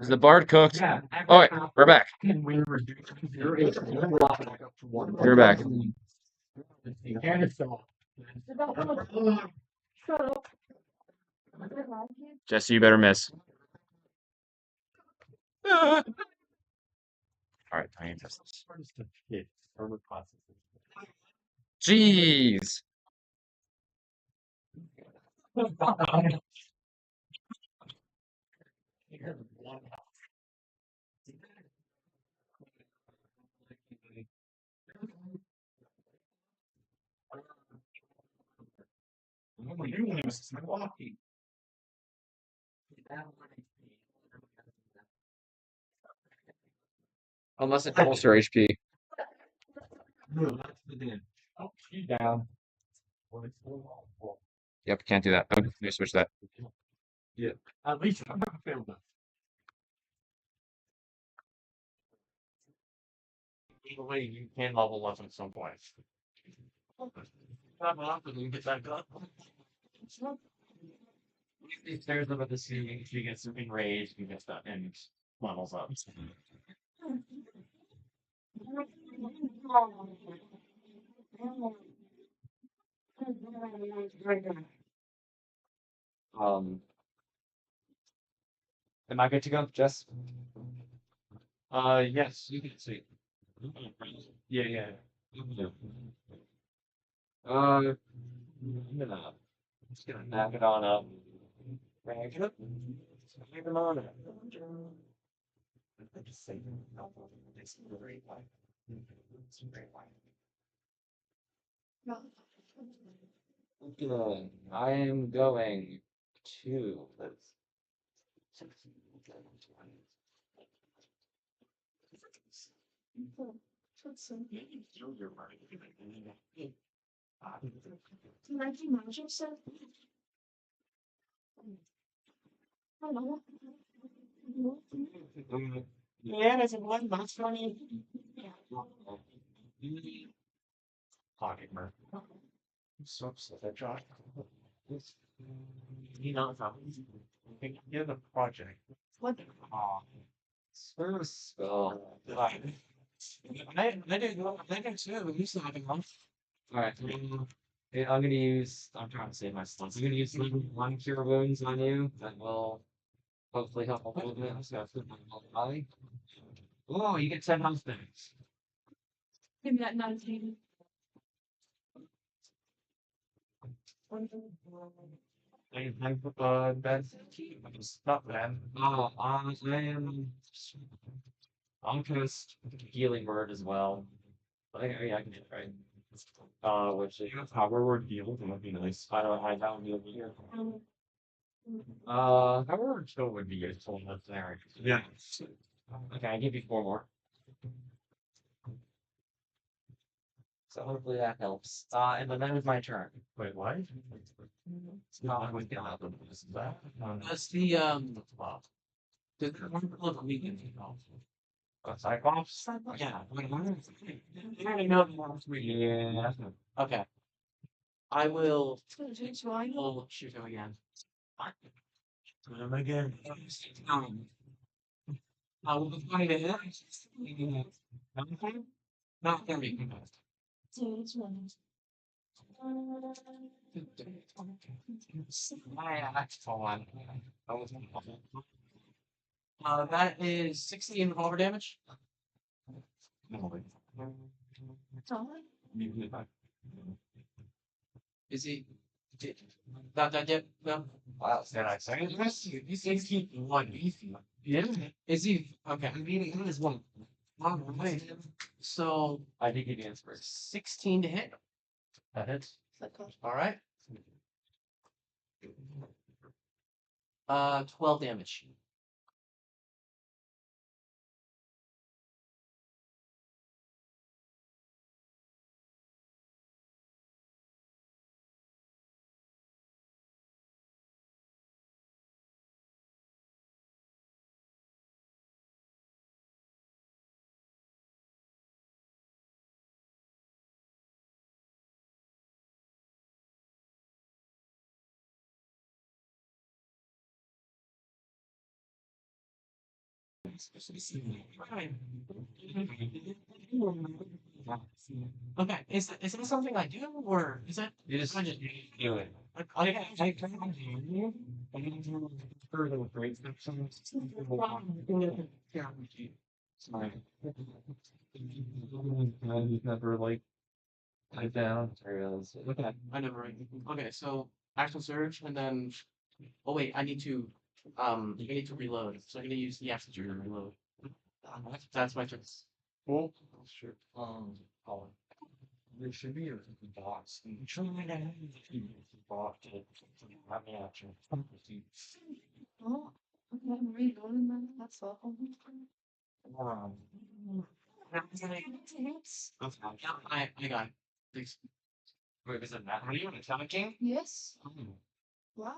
Is the bard cooked? Oh wait, we're back. We're back. Jesse, you better miss. All right, I need to test this. Jeez. Unless it doubles your HP. Yep, can't do that. Okay, let me switch that. You can level up at some point. If there's about the ceiling, if you get something raised, you get that and levels up. Um, am I good to go, Jess? Yes, you can see. Yeah, yeah. Yeah. I'm just gonna knock it on up. Drag it up. Leave it on it. I just say, no, it's very wide. It's very wide. Good. I am going to let's yeah, there's a one box for me. Pocket mer. So upset that Josh. You know, you're the project. What? Oh, service spell. I do too. We used to have one. Alright, yeah, I'm gonna use. I'm trying to save my slots. I'm gonna use one cure wounds on you. That will hopefully help a little bit. So I put my whole body. Oh, you get 10 health points. Give me that 19. That's stop that. I am. I'll cast healing word as well. Yeah, I can do it right. Which is power word heal. That would be nice. I don't have that one over here. Power word chill would be useful in that scenario. Yeah. Okay, I give you 4 more. So hopefully that helps. And then that is my turn. Wait, what? No, I went down. That's the one look weekend. Cyclops? Yeah. I already know the ones we. Yeah. Okay. I will. Oh, shoot him again. Him again. I will be trying to hit. Not 30. That's fine. That is 16 revolver damage. Is he? That yet? No. Wow, said I say he's 16 one easy. Yeah. Is he? Okay. I mean, he is one. Wait. So I did get the answer. 16 to hit. That hits. All right. 12 damage. Okay, is that something I do, or is that You just I just do it. I can you. I can do further break sections. Sorry. I never like type down. Tutorials. Okay. I never write. Okay, so action surge, and then oh wait, I need to reload. So I'm gonna use the action surge to reload. That's my choice. Cool. Sure. Oh, there should be a box. Try to box it. Let me actually. Oh, I'm reloading them. That's all. Um, I got it. Thanks. wait, was it that? Are you an attacking? Yes. Oh, Why?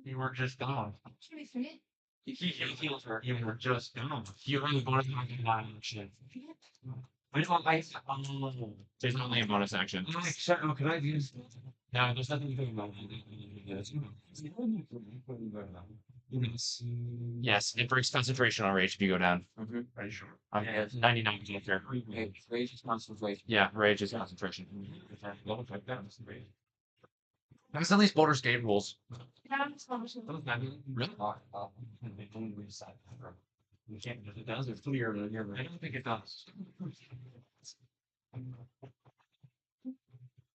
you were just gone. Should we forget? He healed her. You were just gone. You were only bonus action that action. I don't like. Oh, there's only a bonus action. Oh, shut up. Can I use? No, there's nothing you can do about it. Yes. Yes, it breaks concentration on rage if you go down. Are you sure? Okay, 99% fair. Rage is concentration. Yeah, rage is concentration. That's at least Baldur's Gate rules. Yeah, it's not much. Really? You can't, if it does, it's clear. I don't think it does.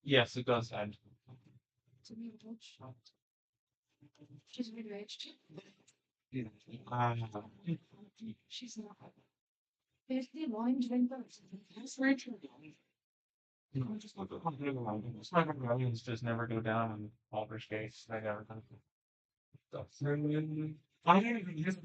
Yes, it does end. To be rich. She's really rich. Uh, She's not. There's the wine drink. It's very true. Just look at my dragons just never go down in Baldur's Gate. They never come. I don't even use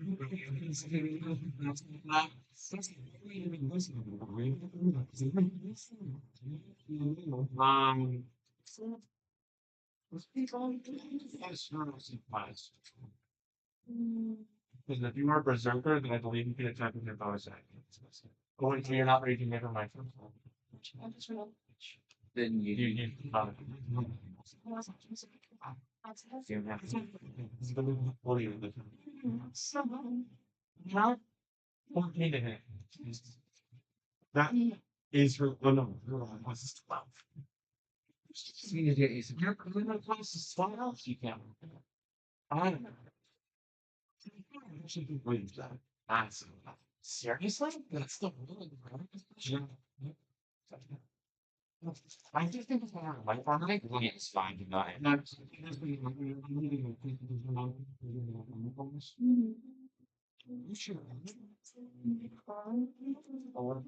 because if you are a berserker, then I believe you can attack with your bonus action. Oh, so you're not reading never mind. I just read. Then you not that is her what's this 12. See you get you're criminal classes 12 you can. I don't know. Should be waiting that. That's seriously? That's the rule. I just think it's more like I think it's fine to not. You sure? Or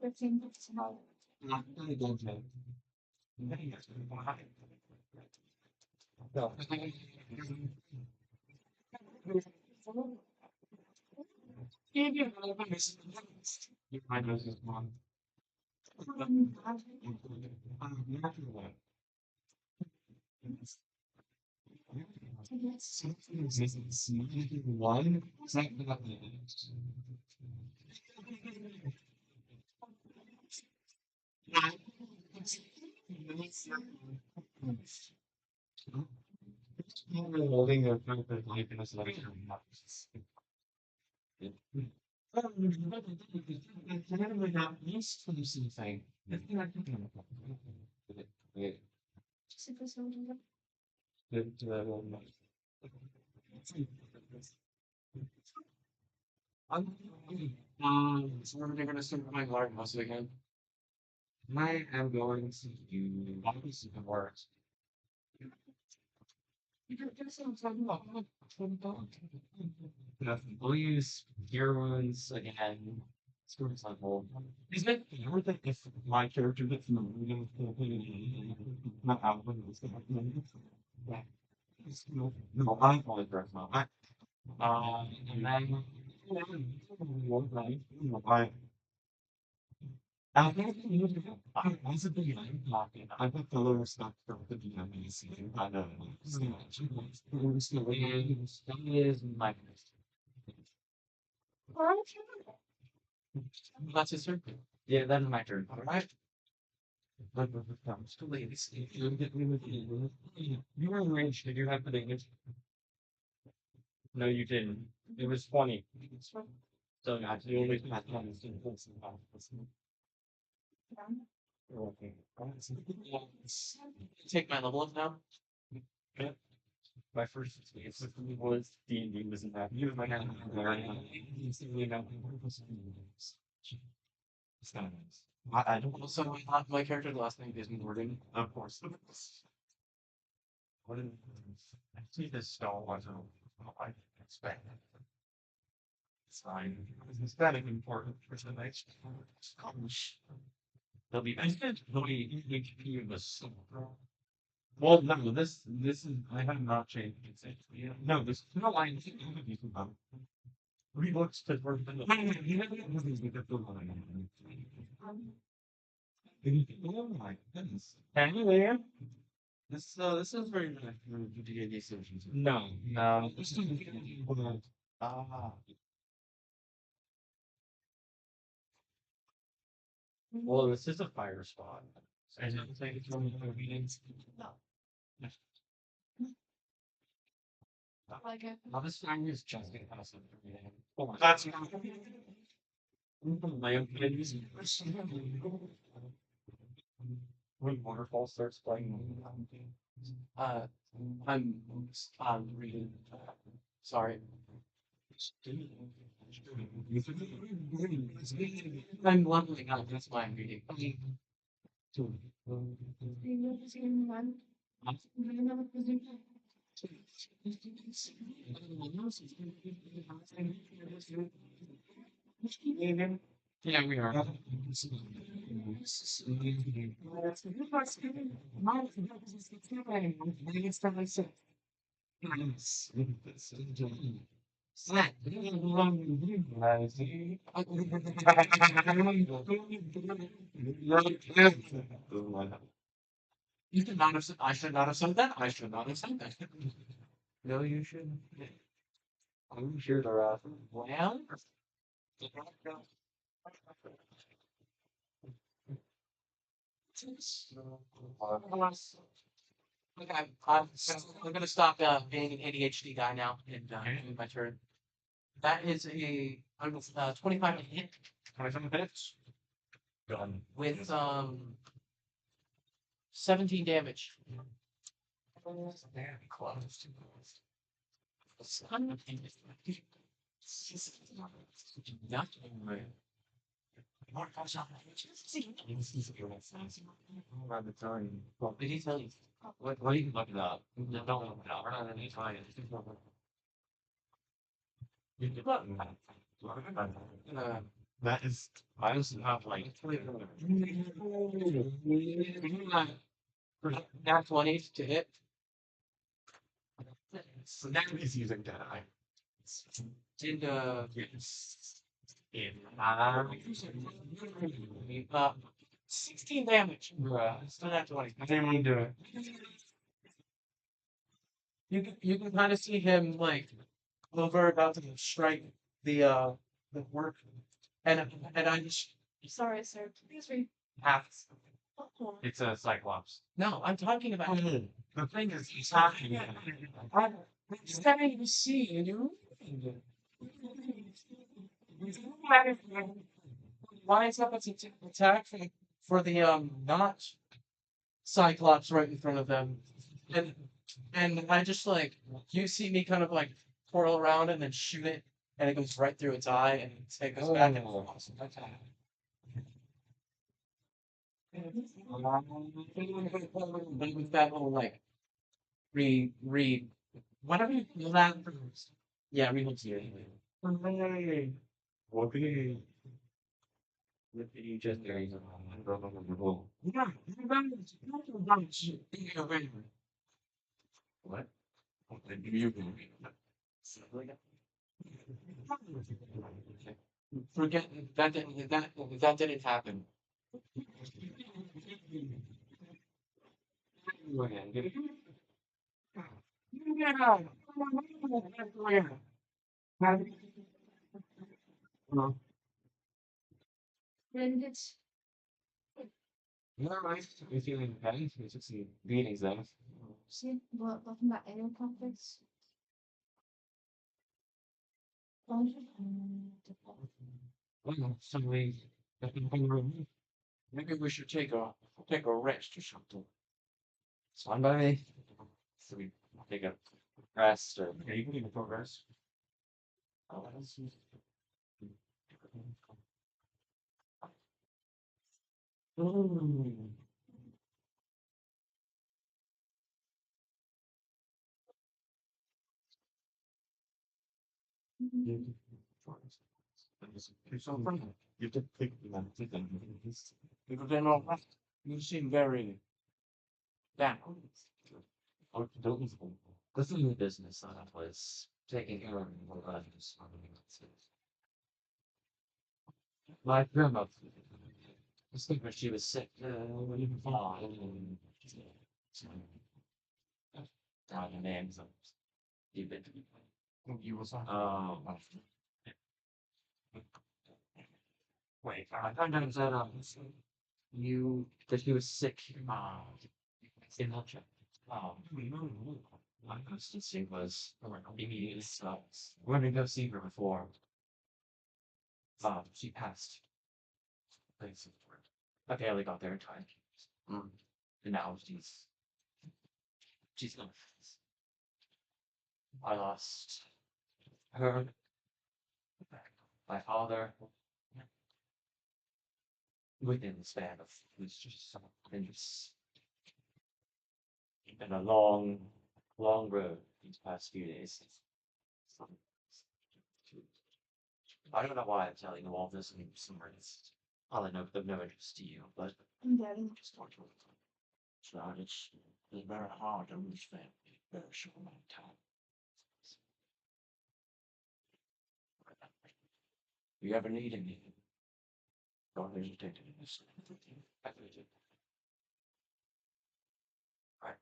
15 minutes now. not really good to no. You might know this one. One, holding their perfect life in a selection of nuts. Not used to something. Just if it's not enough. So when are they gonna start playing Lark Muscle again? I am going to do obviously the words. We'll use heroes again. Screws on hold. Isn't it worth it if my character gets in the reading not out when it's yeah. No, I'm only correct now. And then one night, I think I was a big market. I got the lower stock from the Vietnamese. I know. That is my That's his turn. yeah, that is my turn. All right. It's too late. You were enraged. Did you have the damage? No, you didn't. It was funny. So yeah, you always have to understand what's about this. You're welcome. Take my level up now. Yeah. My first experience with me was D&D wasn't that you might have instantly about it's not nice. I don't Also, my character's last name is Morgan. of course. What is actually this stone wasn't what I expected. It's fine. It's kind of important for the next college. They'll be they'll be HP of a silver. Well, no, this is I have not changed it since. Yeah. No, this no line rebooks because we're oh my goodness. Hey there. This is very nice for D&D sessions. No, no. Ah. Well, this is a fire spot. I didn't think it's one of the meetings. No. Like it. Now this time is just gonna pass it for me. Oh my. That's my opinion. When waterfall starts playing. Uh, I'm reading. Sorry. I'm leveling up. That's why I'm reading. Yeah, we are. You should not have said. I should not have said that. I should not have said that. No, you shouldn't. I'm sure they're out. Well, okay, I'm gonna stop being an ADHD guy now and doing my turn. That is a 25 to hit 27 minutes. Done. with 17 damage. Very close. Nothing right. Around the time. What did he tell you? What do you look it up? No, don't look it up. We're not any time. You can look it up. That is, I also have like. Nat 20 to hit. So now he's using that eye. Did Yes. In 16 damage. Still nat 20. I didn't want to do it. You can kind of see him like over about to strike the work, and I just Sorry, sir. Please read. half. It's a cyclops. No, I'm talking about. The thing is, he's talking. I'm starting to see, and you. Lines up its attack for the not Cyclops right in front of them, and I just like you see me kind of like twirl around and then shoot it, and it goes right through its eye, and it goes back and forth. With that little like re whatever you call that. Yeah, reload here. Hey. Okay. What did you just do? Yeah, What? What did you do? forget that didn't happen. When did No, I'm feeling bad. It's just some beatings though. she what about any conflicts? Well, so we Maybe we should take a rest or something. it's fine by me. So we take a rest or Yeah, you can even progress. oh, Mm. You can progress. You're so friendly. You did think about it, then. Because then all right. You seem very down. Or don't this is the business that was taking care of the lives. My grandmother, I think when she was sick, when you and the names of stupid. You was on. Wait, I found out that you that she was sick. In Belgium. My constancy was immediately stopped. When we go see her before, she passed. Thanks for it. I barely got there in time. And now she's gone. I lost her, my father, within the span of it's just some it's been a long, long road these past few days. I don't know why I'm telling you all this in some earnest. All I know of no interest to you, but I'm getting just want to So it's very hard to lose family in a very short amount of time. If you ever need anything, don't hesitate to ask. Right.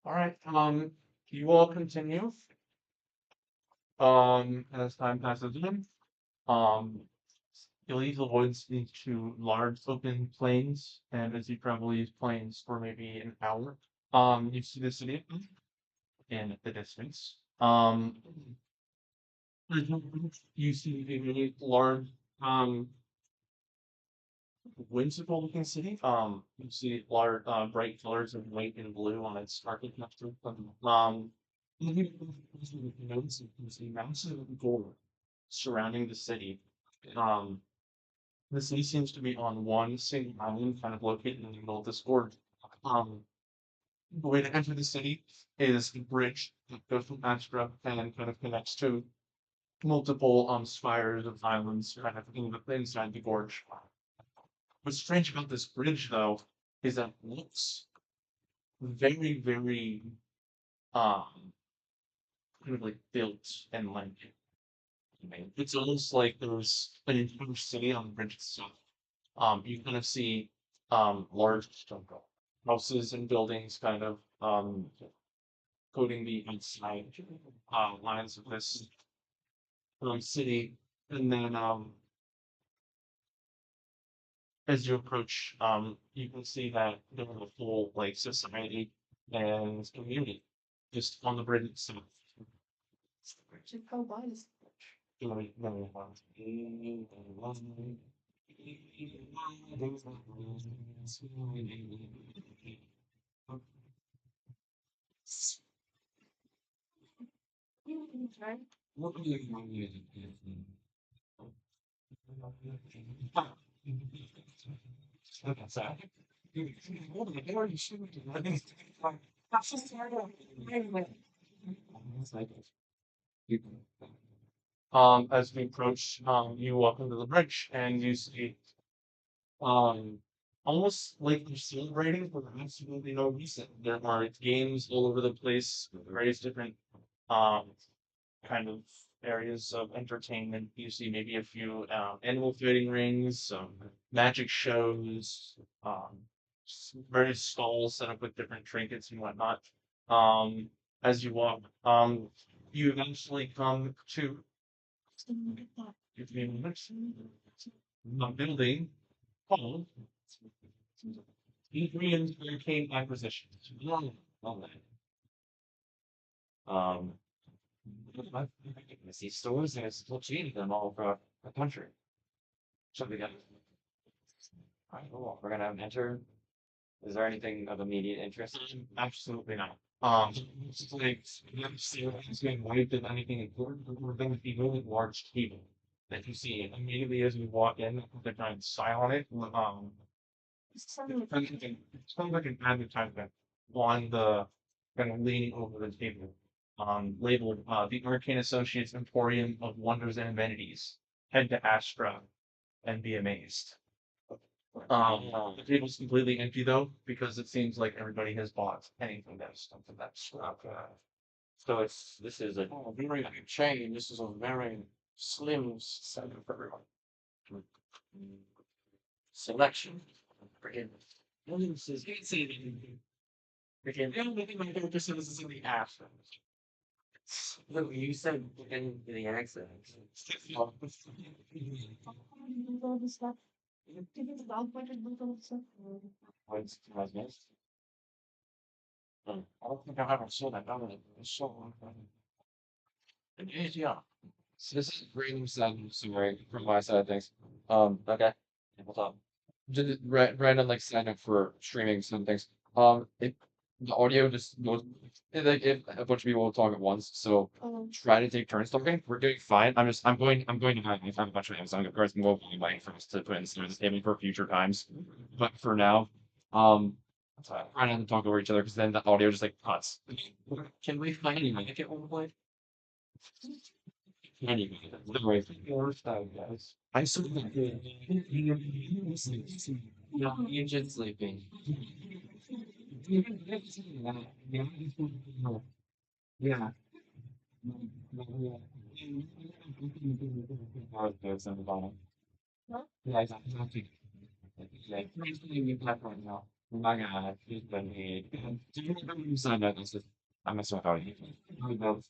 All right. You all continue. As time passes in, um, you leave the woods into large open plains, and as you travel these plains for maybe an hour, you see the city in the distance. You see a really large, whimsical looking city. You see large, bright colors of white and blue on its architecture. You notice there's a massive door surrounding the city. Um, the city seems to be on one single island, kind of located in the middle of this gorge. Um, the way to enter the city is a bridge that goes from Astra and kind of connects to multiple spires of islands kind of inside the gorge. What's strange about this bridge, though, is that it looks very, very um kind of like built and like it's almost like there's an entire city on the bridge itself. You kind of see large houses and buildings kind of coating the outside lines of this city, and then as you approach, you can see that there's a whole like society and community just on the bridge itself. should go by this. Right? Okay, sorry. That's just hard to anyway. It's like As we approach, you walk into the bridge and you see um almost like you're celebrating for absolutely no reason. There are games all over the place, various different um kind of areas of entertainment. You see maybe a few animal fighting rings, some magic shows, various stalls set up with different trinkets and whatnot. As you walk, you eventually come to a building called Adrian's Arcane Acquisitions. oh, oh, man. Um, I see stores and it's still cheating them all over the country. So we got, alright, cool. We're gonna enter. Is there anything of immediate interest? Absolutely not. It's like it's being wiped of anything important. We're going to be really large table that you see immediately as we walk in. The giant sign on it. It sounds like an advertisement on the kind of leaning over the table, labeled the Arcane Associates Emporium of Wonders and Amenities. Head to Astra and be amazed. The table's completely empty though, because it seems like everybody has bought anything that's something that's So this is a Oh, very big chain. This is a very slim setup for everyone. Selection. Freaking. this is Can't say anything. Freaking. The only thing my character says is in the ass. look, you said in the accent. All the stuff. Did the dog pointed with all the stuff? What's missed? I don't think I ever saw that done. It's so. It is, yeah. So this is random sudden summary from my side of things. Okay. What's up? Just random like sign up for streaming some things. It the audio just goes like if a bunch of people will talk at once, so try to take turns talking. We're doing fine. I'm going to have a bunch of Amazon gift cards and we'll be buying for us to put in the table for future times. But for now, try not to talk over each other because then the audio just like cuts. Can we find any mic at one point? Anyway, literally, your style, guys. I saw that. No, you're just sleeping. Yeah. There's on the bottom. Huh? Yeah, exactly. Like, nice to meet you, platform now. Oh my God, he's been made. Do you remember when you signed up? I must have already. I know.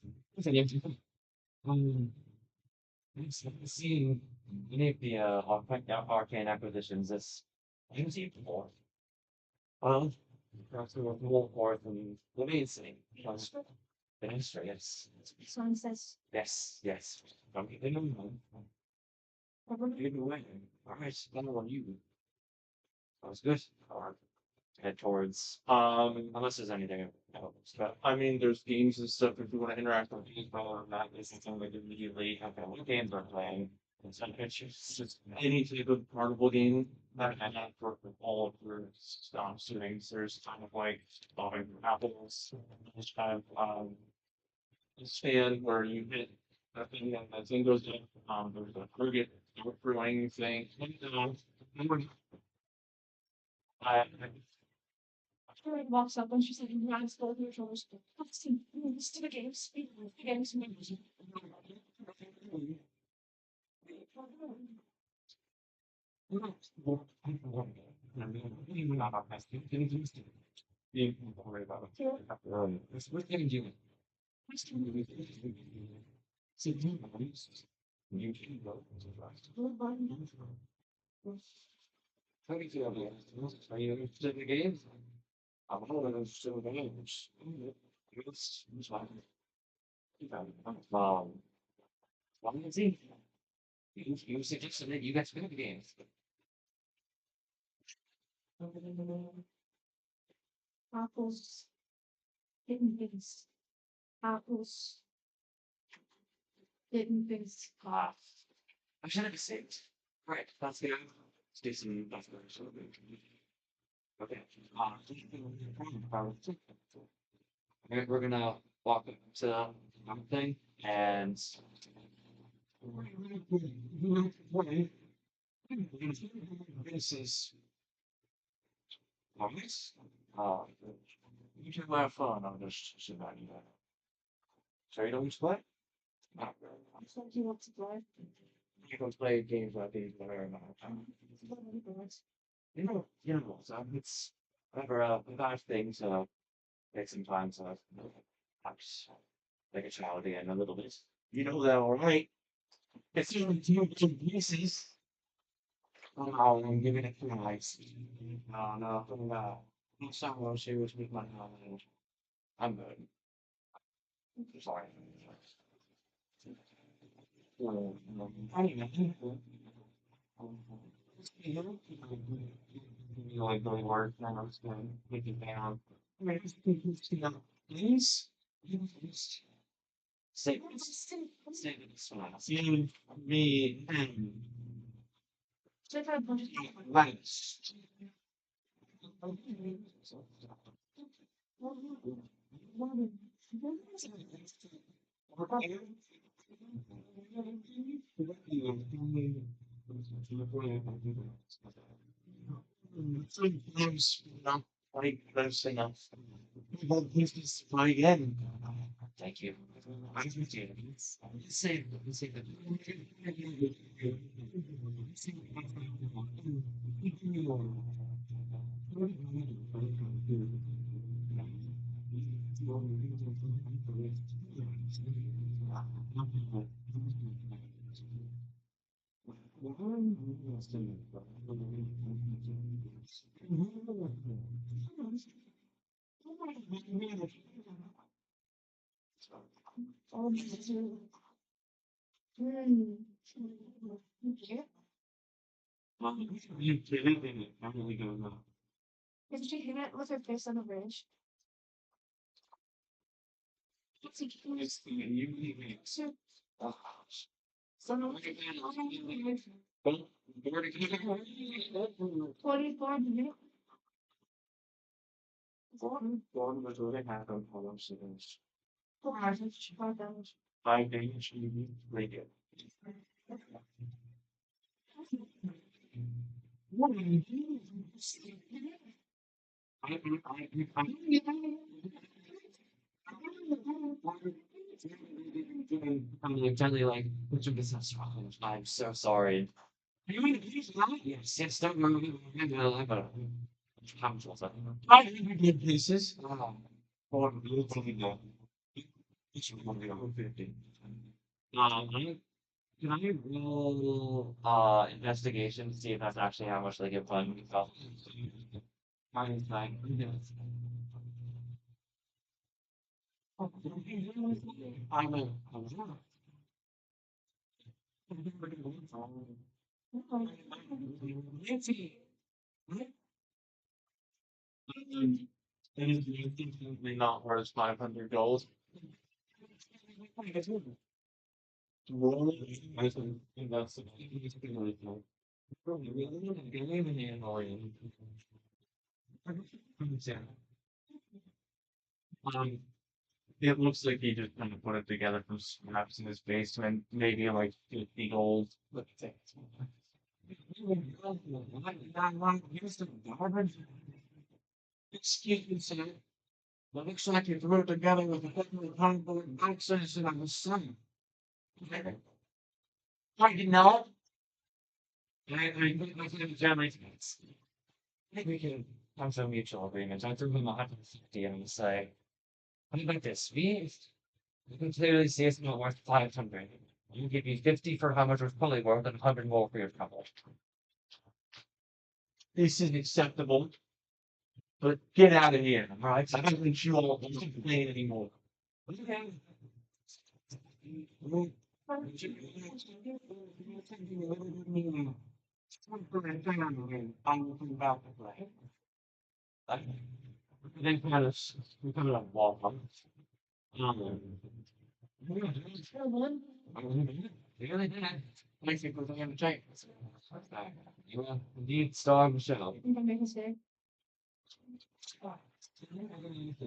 Um, seeing any of the arcane acquisitions as used before. Perhaps we will move forth and the main city. The history, yes. Someone says, Yes, yes. Don't get them wrong. Either way. Alright, then on you. Sounds good. Or head towards unless there's anything else. But I mean, there's games and stuff if you want to interact with people or not. This is something like immediately. okay, what games are playing? And some pictures. Just any type of carnival that I have for all of your students. There's kind of like apples, this kind of stand where you hit a thing and that thing goes up. There's a frigate brewing thing. I She walks up and she's like, grabs both of your shoulders. Let's see, let's do the games. The games. Don't worry about it. What can you do? See, you can go to how do you feel about it? Are you interested in the games? I'm not interested in the games. It's fine. Well, let's see. You suggested that you guys play the games. Apples. Hidden things. Apples. Hidden things. Ah, I should have saved. Right, that's good. Let's do some buffers. Okay. We're gonna walk up to one thing and this is nice. You can have fun. I'm just sitting back here. So you don't play? So do you want to drive? You can play games like these very much. So it's whatever, about things, take some time to perhaps take a child again a little bit. You know that, all right? It's usually two pieces. Oh, I'm giving it twice. No, no. Next time I'll see what's with my knowledge. I'm good. Sorry. You like really work, and I'm just gonna take it down. Please, say this one. You, me, and Linus. Sometimes not quite close enough. But this is try again. Thank you. I can do it. Say that. You did it. I'm really going to. Did she hit it with her face on the bridge? What's he doing? It's the you. So, Oh, someone look at that. 44 minutes. Gordon was really happy on color series. 4 hours and 5 hours. 5 days, you read it. What are you doing? I'm like gently like, put your business wrong. I'm so sorry. You mean he's not? Yes, yes, don't worry. But I'm just like, I have good pieces. For the little each one of the 50. Can I roll investigation to see if that's actually how much they get funded? Fine, fine. I'm a. Nancy. It is definitely not worth 500 gold. Roll. I think that's really cool. Um, it looks like he just kind of put it together from scraps in his basement, maybe like 50 gold. Look at that. Excuse me, sir. It looks like you threw it together with a couple of cardboard boxes and I'm the sun. I did not. I think generations. I think we can come to a mutual agreement. I threw him 150 and I'm say, what about this? We can clearly see it's not worth 500. You give me 50 for how much it's probably worth and 100 more for your trouble. This is acceptable, but get out of here, alright? I don't want you all playing anymore. Okay. Then kind of walk on. Really did. Makes me put on the chain. You will indeed starve Michelle. I think I made a mistake.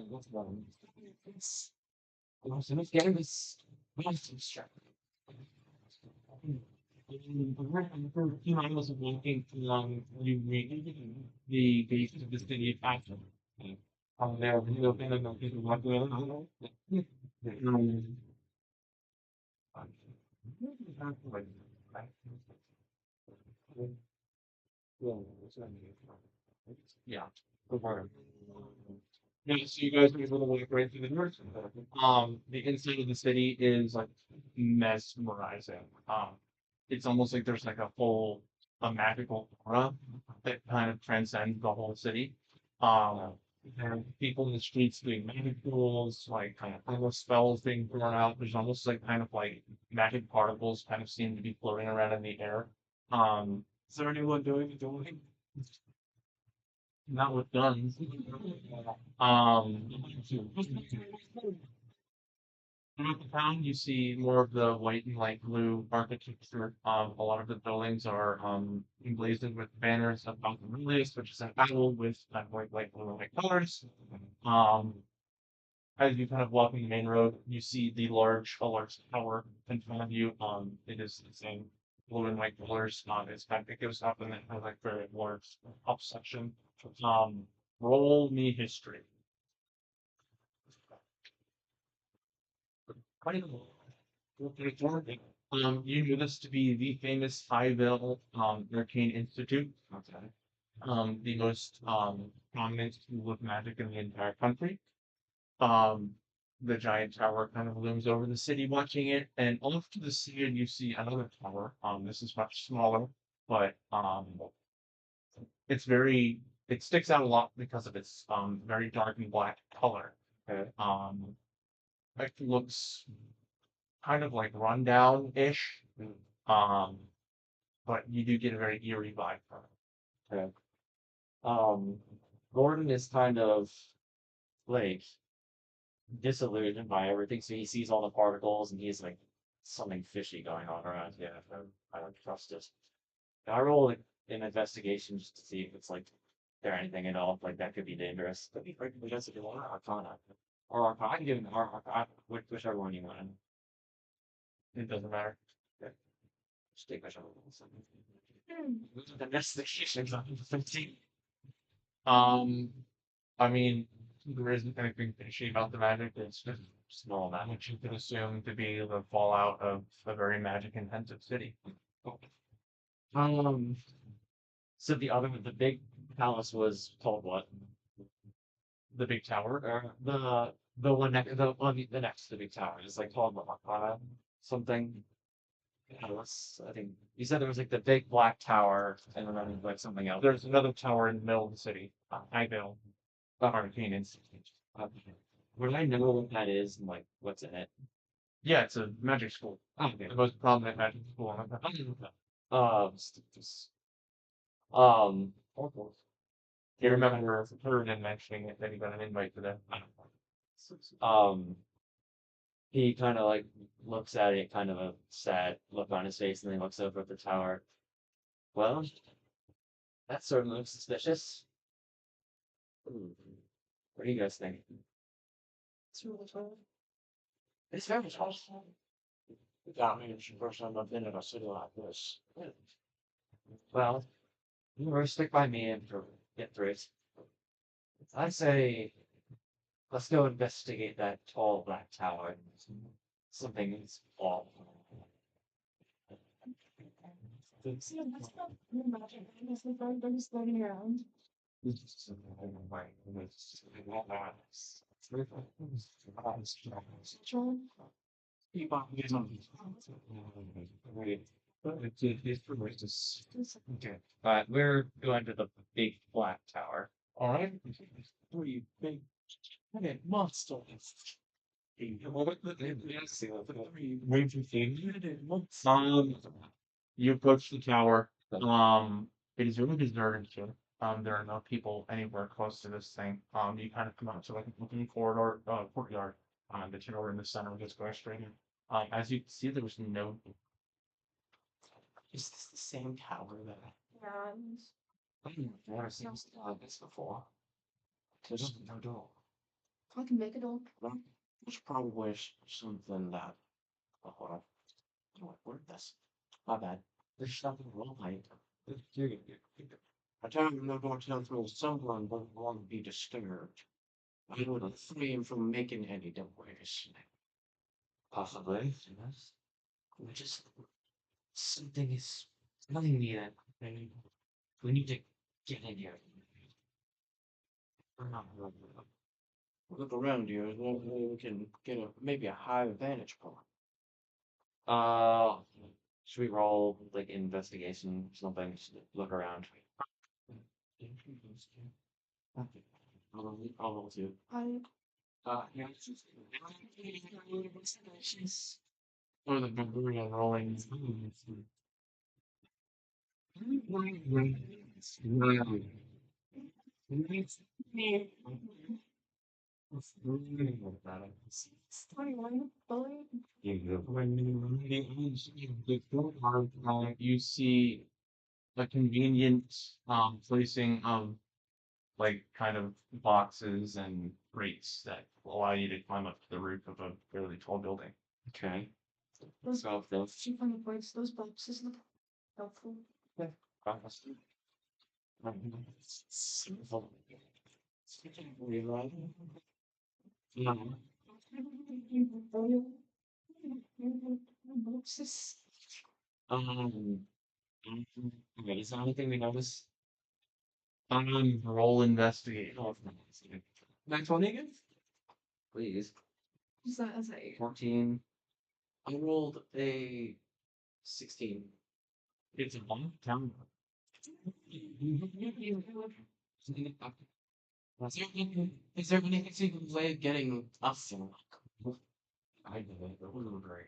What's wrong? So let's get this monster struck. I was walking along the base of the city of Athens. There, you know, people walking around. Yeah. Yeah, so you guys are able to walk right through the north. The inside of the city is like mesmerizing. It's almost like there's like a magical aura that kind of transcends the whole city. And people in the streets doing magic tools, like kind of almost spells being thrown out. There's almost like kind of like magic particles kind of seem to be floating around in the air. Um, Is there anyone doing? not with guns. Um, throughout the town, you see more of the white and light blue architecture. A lot of the buildings are emblazoned with banners about the release, which is an owl with kind of like light blue and white colors. Um, as you kind of walk in the main road, you see a large tower in front of you. It is the same blue and white colors. It's kind of, it goes up and then has like very large up section. Um, roll me history. 24. You knew this to be the famous Highville Arcane Institute. Okay. The most prominent school of magic in the entire country. Um, the giant tower kind of looms over the city watching it, and off to the side you see another tower. This is much smaller, but it's very it sticks out a lot because of its very dark and black color. Okay. It looks kind of like rundown-ish. Um, but you do get a very eerie vibe from it. Okay. Um, Gordon is kind of like disillusioned by everything, so he sees all the particles and he's like something fishy going on around here. I don't trust it. I roll like, an investigation just to see if it's like there anything at all like that could be dangerous. Could be freaking dangerous if you want Arcana. Or Arcana. I can give an Arcana, whichever one you want. It doesn't matter. Okay. Just take whichever one. Hmm. Investigations on 15. Um, I mean, there isn't anything fishy about the magic. It's just Small amount. which you can assume to be the fallout of a very magic-intensive city. Um, so the big palace was called what? The big tower. Or the one next the next to the big tower is like called something. Palace. I think you said there was like the big black tower and then like something else. There's another tower in the middle of the city. Highville, the Arcane Institute. Would I know what that is and like what's in it? Yeah, it's a magic school. Okay. The most prominent magic school on the Just, um, you remember heard him mentioning it that he got an invite to that. um, he kind of like looks at it, kind of a sad look on his face, and then he looks over at the tower. Well, that certainly looks suspicious. What do you guys think? It's really tall. It's very tall. Yeah, I mean, it's the first time I've been in a city like this. Well, you stick by me and get through it. I say, let's go investigate that tall black tower. Something is off. See, that's not your magic. It's like everybody's floating around. John, Keep on getting Okay. But we're going to the big black tower. All right. three big monsters. Three bearded monsters. You approach the tower. It is really deserted here. There are no people anywhere close to this thing. You kind of come out to like an open corridor, courtyard. The tower in the center, just going straight in. As you can see, there was no. Is this the same tower that and I've never seen something like this before. There's no door. I can make it all. There's probably something that. Oh, hold on. Oh, where'd this? My bad. There's nothing wrong with I tell you, no door tells me someone won't want to be disturbed. I would refrain from making any noise. Possibly. Yes. We just something is telling me that we need to get in here. Look around you. Is there any way we can get maybe a high vantage point? Uh, should we roll like investigation or something? Just look around. I'll roll too. Yeah, it's just she's Or the barbarian rolling. It's 21, bully. You see a convenient placing of like kind of boxes and crates that allow you to climb up to the roof of a fairly tall building. Okay. Those So those she kind of breaks those boxes look helpful. No. Boxes. Um, okay, is there anything we notice? Roll investigate. Oh, 920 again? please. Is that as a 14. I rolled a 16. It's a long town. Is there any conceivable way of getting us? I did it. It was great.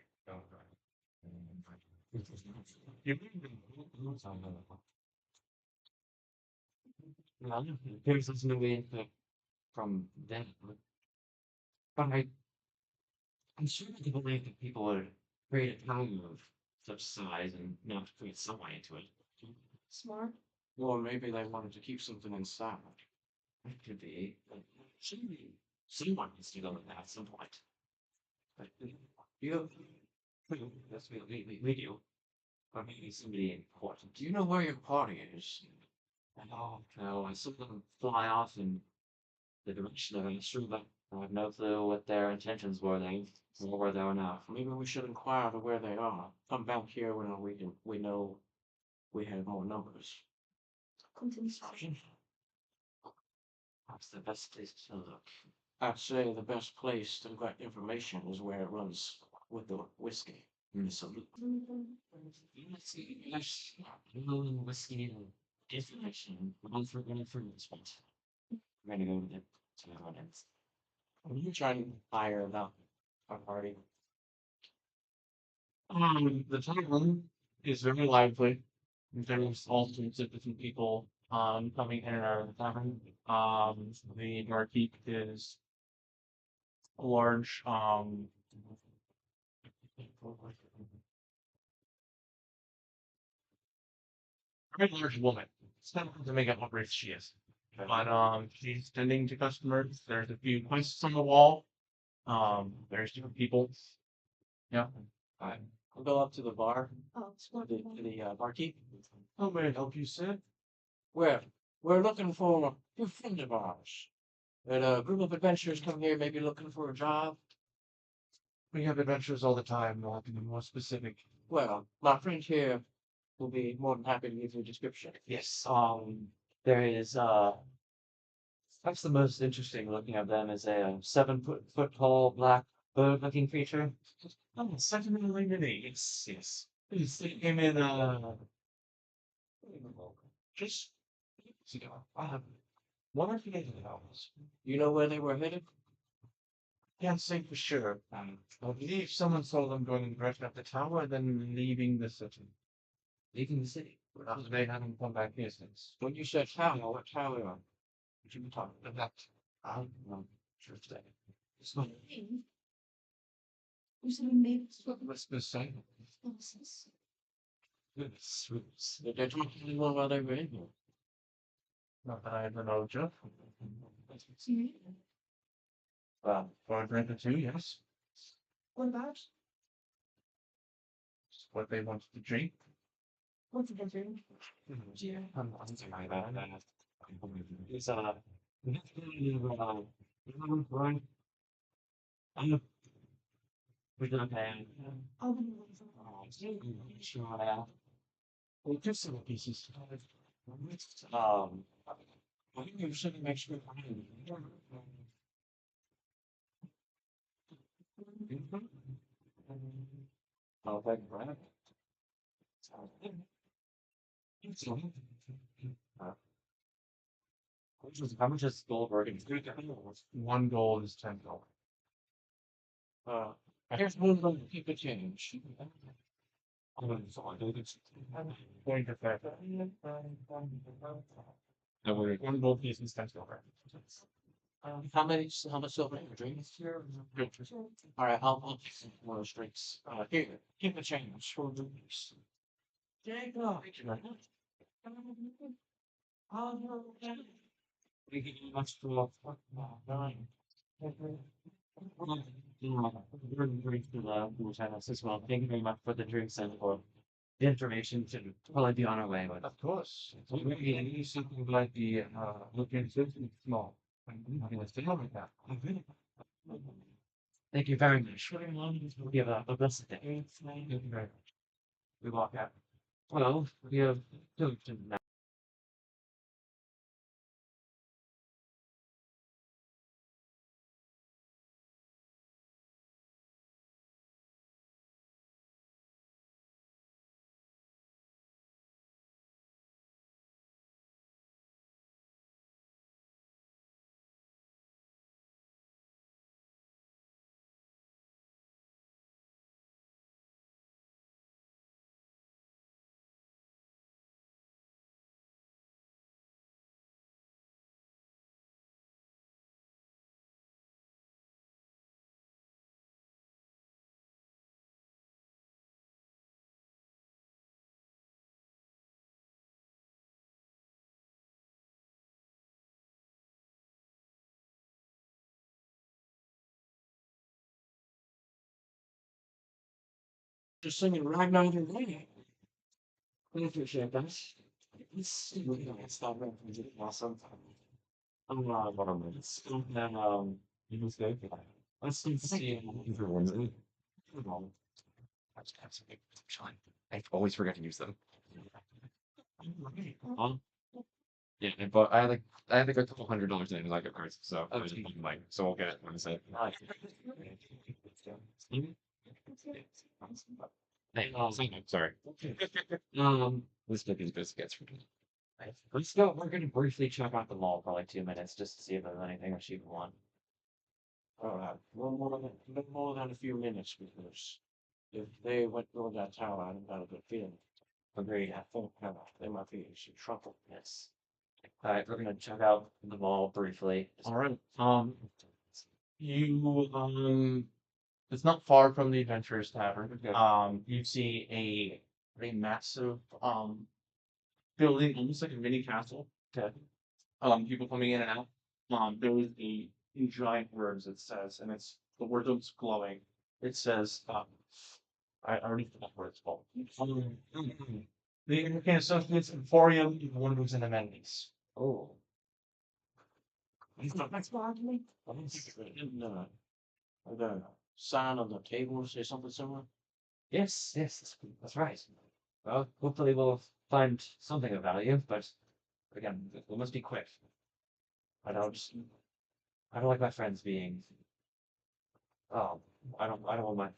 Well, there's this new input from them. But I'm sure that they believe that people would create a town of such size and not create some way into it. smart? Or maybe they wanted to keep something inside. It could be. But surely someone needs to go with that at some point. But you, that's what we do. Or maybe somebody important. Do you know where your party is? No, I saw them fly off in the direction of Astro, but I have no clue what their intentions were then, or where they are now. Maybe we should inquire to where they are. Come back here when we know we have more numbers. Continue. Perhaps the best place to look. I'd say the best place to get information is where it runs with the whiskey. Salute. Let's see, there's no whiskey and information. One for this one. We're gonna go with it to the audience. Are you trying to hire about our party? The tavern is very lively. There's all sorts of different people coming in and out of the tavern. The barkeep is a large very large woman. It's not hard to make out what race she is. But she's tending to customers. There's a few quests on the wall. There's different people. Yeah. I'll go up to the bar, Oh, smart. to the barkeep. How may I help you, sir? We're looking for a few friends of ours. And a group of adventurers come here, maybe looking for a job. We have adventures all the time. We'll have to be more specific. Well, my friend here will be more than happy to give you a description. Yes, there is, perhaps the most interesting looking of them is a 7 foot tall black bird looking creature. Oh, sentimentally mini. Yes, yes. They came in just years ago. 1 or 2 days ago. You know where they were headed? Can't say for sure. I believe someone saw them going in the direction of the tower, then leaving the city. Leaving the city. Because they haven't come back here since. When you said tower, what tower? What you been talking about? I'm not sure today. It's not you. You said we made What's this saying? boxes. Goodness, roots. Did they talk to anyone while they were in here? Not that I ever know, Jeff. See, For a drink or two, yes. what about? It's what they wanted to drink. What's the bedroom? Yeah, I'm sorry about that. It's, right. We're gonna pay. I'll be Sure, yeah. Well, two silver pieces. I think we should make sure. Oh, thank you, Brad. How much is gold working? 1 gold is 10 gold. Here's one of them. Keep it change. Going to fair. No, wait. 1 gold piece is 10 silver. How much silver in your drinks? All right, I'll take some more of those drinks. Here, keep the change for the drinks. There you go. Thank you very much. Thank you very much for drinks to the channels as well. Thank you very much for the drinks and for the information to probably be on our way with. Of course. So maybe I need something like the looking small. I'm going to stay like that. Thank you very much. You have a blessed day. Thank you very much. We walk out. Well, we have two now. Just singing Ragnar the Lady. I appreciate that. It's not very awesome. What am I? It's then you can stay. Let's see everyone. I just have some big shine. I always forget to use them. Um, yeah, but I had like a couple $100 in like a cards, so I was just like, so we'll get it when it's it. Hey, sorry. This took his biscuits for me. Let's go. We're gonna briefly check out the mall for like 2 minutes just to see if there's anything that she would want. No more than a few minutes because if they went through that tower, I've got a good feeling. Agreed. I think they might be in some trouble. Yes. Alright, we're gonna check out the mall briefly. All right. It's not far from the Adventurers Tavern. Okay. You see a massive building, almost like a mini castle. Okay. People coming in and out. There is in giant words it says, and it's the word that's glowing. It says, I already forgot what it's called. The American Associates Emporium of Wonders and Amenities. Oh. That's lovely. No, the sign on the table say something similar. Yes, that's right. Well, hopefully we'll find something of value, but again, we must be quick. I don't I don't like my friends being I don't want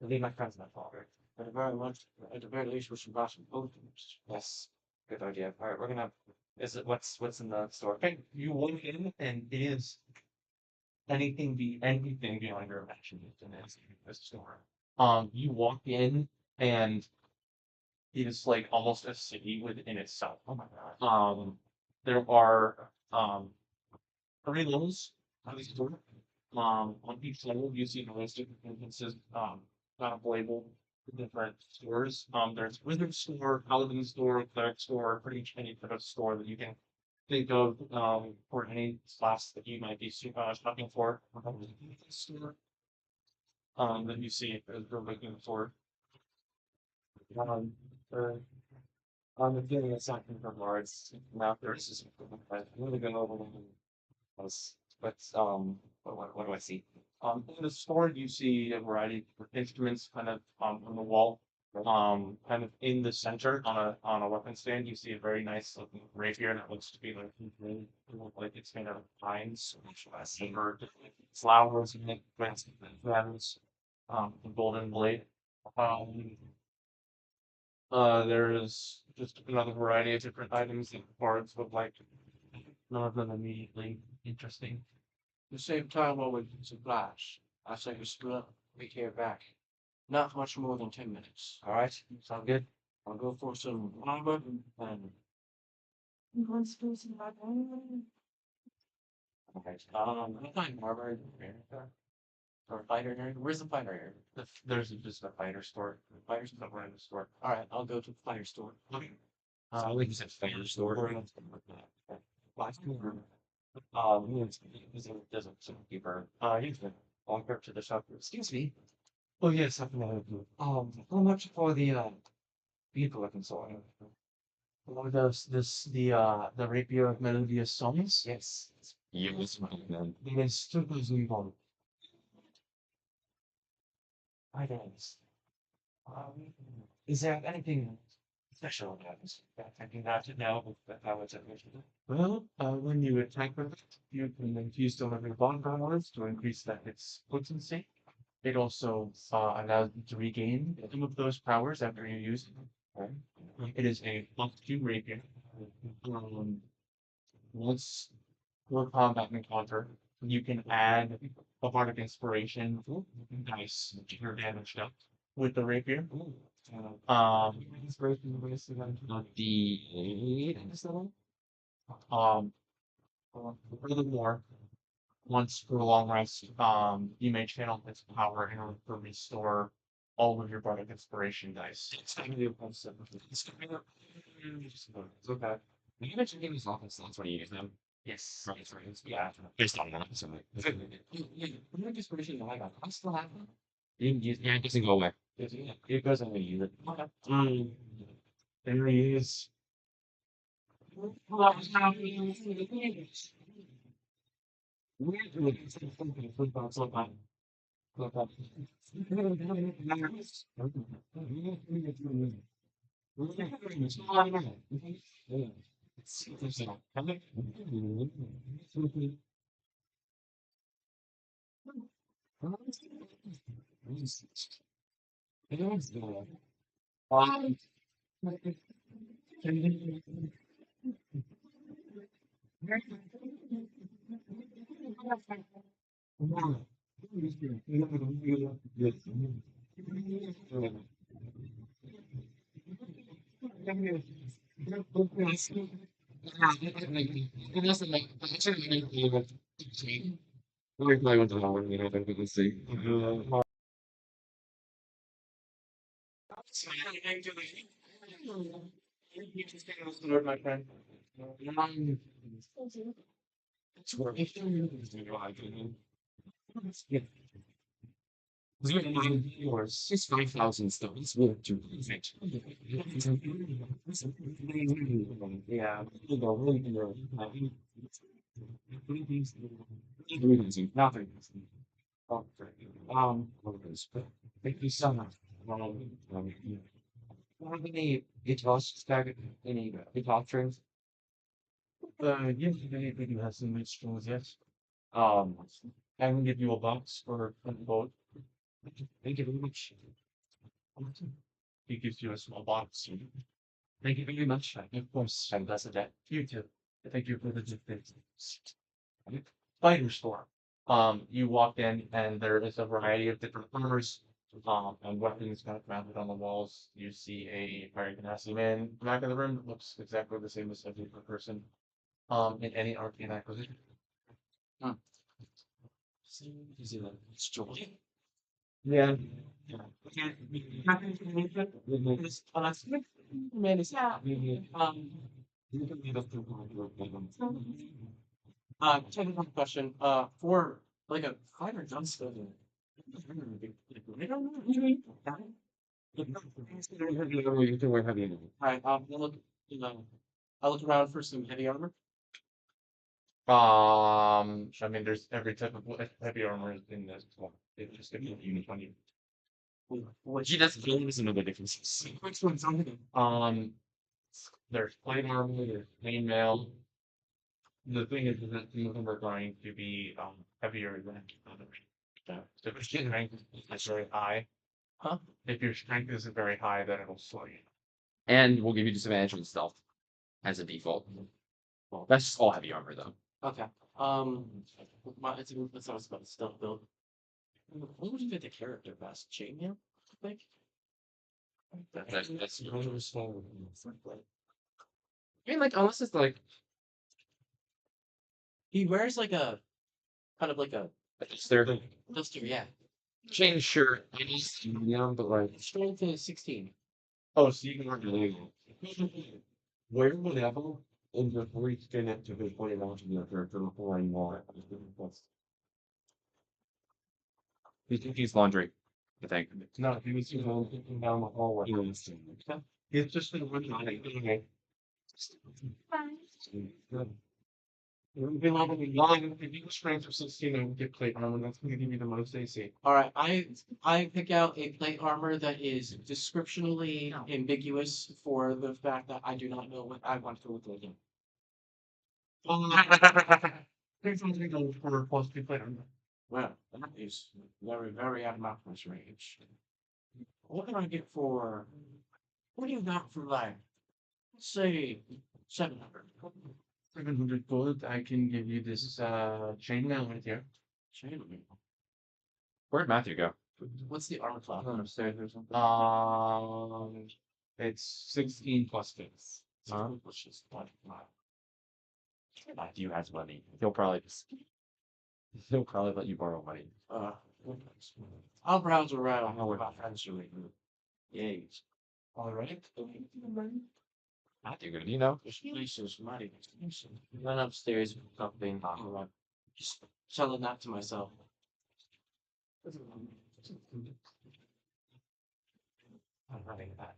leave my friends in that fog. At the very least, we should buy some potions. Yes. Good idea. Alright, we're gonna is it what's in the store? Okay, you walk in, and it is anything beyond your imagination is in this store. You walk in, and it is like almost a city within itself. Oh my god. There are 3 levels of the store. On each level, you see the list of entrances, kind of labeled different stores. There's Wizard Store, Paladin Store, Cleric Store, pretty much any sort of store that you can think of for any class that you might be shopping for. Store that you see as you're looking for. Um for the feeling of something from Lords. Now there's just I'm really going over what's what do I see? In the store, you see a variety of instruments kind of on the wall. Kind of in the center on a weapon stand, you see a very nice looking rapier that looks to be like it's made out of pines, silver, flowers, and feathers, a golden blade. Um, there is just another variety of different items that cards would like none of them immediately interesting. The same time while we supplies, I say we split up, meet here back. Not much more than 10 minutes. All right, sound good. I'll go for some lava and I'm going to go to my bed. All right. I'll find Marbury in America. Or fighter area. Where's the fighter area? There's just a fighter store. The fighter's Somewhere in the store. Alright, I'll go to the fighter store. Sound like you said fair store. Last time, there's a keeper. He's been on trip to the shop. Excuse me. Oh yes, I can how much for the vehicle looking sword? One of the rapier of melodious songs. Yes. Yes, my man. It is 2,000 gold. Hi, guys. Um, is there anything special about this? That I do not know but how it's mentioned? Well, when you attack with it, you can infuse delivery bonfires to increase that its potency. It also allows you to regain some of those powers after you use it. Right? It is a +2 rapier. Once for combat encounter, you can add a bardic inspiration dice to your damage stuff with the rapier. Inspiration based on the eight is that one? Um, furthermore, once for a long rest, you may channel its power in order to restore all of your bardic inspiration dice. It's not gonna be a concept. It's okay. You mentioned giving these offense slots when you use them. Yes. Right. Yeah. Based on that, so like, inspiration I got. I still have them. You can use, yeah, it doesn't go away. It goes when you use it. Okay. There he is. My friend. Yours. It's 5,000 still. It's worth to perfect. Yeah. Nothing. Thank you so much. Have any guitar stack any guitar strings? Yes, we do have some minstrels, yes. Um, I can give you a box for both. thank you very much. He gives you a small box. Thank you very much. Of course. Have a blessed day. You too. Thank you for the gift. Fighter store. You walk in and there is a variety of different armors, and weapons kind of mounted on the walls. You see a fire genasi man in the back of the room that looks exactly the same as every other person. In any arcane acquisition. Is it it's joy? Yeah. Man, it's technical question. For like a fighter Johnston. Alright, I'll look around for some heavy armor. I mean, there's every type of heavy armor in this one. It just gives you a unique one. Gee, that's another difference. Which one's on it? There's plate armor, there's chainmail. The thing is that some of them are going to be heavier than others. So if your strength is very high, if your strength isn't very high, then it'll slow you. And we'll give you disadvantage on stealth as a default. Well, that's just all heavy armor though. Okay. It's always about stealth build. What would fit the character best? Chainmail, I think. That's I mean, like, unless it's like He wears like a kind of like a it's their duster, yeah. chain shirt, but like Strength is 16. Oh, so you can work where whatever in the three skin it to the 20 launch of your character before you want it. He's laundry, I think. No, he was looking down the hallway. He's just been working on it anyway. It would be long if you strength of 16 and get plate armor, that's gonna give you the most AC. All right, I pick out a plate armor that is descriptionally ambiguous for the fact that I do not know what I want to look like in. Here's something to go for plus 2 plate armor. Well, that is very out of my price range. What can I get for? What do you got for like, say, 700? 700 gold, I can give you this chainmail right here. Chainmail. Where'd Matthew go? What's the armor class? Upstairs or something. It's 16 plus 6. Which is like Matthew has money. He'll probably let you borrow money. uh, I'll browse around. How my friends are like, yay. All right. Matthew, good, you know. This place is mighty expensive. Went upstairs, something, just telling that to myself. I'm running that.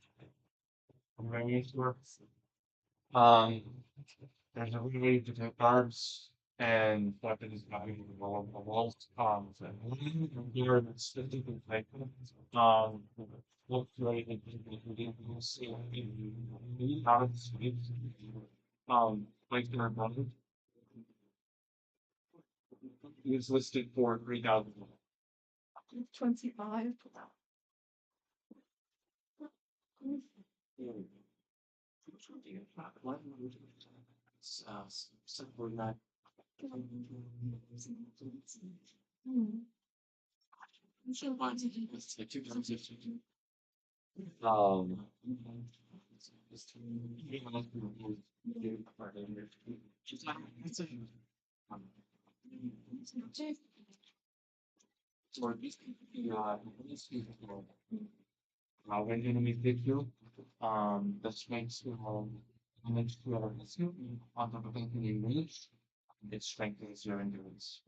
I'm ready to work. Um, there's a way to take guards and weapons having the walls. Here it's like look right and see how it's like their brother is listed for 3,000. 25. Simple not. Hmm. So why did you just take 2 times? Um, When enemies hit you, this makes damage to your rescue on top of anything range. It strengthens your endurance.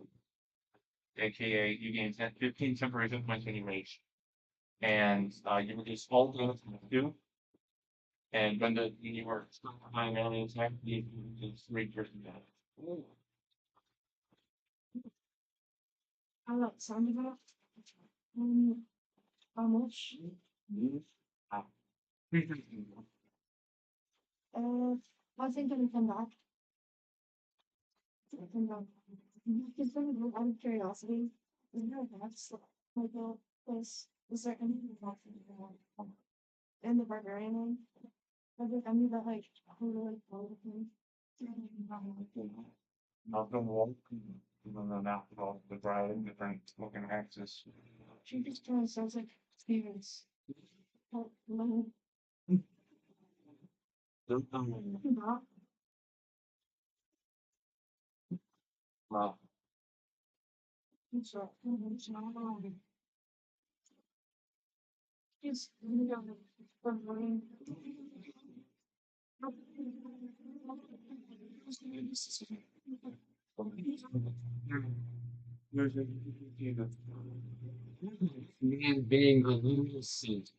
AKA, you gain 15 temporary hit points when you rage. And you reduce all damage from 2. And when you are stuck behind an enemy attack, you reduce 3% damage. I like the sound of that. How much? 3%. I think it'll come back. It'll come back. Just out of curiosity, is there a box like a place? Is there anything left in the barbarian one? Are there any that like really cool with me? Nothing wrong. The map of the bride, different looking axes. She just kind of sounds like Stevens. Oh, no. Not. Wow. It's not. It's not. It's barbarian. man being a little seat.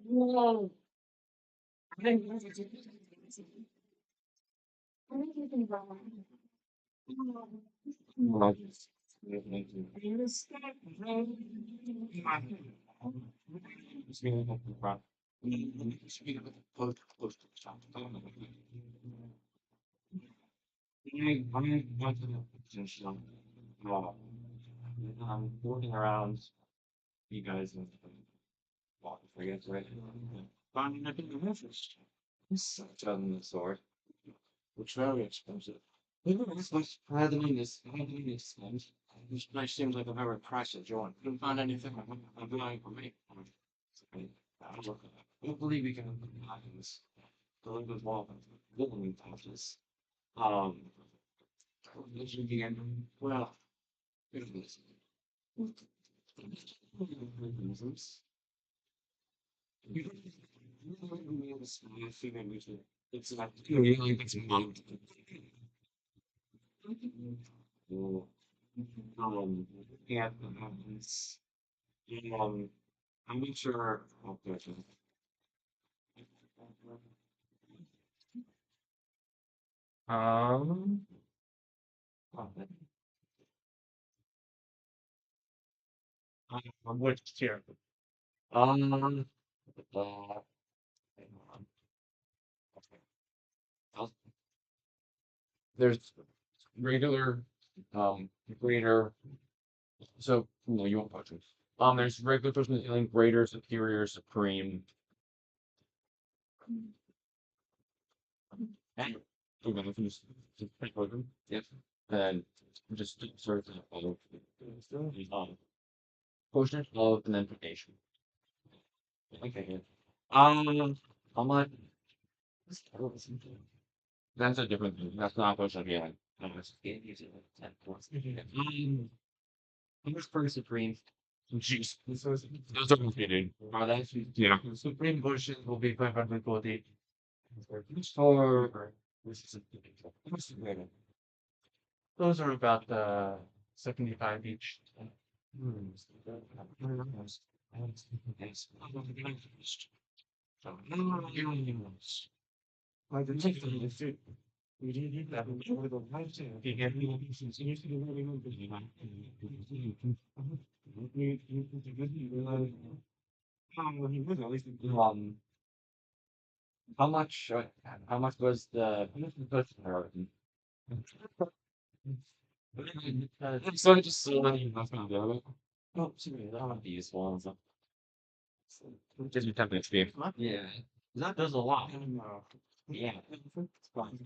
Whoa. I think you can go on. Speaking of the post stuff, I went to the position. Uh, I'm walking around you guys and walking for you guys, right? Finding a bit of interest. Such a sword. Which very expensive. I had the name I had the name spent. This place seems like a very pricey joint. Couldn't find anything I'm buying for me. I don't believe we can combine this. The liquid wall building touches. Um, this would be well, it is. Mechanisms. I figured we should. It's like really it's monk. Yeah, it's, I'm not sure. Okay. Um, Which tier? um, uh, there's regular, greater. So no, you won't touch it. There's regular person healing, greater, superior, supreme. And so then if you just pick one of them, yes, and just sort of follow. Potion of and then foundation. Okay, good. How much? That's a different thing. That's not a potion of healing. No, it's use it like 10 points. How much per supreme? Jeez. Those are competing. Are they? Yeah. Supreme potions will be 540. For this is how much is it? Those are about 75 each. Like the take from the food. We didn't eat that with a life to get me since you used to be really good. At least how much was the person? So I just saw that that's gonna do it. Oh, sorry, I don't want to use one. So gives me 10 minutes to be. Yeah, that does a lot. Yeah, it's fine.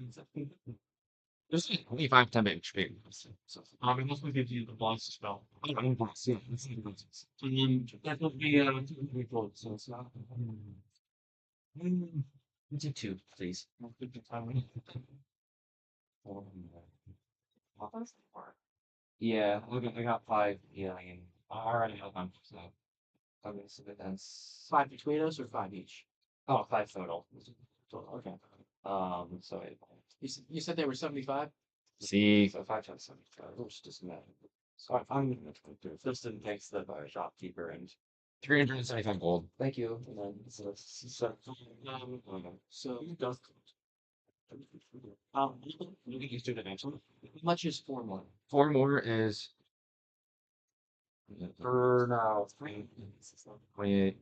There's only 5 10 minutes to be. So, It mostly gives you the boss spell. I don't want to see it. Let's see the boxes. That would be report. So it's not. Into two, please. Yeah, I got five healing. I already have one, so. Okay, so that's 5 between us or 5 each? oh, five total. Okay. So You said they were 75? see, so 5 times 75, which doesn't matter. So I'm gonna do it. Kristen takes the shopkeeper and 375 gold. Thank you. And then so you does. You think he's doing it actually? How much is 4 more? 4 more is per now 28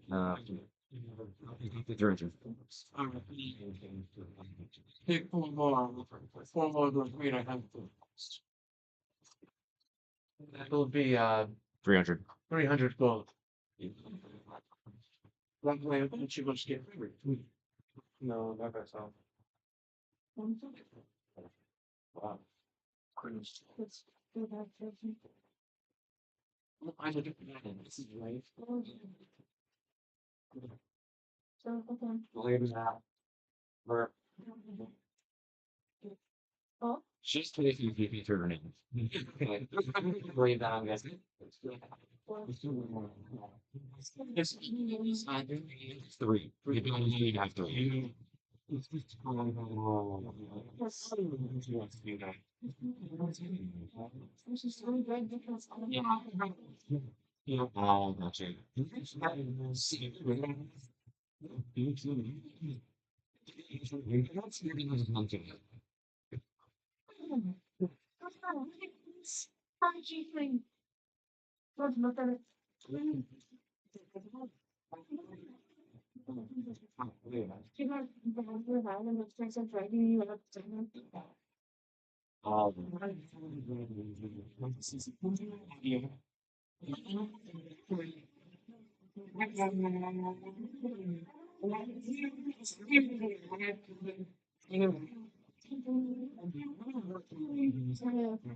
300. Take 4 more. 4 more goes great. I have to. That'll be 300. 300 gold. One way, what you must get. No, not that sound. Wow. Let's go back to the- I'm a different man. This is right. So, okay. Believe it or not, we're Oh, she's 23 feet to her name. Believe that I'm guessing. well, It's three. You don't need to have three. yes. This is really great because I don't have Yeah. Oh, gotcha. How did you think? Let's look at it. You know, the around and the person driving you up to him.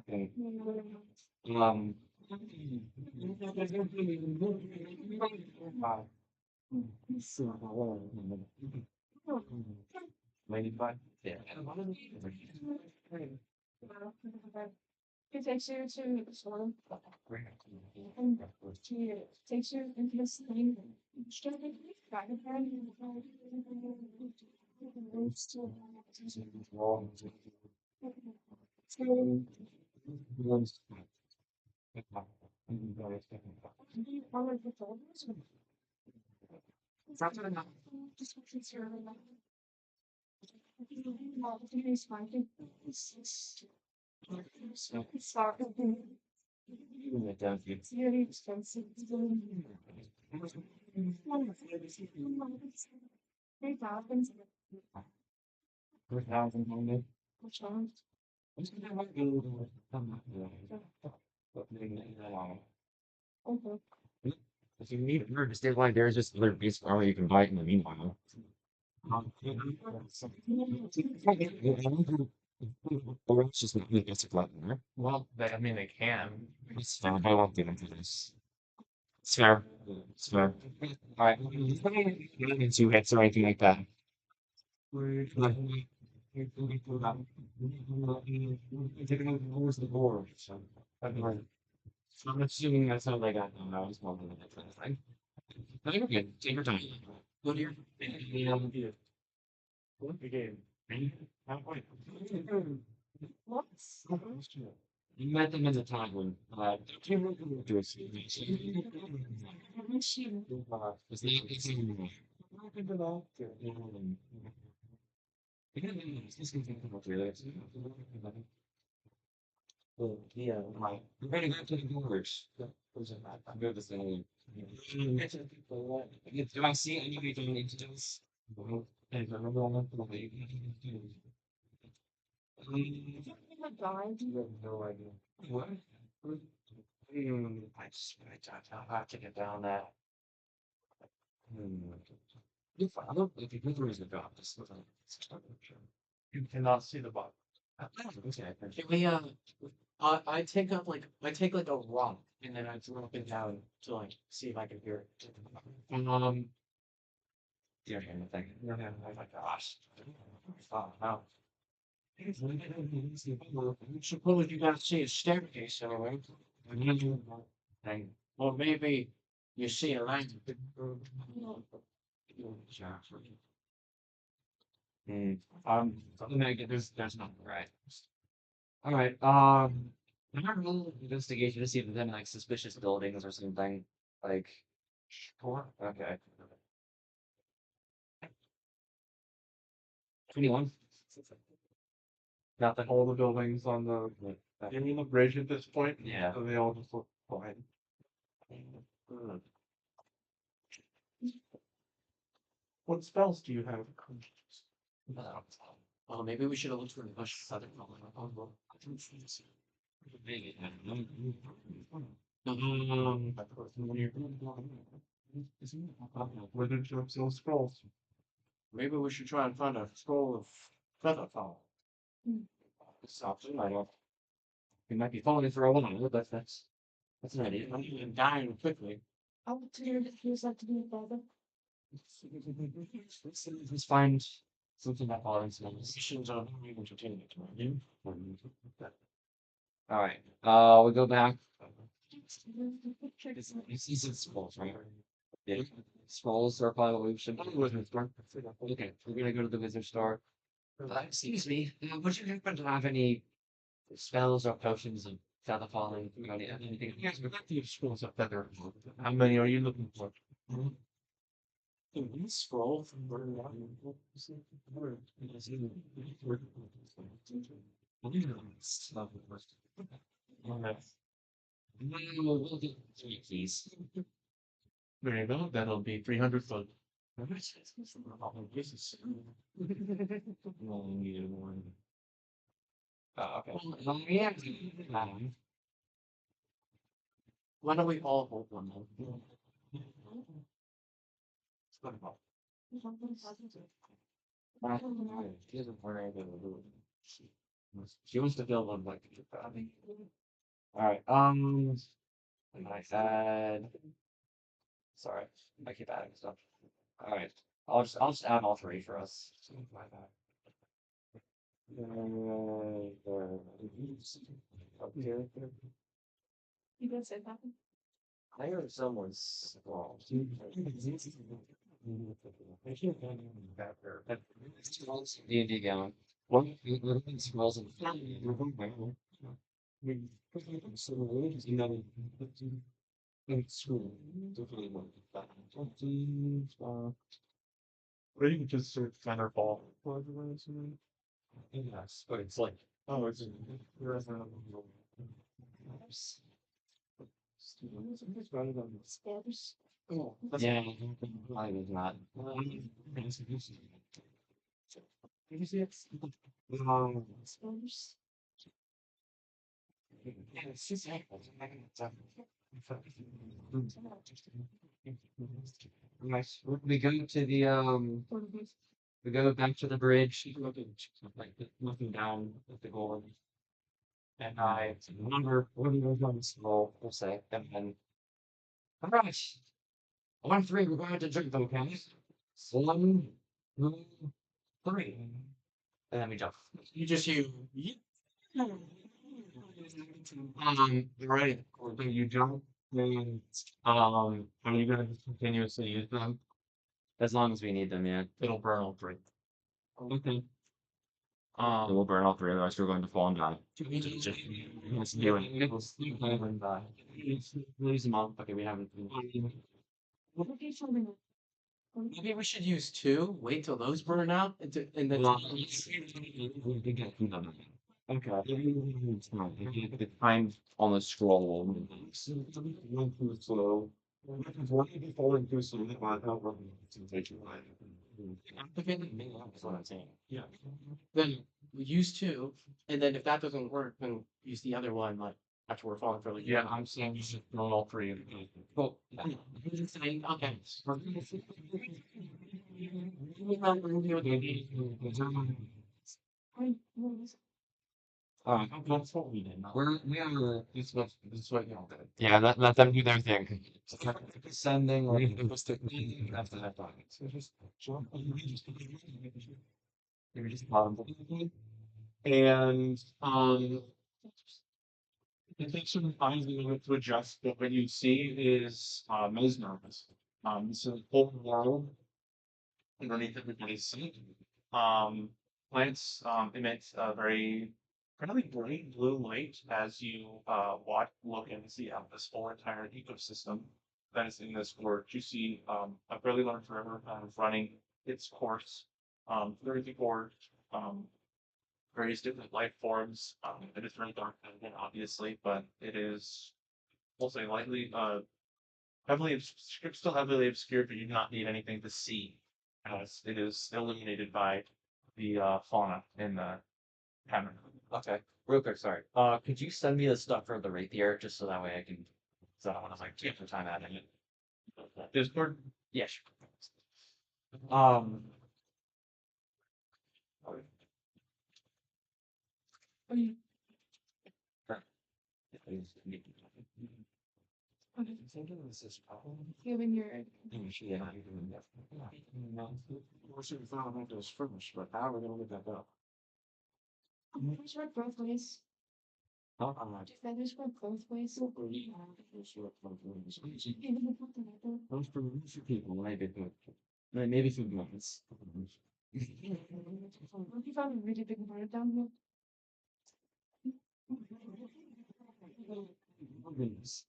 Okay. Um, Ladybug? Yeah. It takes you to sort of and to takes you into this thing. Kind of it's very expensive. Three thousand. Which one? Okay. If you need her to stay like there's just other beast armor you can buy in the meanwhile. Or it's just not make us a there. Well, I mean, they can. It's fine. I won't get into this. It's fair. It's fair. Alright. Two hits or anything like that. Where's the board? So, I'm assuming that's how they got them. I was wondering if that's anything. No, you're good. Take your time. Go to your. What the game? Halfway. What? You met them in the time when to it's not it's in yeah, right. We're gonna go to the doors. I'm good with saying. Do I see any incidents? And remember all of the Died. you have no idea. What? I'll have to get down that. Hmm. If I look, if you put the reason to drop this, You cannot see the bottom. okay. Can we I take up like I take like a rock and then I throw it down to like see if I can hear it. Dear hand thing. Oh my gosh. Oh no. Suppose you guys see a staircase anyway. Thing. Or maybe you see a line. Hmm. Something like it, there's nothing right. All right. I'm not roll investigation to see if there's any like suspicious buildings or something. Like, sure. Okay. 21. Got all the buildings on the in the bridge at this point. Yeah. So they all just look fine. What spells do you have? Maybe we should have looked for the bush other Where did you have scrolls? Maybe we should try and find a scroll of feather fall. This option, I don't. We might be falling for a while, but that's an idea. And dying quickly. I'll do it. Feels like to be better. Let's find something that follows us. Missions are very entertaining to me. All right. We go back. This is scrolls, right? Yeah. Scrolls are probably what we should do. Okay, we're gonna go to the wizard store. Excuse me, would you happen to have any spells or potions of feather falling? You know, anything? Yes, we've got the scrolls of feather. How many are you looking for? Scroll from We'll get 3 keys. There you go. That'll be 300 foot. Well, we needed one. Oh, okay. Well, yeah. Why don't we all hold one then? She doesn't want anything to do with it. She wants to build one like that. Alright, and I add sorry, I keep adding stuff. Alright. I'll just add all three for us. Something like that. Up here. You did say that. I heard someone's well, D&D going. What smells of Or you can just search Thunderball. yes, but it's like Oh, it's Stairs. Oh, yeah, I was not. did you see it? Stairs. It's just nice. We go to the we go back to the bridge, like looking down at the goal, and I remember when we were on school, we'll say, and then all right, 1-3, we're going to drink them, okay? 1, 2, 3, and then we jump. You just you. Right. When you jump, then are you gonna continuously use them? As long as we need them, yeah. it'll burn all three. Okay. Um, We'll burn all three, otherwise we're going to fall and die. Let's do it. And die. We'll use them all. Okay, we haven't. What if you told me? Maybe we should use two. Wait till those burn out, and then. Okay. The time on the scroll. Slow. Falling too slow. Okay, That's what I'm saying. yeah. then we use two, and then if that doesn't work, then use the other one. Like after we're falling for like. Yeah, I'm saying you should throw all three in. Well, I'm just saying. Okay. That's what we did. we are This is what y'all did. yeah, let them do their thing. Sending like after that time. So just jump. Maybe just bottom. And it takes some time to adjust, but what you see is mesmerized. This is a whole world underneath everybody's feet. Plants emit a very fairly bright blue light as you look and see this whole entire ecosystem that is in this gorge. You see a fairly large river running its course through the gorge. Various different life forms. It is very dark again, obviously, but it is also lightly heavily obscured, still heavily obscured, but you do not need anything to see, as it is illuminated by the fauna in the cavern. Okay, real quick, sorry. Could you send me the stuff for the rapier just so that way I can, so I don't want to like take the time adding it. Discord. Yeah, sure. Um. Given your We're sure we found out those first, but how are we gonna get that up? feathers work both ways. Huh? Do feathers work both ways? Those for people, maybe, but maybe for months. What if you found a really big bird down here?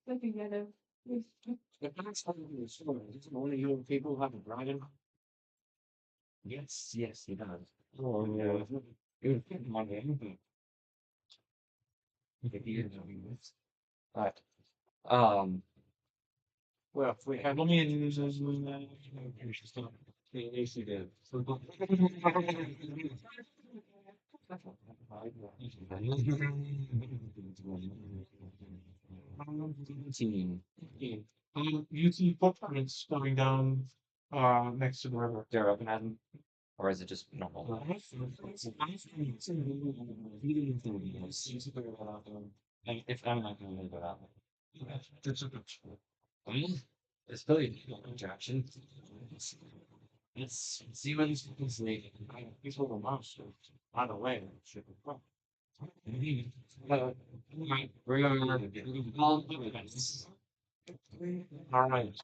Like a yellow. If that's how you story, doesn't one of your people have a dragon? Yes, he does. Oh, yeah. It would fit my name, but. If he is, but, well, if we have. Let me Yes, you did. Team. You see footprints coming down next to the river. They're open at them, or is it just normal? If I'm not going to go out, It's a good school. it's really interaction. Let's see what these people say. These little monsters. By the way, should be fun. We're going to all events. All right.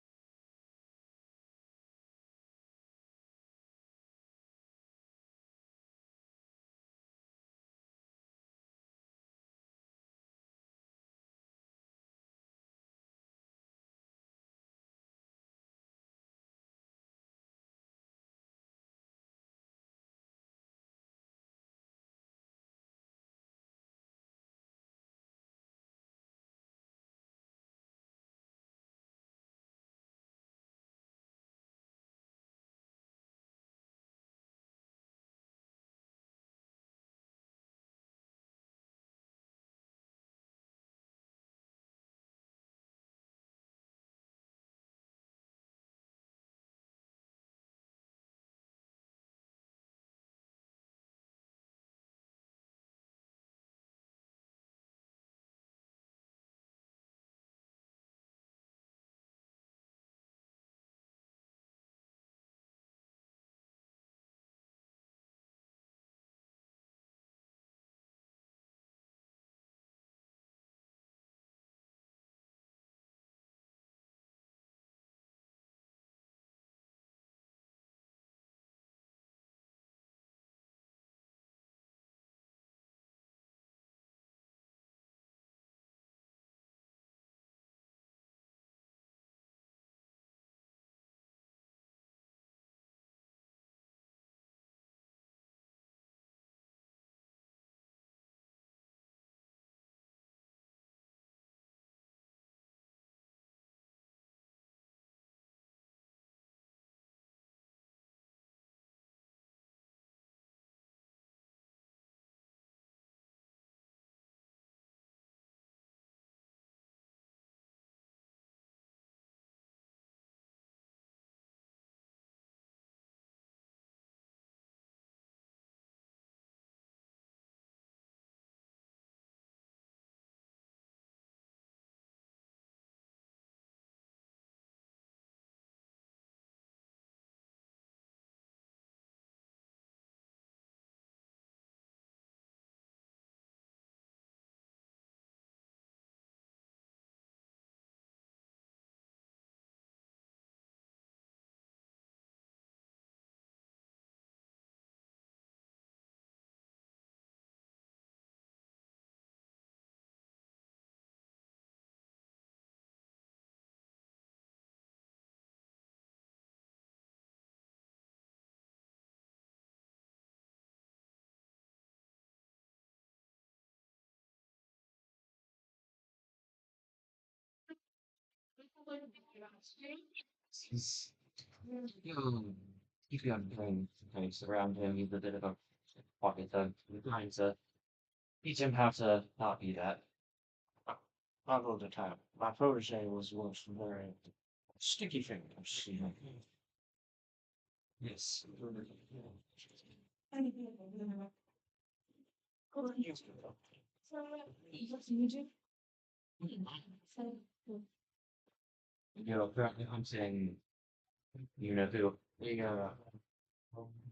He's, if you have things around him, he's a bit of a pocket thug. We're trying to teach him how to not be that. Not all the time. My protege was once wearing sticky fingers. Yes. You know, apparently I'm saying, you know, who we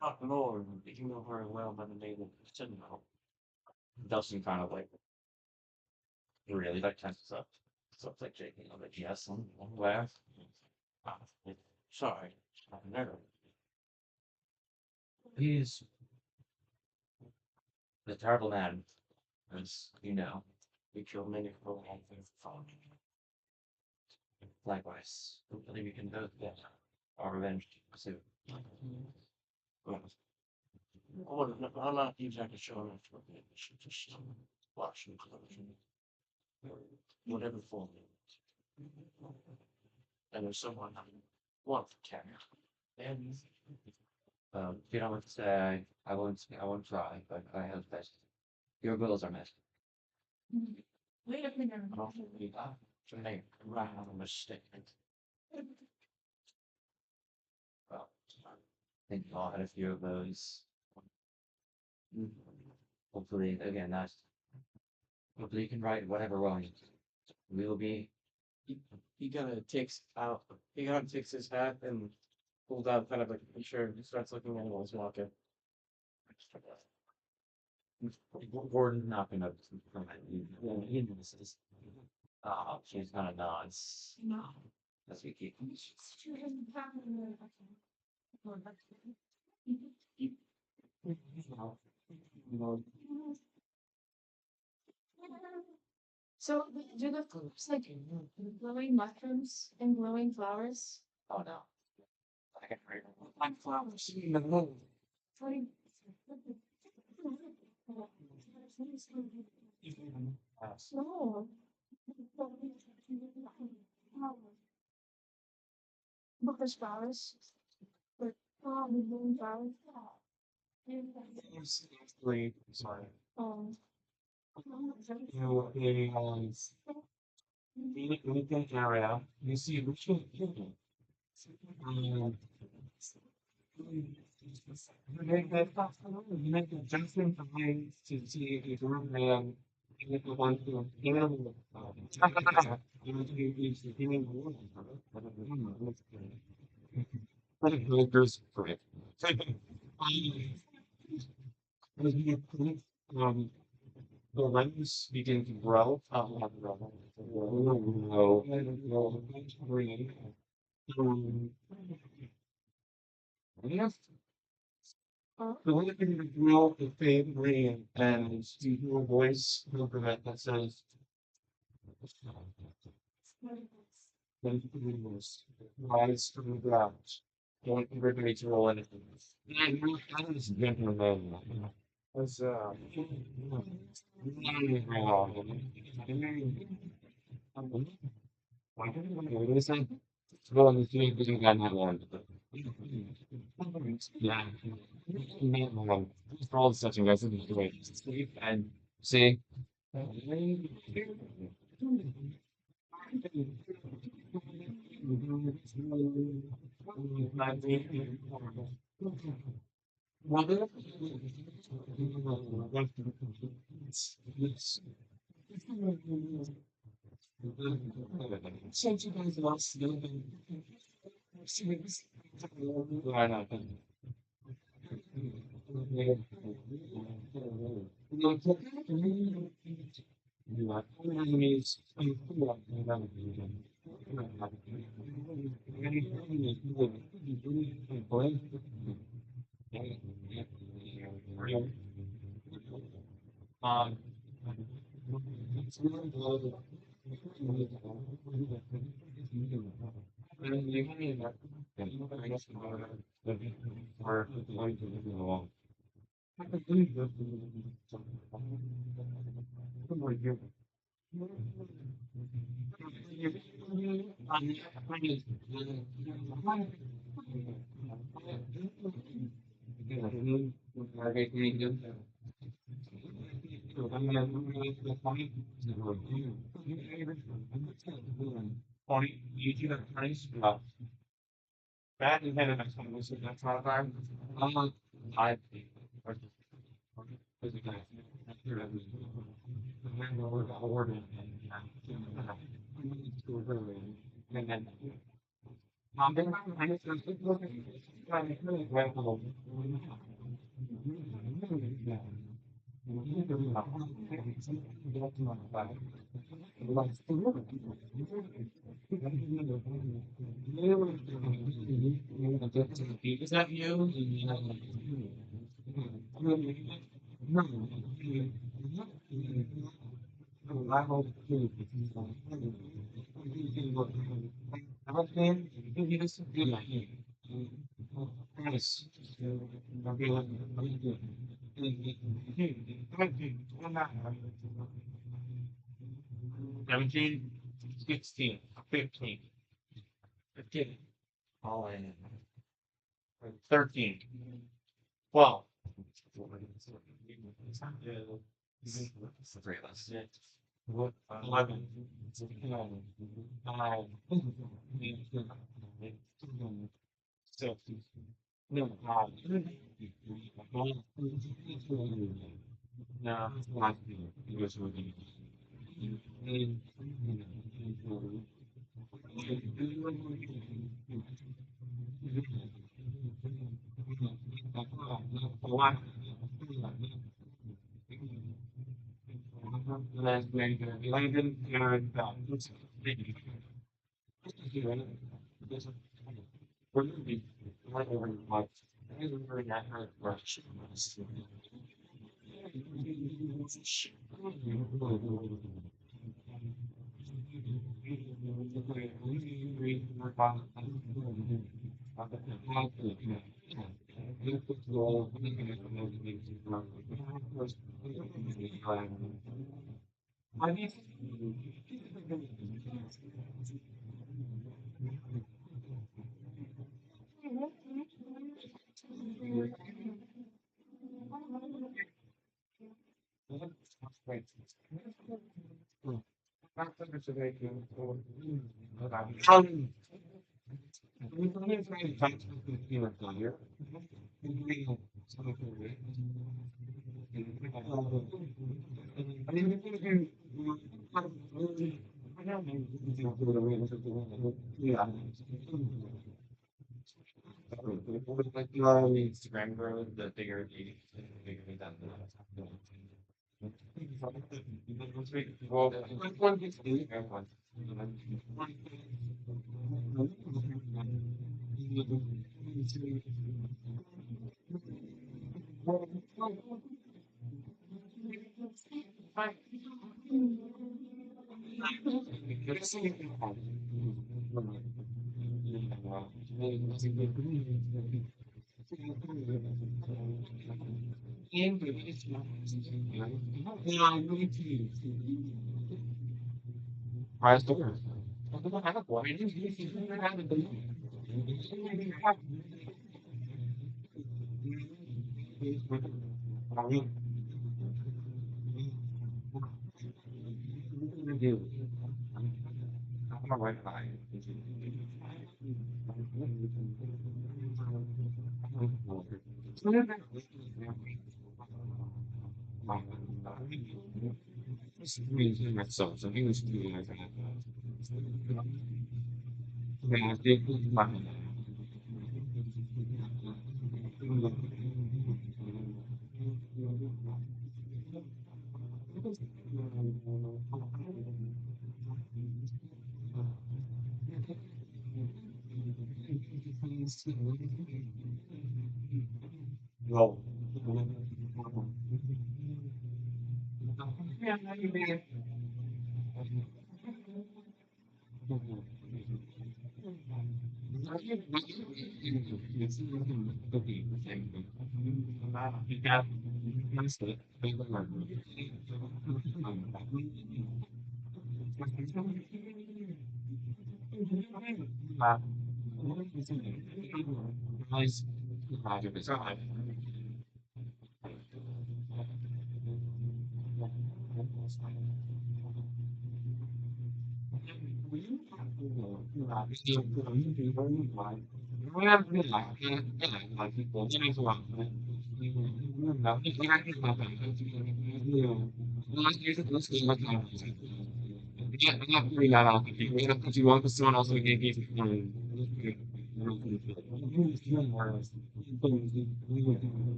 not Lord, you know very well by the name of Sentinel. Dustin kind of like really like tenses up. So it's like shaking of it. Yes, I'm aware. Ah, sorry, I've never. He's a terrible man, as you know. We killed many people and things followed. Likewise, hopefully we can both get our revenge soon. Well, I'm not exactly sure if we should just watch and close whatever form it is. And there's someone I want to carry. And If you don't want to say, I won't try, but I have best. Your goals are met. Wait a minute. probably to make a round mistake. Well, I think I'll had a few of those. Hopefully, again, that's hopefully you can write whatever wrong. We will be. He, he kind of takes his hat and pulls out kind of like a picture and starts looking at it while he's walking. Gordon's not gonna from it. He notices. She's kind of nods No. as we keep. So, do the flowers like glowing mushrooms and glowing flowers? Oh no, I can read. Like flowers in the moon. What do you- No. But there's flowers. But, the glowing flowers. Actually, sorry. Um, You in the Lincoln area, you see Richard Hill. You make the judgment behind to see if you man if you want to handle you want to use the human world. But it goes for it. As you click, the lens begin to grow, grow, and grow, green. Um, yes, the way that you grow the fade green and you hear a voice over that says, then you rise from the ground. Don't everybody to roll anything. And that is gentleman. As what is it? Go on the street, but you got that one. Yeah. For all the such and guys, this is great. Sleep and see. Well, since you guys lost the why not? Um, it's really good. And you can either, I guess, or going to live along. I believe that the Funny, you do that funny stuff. Bad and headed next time, so that's not a bad. I and then is that you? I hope Nice. 17, 16, 15. 15. All in. 13. 12. It's the three of us. 11. So, no, no, it's not. It was really. Instagram growth, the bigger the bigger that well, one gets the everyone. Prize doors. I'm right by. Myself, so he was doing like that. Yeah, I think well, Because you want someone else to give you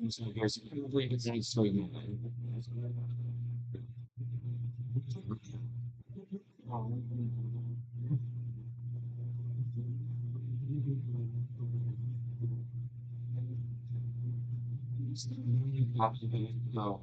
so there's probably it's nice to you. No.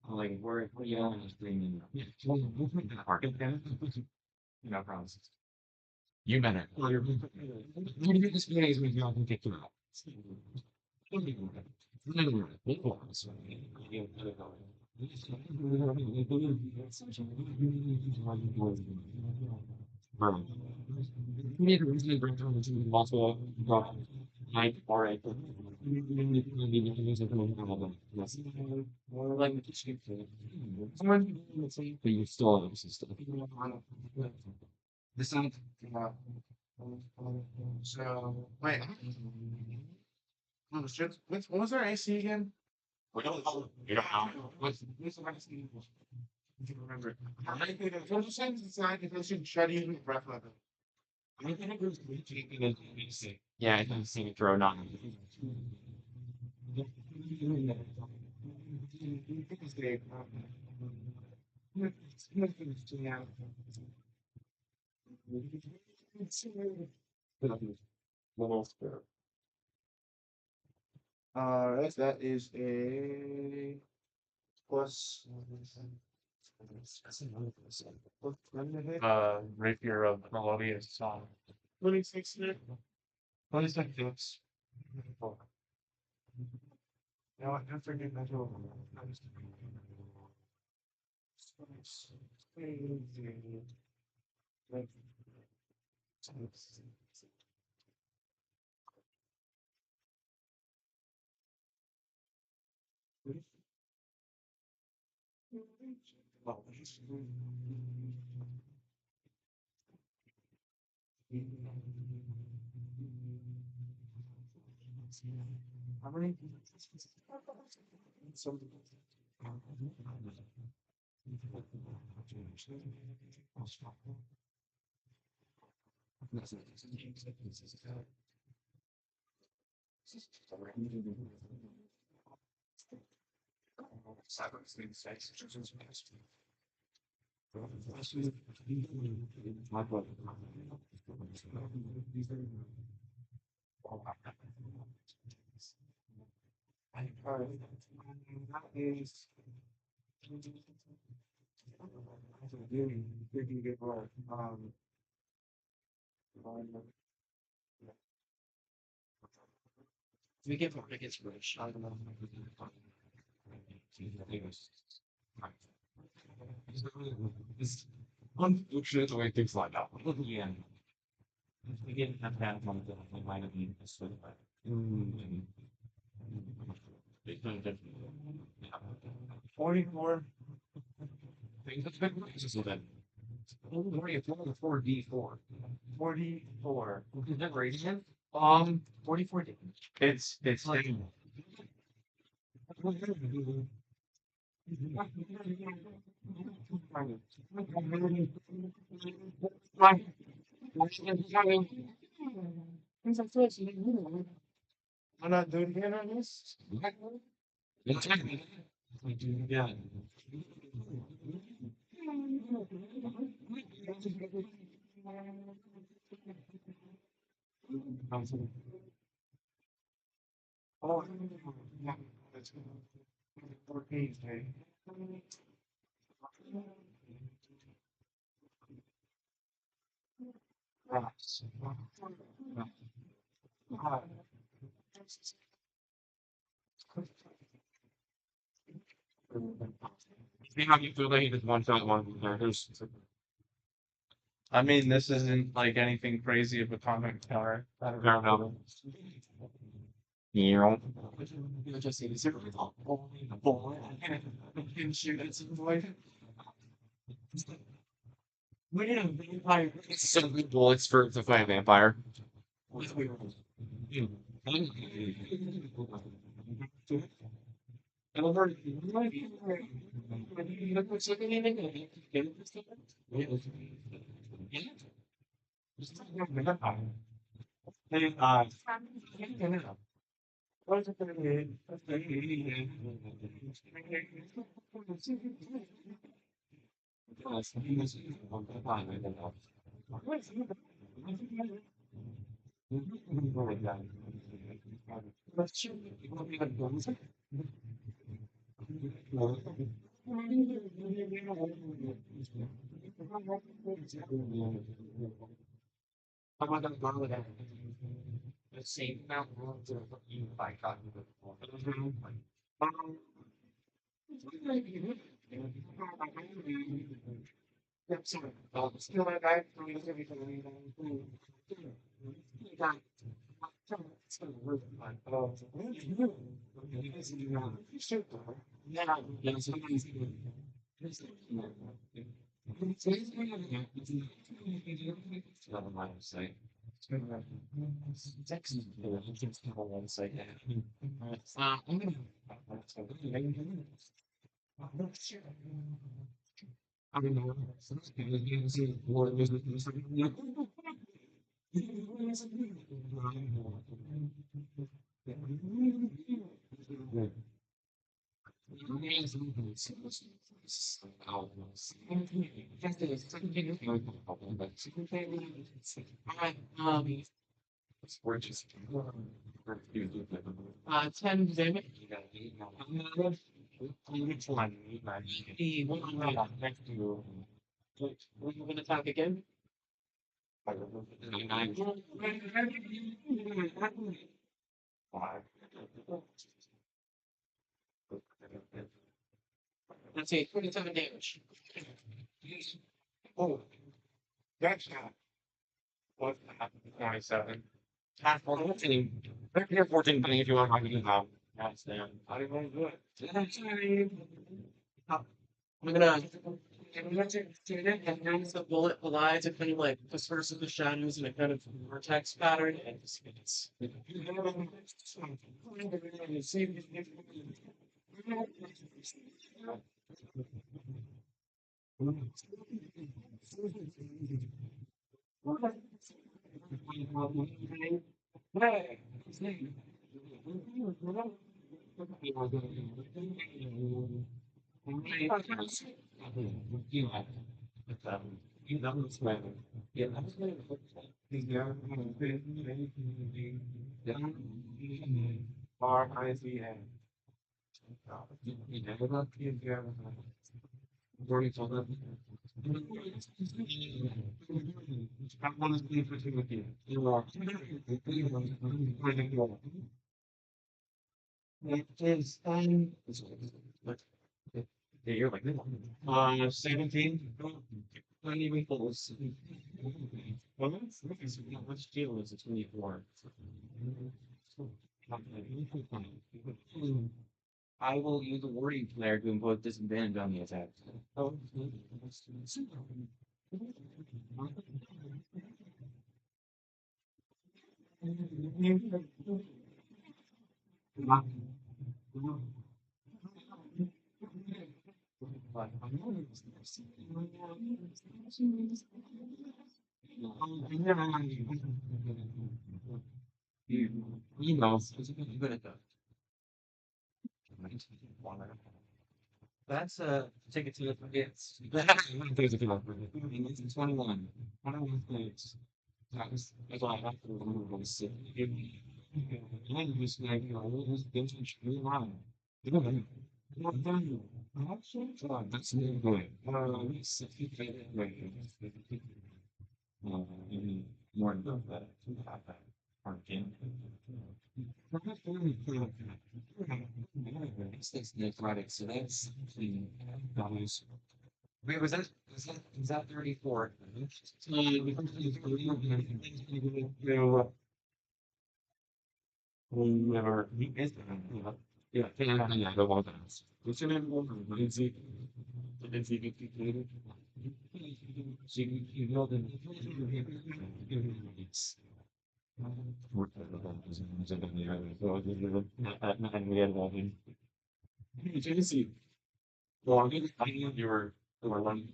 Like, we're yelling and screaming. No problems. You meant it. You're this means we can kick you out. Bro. Need to really bring them to multiple like alright. More like the cheap food. But you still have stuff. This sounds So wait, what was our AC again? we don't know. You don't know. What's the next thing? I can remember. I think it was inside if I should try to use my breath weapon. I think it was taking a basic. Yeah, I think seeing throw not. That is a plus. Rapier of Melodious Song. 26 hit. 26 hits. No, I don't forget that. How many? That is. Pretty good roll. We get more tickets for a shot. I don't know. It's unfortunate the way things line up. Yeah. We get that bad one that we might have needed this with, but. It's been different. 44. Things have been just a bit. Only a 4D4. 44. Is that rating? 44 damage. It's Like, I'm not doing again on this. yeah. Oh, yeah. That's 14. Okay. See how you feel like he just one shot one characters. I mean, this isn't like anything crazy of a comic tower. I don't know. You You'll just see zero boy, and shoot at some void. We need a vampire so many bullets for to fight a vampire. with weird. The same amount of room to you by cotton. I don't know. We're just 10 damage. which one? The one on right. Next to We're gonna attack again. Let's see, 27 damage. Oh, that's not what happened. 27. Half 14. Back here, 14 penny if you want to do that. That's damn. I don't want to do it. I'm gonna use the bullet alive to kind of like disperse the shadows in a kind of vortex pattern and it's R-I-Z-A. Already told them. That one is being for Timothy. You are. It is, yeah, you're like, 17. Not even close. Well, not much deal is a 24. I will use a warrior player to impose disadvantage on the attack. Oh, you know, it's good at that. That's a ticket to the forgets. There's a few of them. It's 21. 21 points. That's all I have to remember was sit. And just like, you know, it was vintage green line. You know, not done. Actually, that's really good. It's a few favorite way. Maybe more than that. Again. It's necrotic, so that's the values. Wait, was that 34? Never. He is. Yeah. Yeah. The one dance. What's your name? Lindsay. Lindsay. You know the. Genesee. Well, I knew you were running.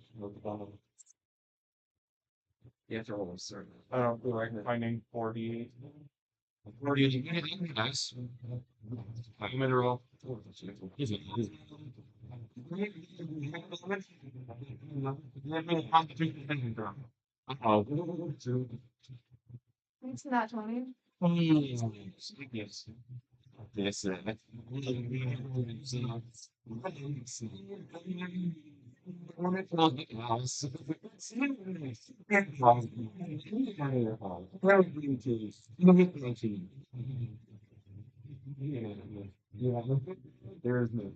You have to roll a certain. I don't feel like finding 48. Or do you get it? Nice. I'm gonna roll. Is it? Oh, It's not 20. yes. Yes. Yeah, there's no.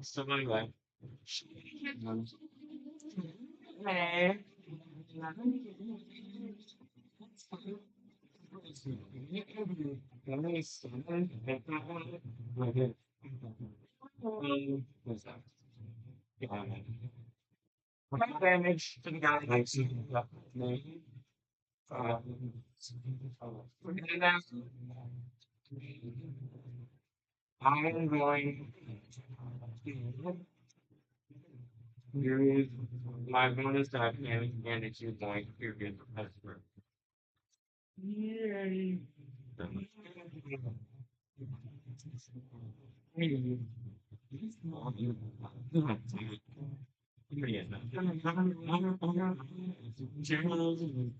So anyway. Hey. What's that? Damage to the guy next to me. I'm going to use my bonus action and to like your good customer. Yay!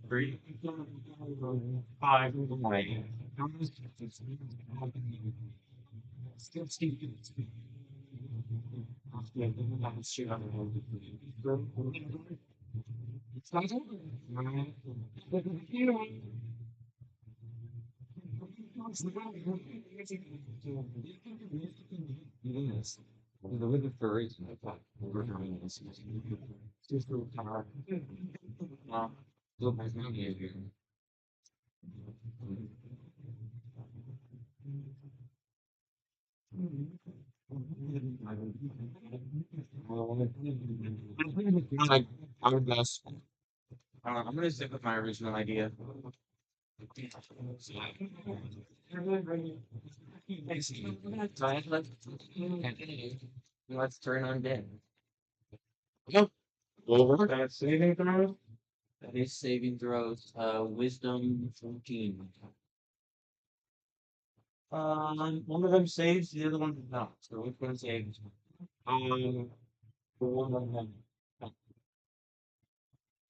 Three, five, Yes. The with the furries, I thought we're doing this. Just a little power. Look, there's no here. Like, I would guess. I'm gonna stick with my original idea. Let's turn on Ben. Yep. Over. That's saving throw. That is saving throws. Wisdom 14. One of them saves, the other one does not. So which one saves? The one on them.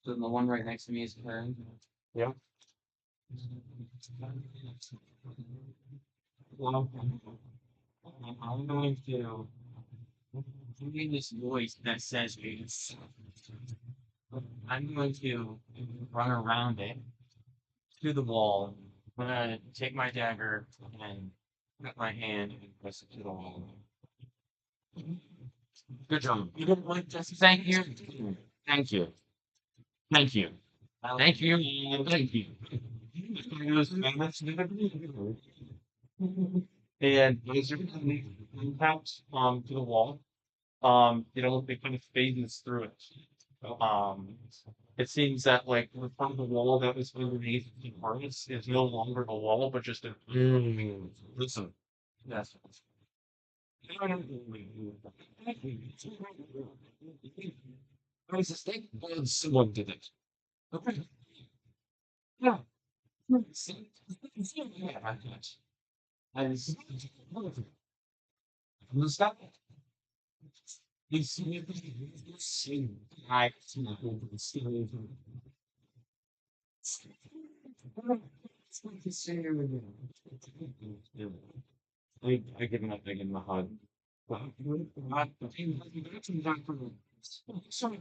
So the one right next to me is turned. Yeah. Well, I'm going to doing this voice that says it's. I'm going to run around it to the wall. I'm gonna take my dagger and put my hand and press it to the wall. Good job. You didn't like just thank you. Thank you. Thank you. Thank you. Thank you. And as you're impact to the wall, it kind of phases through it. Um, it seems that like the part of the wall that was underneath the harness is no longer a wall, but just a. Listen. Yes. I suspect someone did it. Okay. Yeah. Yeah, I can't. I stop. You see, I I give him a hug. Well, sorry.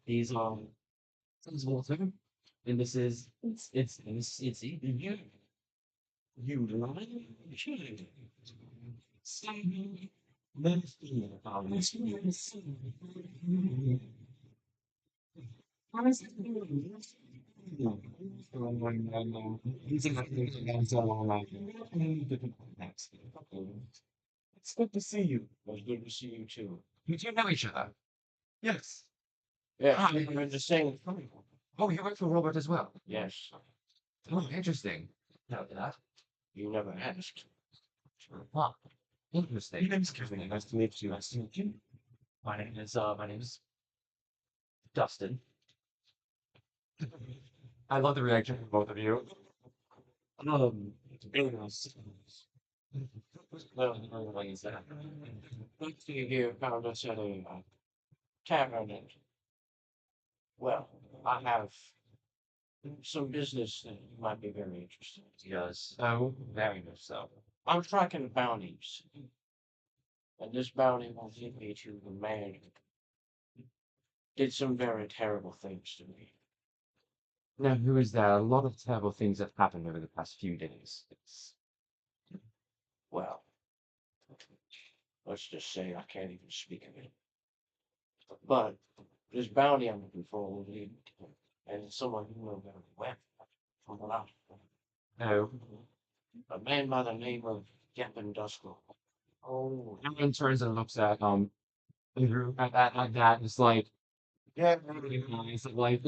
These this is Walter, and this is it's you lie, Then feel about this. How is it feeling? No. It's good to see you. It's good to see you too. You two know each other. Yes. Yeah, Ah, we're in the same. oh, you work for Robert as well. Yes, Oh, interesting. Know that. you never asked. Huh. Interesting. Your name's Kevin. Nice to meet you. Nice to meet you. My name is Dustin. I love the reaction from both of you. Very nice. Well, like you said. Let's see here, found us at a tavern, and well, I have some business that you might be very interested in. Yes. Oh, very much so. I'm tracking bounties, and this bounty will lead me to the man who did some very terrible things to me. Now, who is there? A lot of terrible things have happened over the past few days. Well, let's just say I can't even speak of it. But this bounty I'm looking for will lead me to him, and it's someone you know very well from what I No. a man by the name of Gavin Duskull. Oh, everyone turns and looks at Andrew at that. And it's like, yeah, really nice. Like,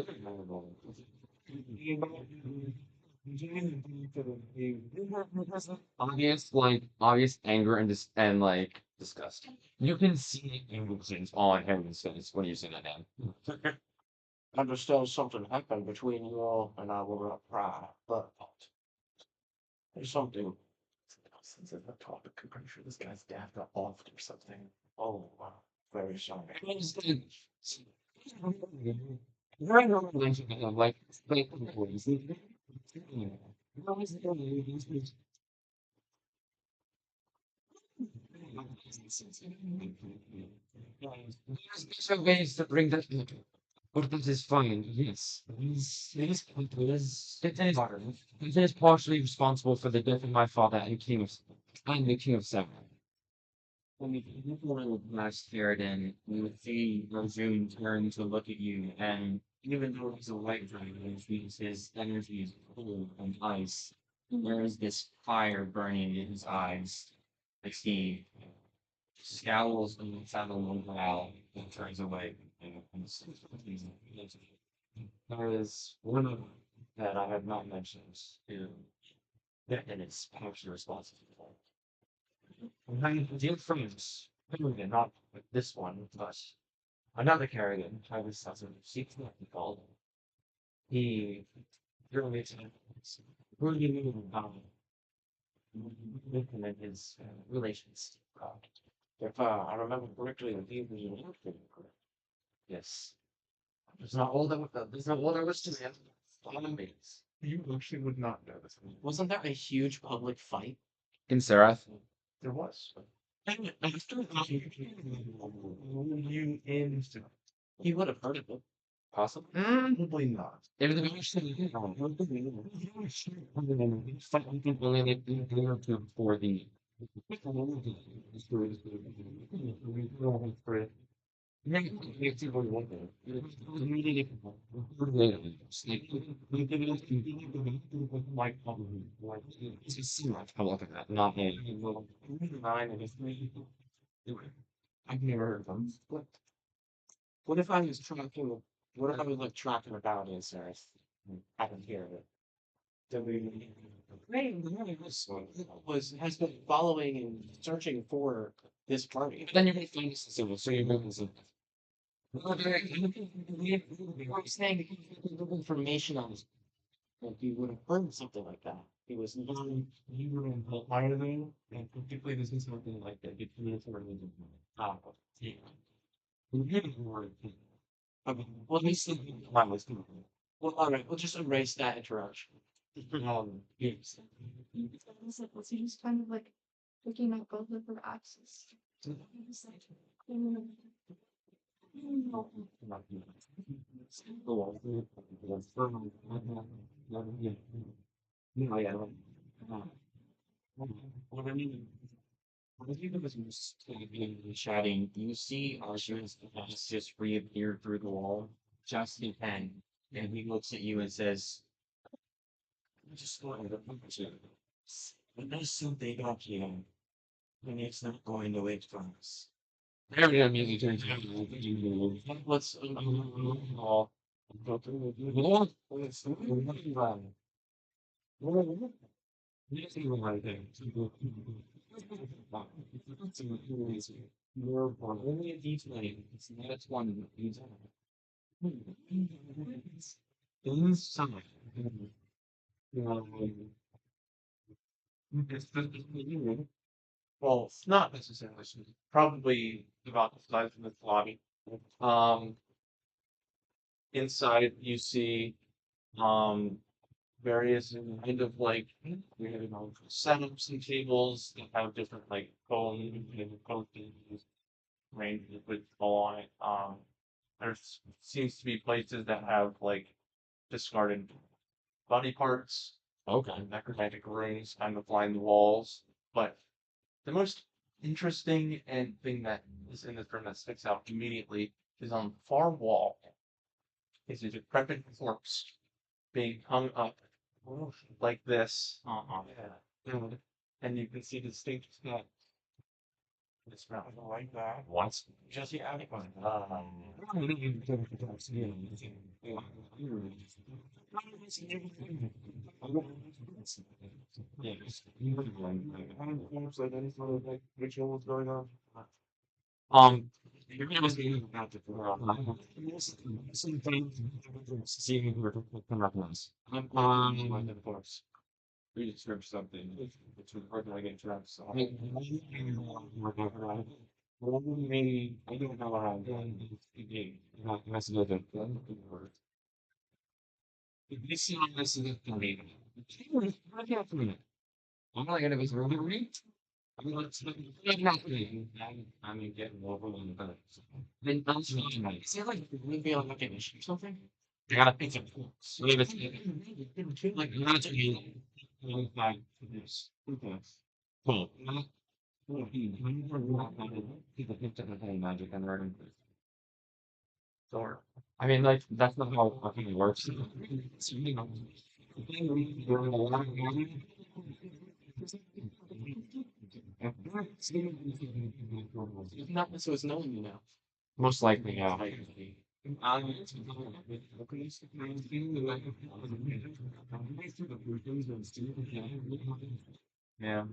obvious anger and like disgust. You can see emotions on Henry's face when you say that name. I understand something happened between you all, and I will not pry, but there's something. Since the topic, I'm pretty sure this guy's dad got offed or something. Oh, wow, very sorry. Very normal mention of like employees. There's ways to bring that up, but that is fine. Yes, it is partially responsible for the death of my father and the King of Seven. When you little last Sheridan, you would see Rojoon turn to look at you, and even though he's a white dragon, which means his energy is cold and ice, there is this fire burning in his eyes as he scowls and lets out a little growl and turns away. There is one of that I have not mentioned who that is partially responsible for. My dear friends, not with this one, but another Carrigan, I was secretly called. He drew me to really knew about him and his relations. If I remember correctly, he was an infantry. Yes. There's not all there was to him. Means. You actually would not know this. Wasn't there a huge public fight? In Serath? There was. And after You in He would have heard of it. possible. probably not. It was a very fight we can only make the year to for the not me. Nine and I've never heard of them. what if I was tracking? What if I was like tracking about his Earth? I can hear it. Was has been following and searching for this party. Then you're going to find this so you're moving some. Saying information on his. Like he would have heard something like that. He was You were in Ireland, and particularly this is something like that. You communicate with ah, yeah. You really were. okay. Well, at least well, all right. We'll just erase that interruption. Yes. It's like, was he just kind of like looking at both of her axes? Just like, No, yeah. As you guys were talking and chatting, you see Arshion's has just reappeared through the wall, just in pen, and he looks at you and says, I just wanted to punch you. But there's something up here, and it's not going to wait for us. There it immediately turns out. Let's all go through the wall. Let's Yes, you were right there. You're only a D20. It's not a 20. Inside. Well, it's not necessarily smooth. Probably about the size of this lobby. Um, Inside you see um various kind of like setups and tables that have different like phone and coastings range with all on it. There seems to be places that have like discarded body parts Okay. and necromantic runes kind of line the walls. But the most interesting and thing that is in this room that sticks out immediately is on the far wall is a decrepit corpse being hung up like this. And you can see distinct cut. It's not like that. What? Just the outline. Yes. Like any sort of like ritual was going on. You're gonna ask me about the seeing if we're come up once. Like the course. We just script something. It's recorded like a track song. Maybe I don't know what I'm doing. Not necessarily the this is not necessarily the meeting. I'm not gonna be really. I mean, let's not me. I mean, getting over on the then I'm speaking like, is it like maybe like a mission or something? I gotta pick up. So if it's like not to be like this. Okay. Cool. People think that they're magic and learning. Sure. I mean, like, that's not how it fucking works. So, you know, the thing we learn a lot of magic. If not, so it's knowing you now. Most likely, yeah. Yeah.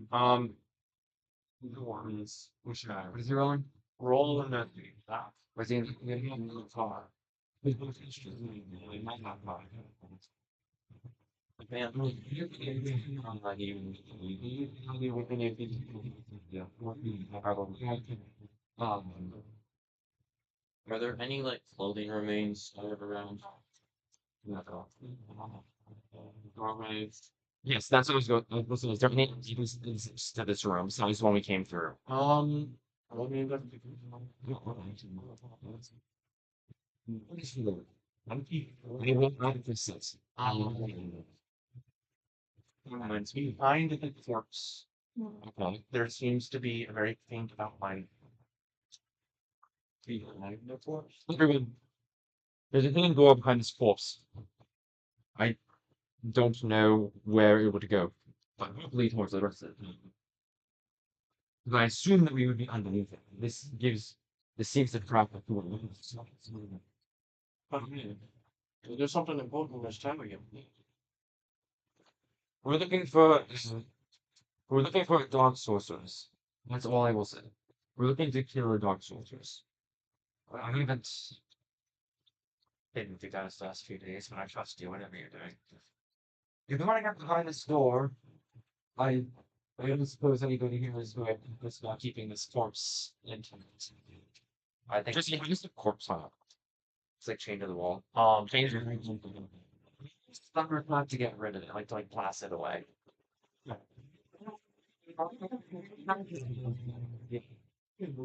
What is he rolling? Roll and then Was he in the car? man. Um, Are there any like clothing remains scattered around? yes, that's what I was going. Listen, is there any to this room besides the one we came through? Roll me that. What is the I won't not this. Behind the corpse, Okay. there seems to be a very faint outline. Everyone, there's a hidden door behind this corpse. I don't know where it would go, but hopefully towards the rest of it. But I assume that we would be underneath it. This seems to trap the door. There's something important this time again. We're looking for we're looking for dark sorcerers. That's all I will say. We're looking to kill a dark sorcerers. I haven't didn't do that the last few days, but I trust you whatever you're doing. If you want to get behind this door, I I don't suppose anybody here is going is about keeping this corpse intact. I think just use the corpse on it. It's like chained to the wall. Change your it's not to get rid of it, like to like blast it away.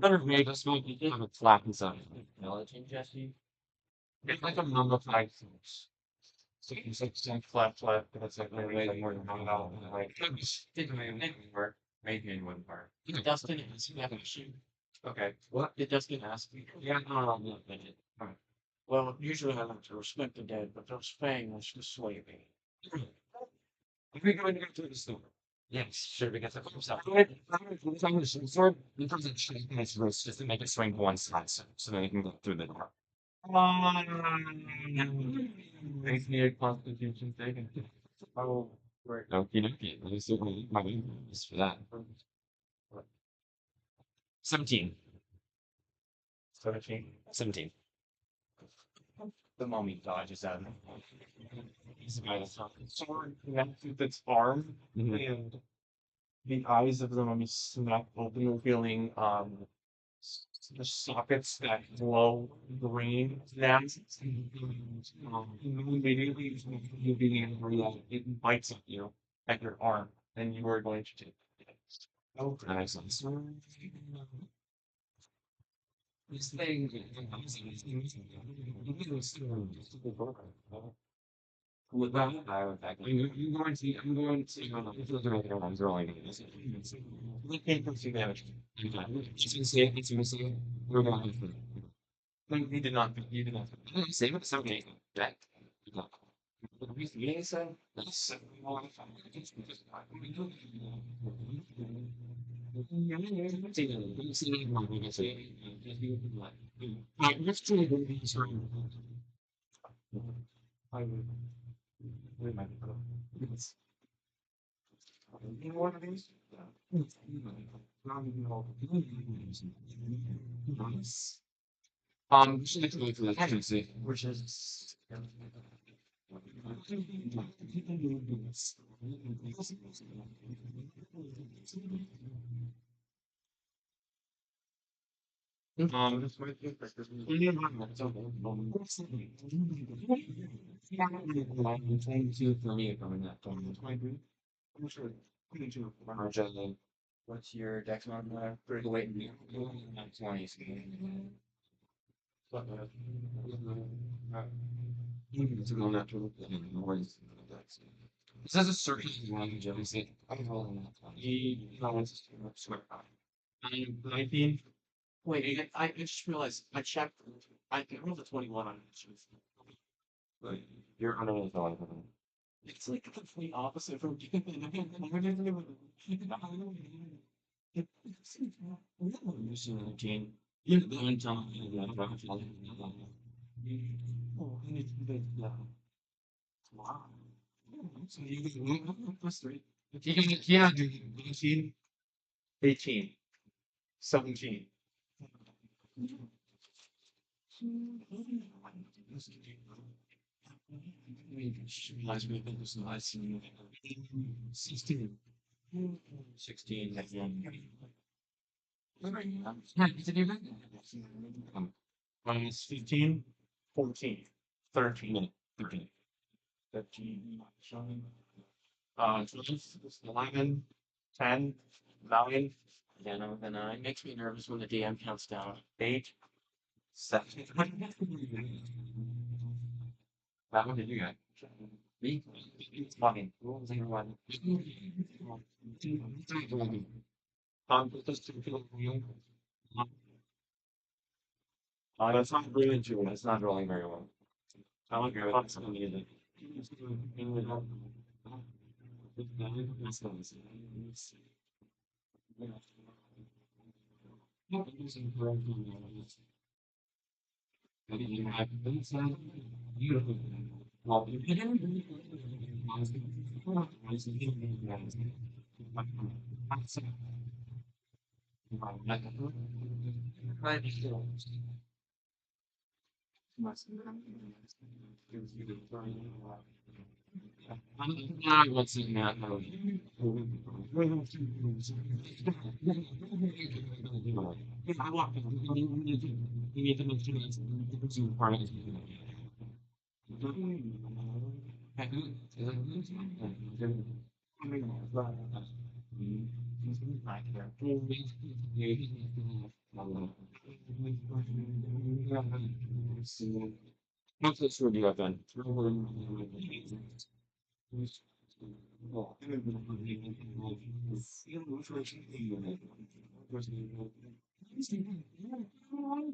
Better made us might be have a flap inside. Acknowledging Jesse. It's like a mummified corpse. So it's like flat, but it's like way more than $1. Like, Didn't work. Making one part. Dustin asked me a question. Okay. What? Did Dustin ask me? Yeah, no, no, no. Alright. Well, usually I like to respect the dead, but those fangs just sway me. If we go and go to the store. Yes, sure, we get the first up. I'm the sword because it's shaking its wrist just to make it swing one side so that you can go through the door. Makes me a constitution saving. Oh, right. Okie dokie. Let me see what my name is for that. 17. 17. 17. The mummy dodges out. He's the guy that's talking. Sword connects with its arm, Mhm. and the eyes of the mummy snap open, revealing the sockets that glow green. Now, immediately you being angry that it bites at you at your arm, and you are going to take it. Oh, nice. This thing, with that, I would back. I'm going to, if you're doing it, I'm rolling it. You can't conceive damage. Just gonna say it, it's gonna say it. We're going to. No, you did not. You did not. Save it, okay. That. Yes, that's I would. We might be better. Yes. You know one of these? Not even all. nice. Should I go for the agency? Which is. This might be effective. Thank you for me coming that time. I'm sure. Me too. What's your dex modifier? Wait, 20s. It's a natural noise. It says a certain language every say. I'm rolling that 20. No, it's swear. 19. Wait, I just realized I checked. I rolled a 21 on it. But you're under the thought. It's like the complete opposite from You're 19. You don't tell me that. Oh, I need to do that. Wow. So you get one plus 3. Yeah, 19. 18. 17. Last week, it was nice. 16. 16. Minus 15. 14. 13. 13. 13. 12. 11. 10. 9. Yeah, no, then I. it makes me nervous when the DM counts down. 8. 7. That one did you get? Me? It's funny. What was your one? Just to feel real. That's not really true. It's not rolling very well. I don't agree with that. Either. What's in that mode? I walked in. You need to make sure it's part of it. What this would you have done?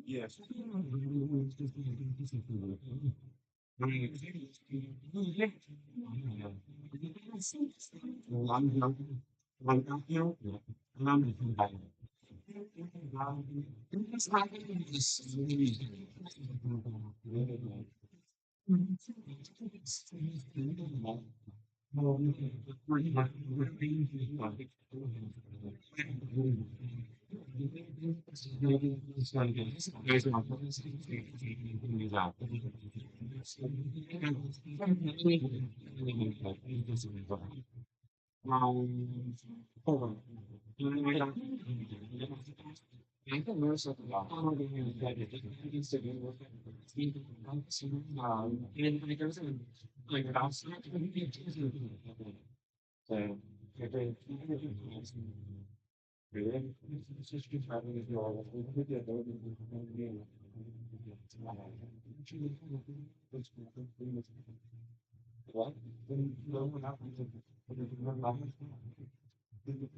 Yes.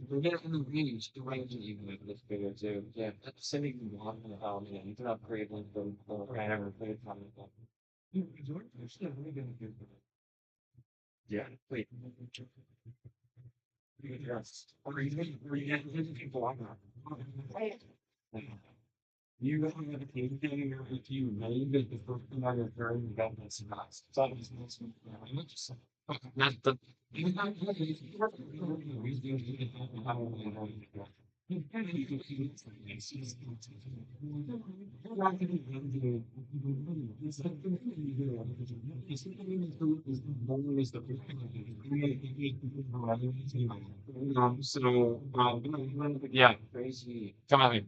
We're getting the range, the range is even like this bigger too. Yeah, that's sending you one yeah, you can upgrade one from I never played from it. Yeah, wait. Yes. Or even people on that. You have a team thing if you made it the first thing I was very development size. So I was just not the even not yeah, crazy. Come on.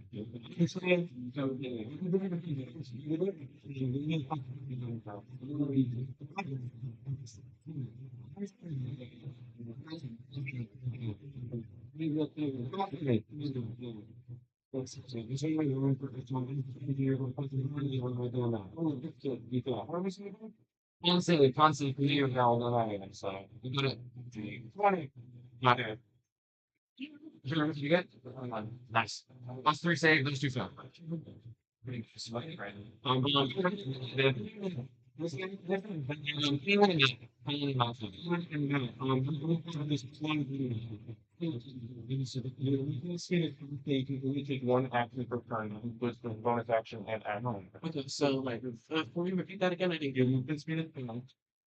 Constantly, you know, so you gotta, not it. You get, nice. Plus three save, those two fail. Pretty sweaty, right? This is different, but feeling it, feeling about it. This one, you can only take one action per turn, with the bonus action and action. Okay, so like, can you repeat that again? I didn't Your get it. movement speed is finite,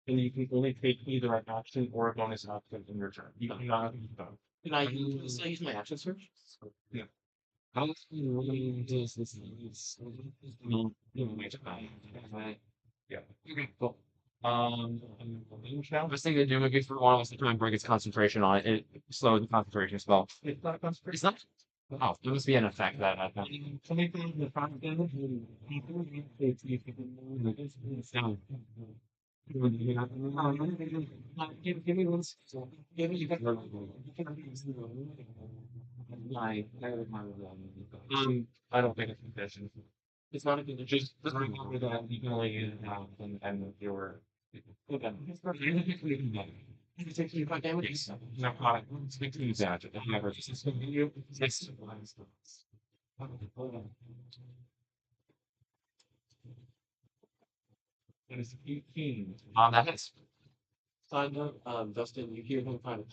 and you can only take either an action or a bonus action in your turn. You cannot use both. Can I use my action search? Yeah. How much do you really does this? My time. Right. Yeah. Okay, cool. Best thing to do maybe for one was to try and break its concentration on it. It slows the concentration spell. It's not concentration. It's not. Oh, there must be an effect that I found. Something the front damage it's down. Give me one. Give me I don't think it's condition. It's not a condition. Just remember that you can only use it now and your. Okay. You take 25 damage? Yes. No product. Speak to you that. However, this is going to you. Yes. It is 18. That hits. Side note, Dustin, you hear him kind of.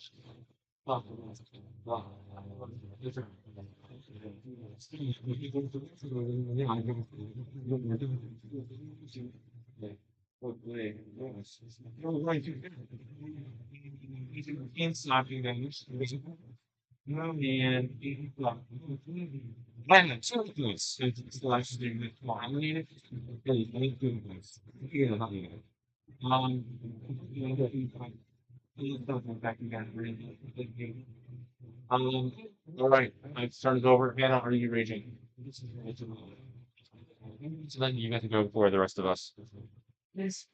No, man. Man, two points. It's the last thing that's nominated. Really, two points. Yeah, not even. Um, um, all right. I've started over. Hannah, are you raging? So then you get to go before the rest of us. Yes.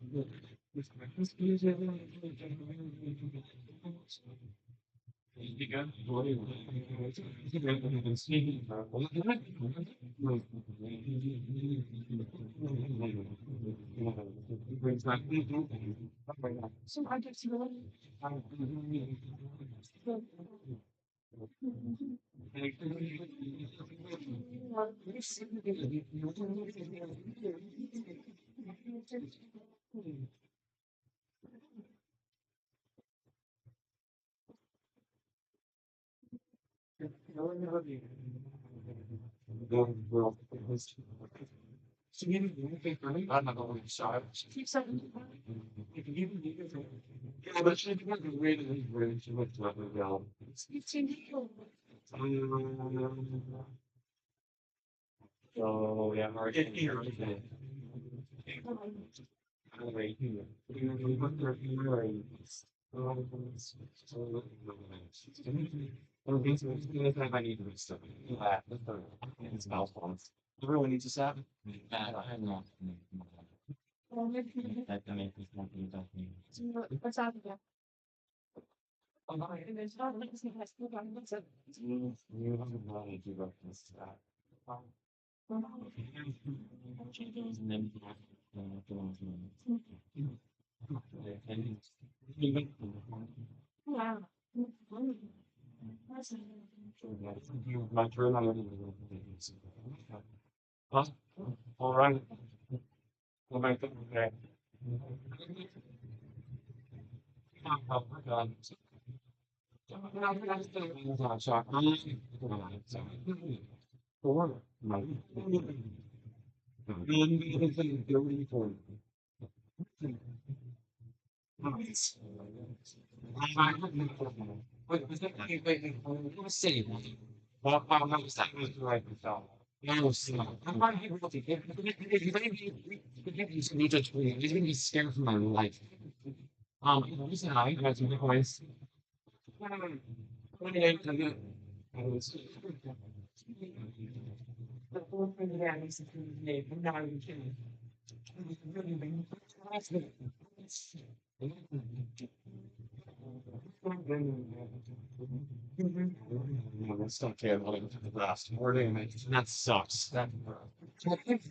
So I get to really. I'm not going to shot. Keep saying. Yeah, but she didn't really, she went to let me go. It's 15 people. Oh, yeah, hard. It here. I need to stuff. It's malfunction. You really need to stop? I know. I mean, it's not me. What's happening? And there's not like this has to go on. What's up? You have a lot to do this. And then Wow. my turn on huh? All right. Well, my thing, okay. Oh, my God. Four. My. Wait, was that wait, what was city? Well, no, was that was right myself. No, so I'm not here to get you need to tweet. He's gonna be scared for my life. The reason I had some points. I was the fourth thing that is now you can. Let's not care about the last wording. That sucks. That. So, things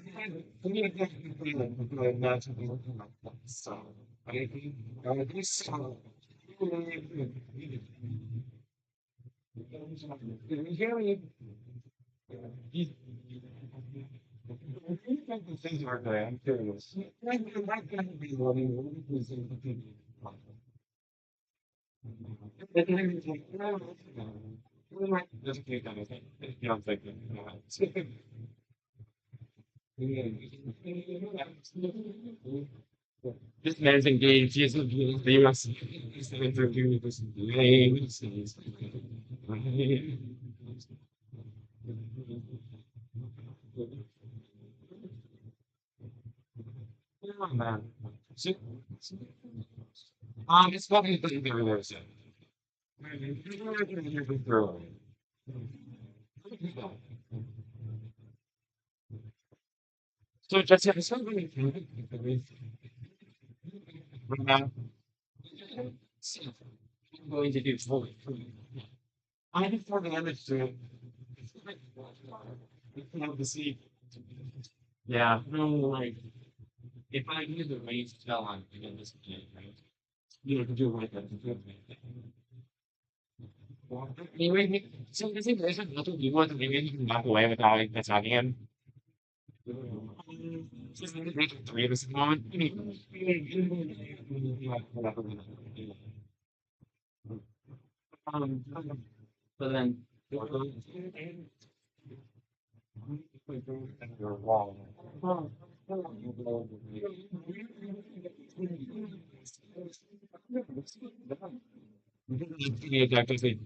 are there. I'm curious. Doesn't take anything. You don't think that. This man's engaged. He is the US. He's the interview. This name. Oh, man. So, it's probably the very very soon. So just it's not really now. I'm going to do fully. I have for the image to the sea. Yeah, no, like if I use the range to tell on again this game, right? You know, to do like that. Anyway, so is it there's nothing you want to maybe you can walk away without like attacking him? Just make three of us at the moment. Um, but then you're wrong. Yeah, exactly.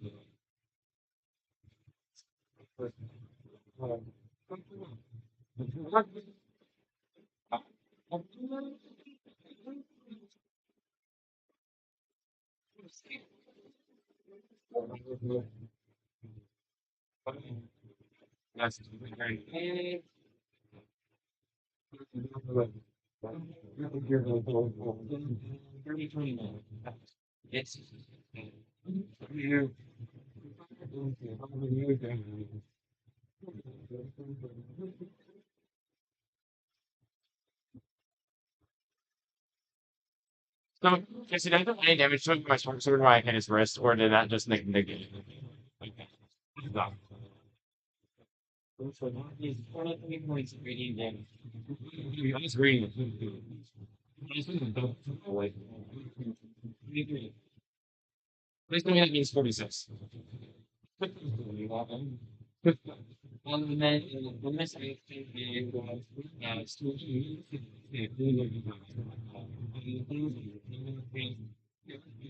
That's very 30, 20 minutes. It's you. So, does it end up any damage to my short sword when I hit his wrist, or did that just negate it? Okay. Stop. So that is 23 points of radiant damage. I was reading it. I just don't away. Please tell me that means 46. And then the next I think it was still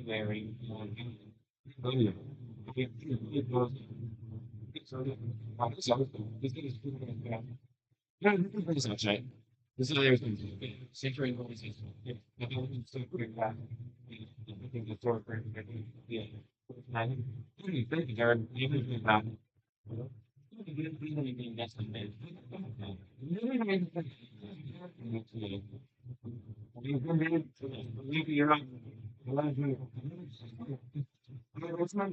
wearing no, this is actually. This is everything. Century conversation. Yeah. I don't so quick back. I think the store for yeah. Thank you, Jared. You can do that. You're right. What's my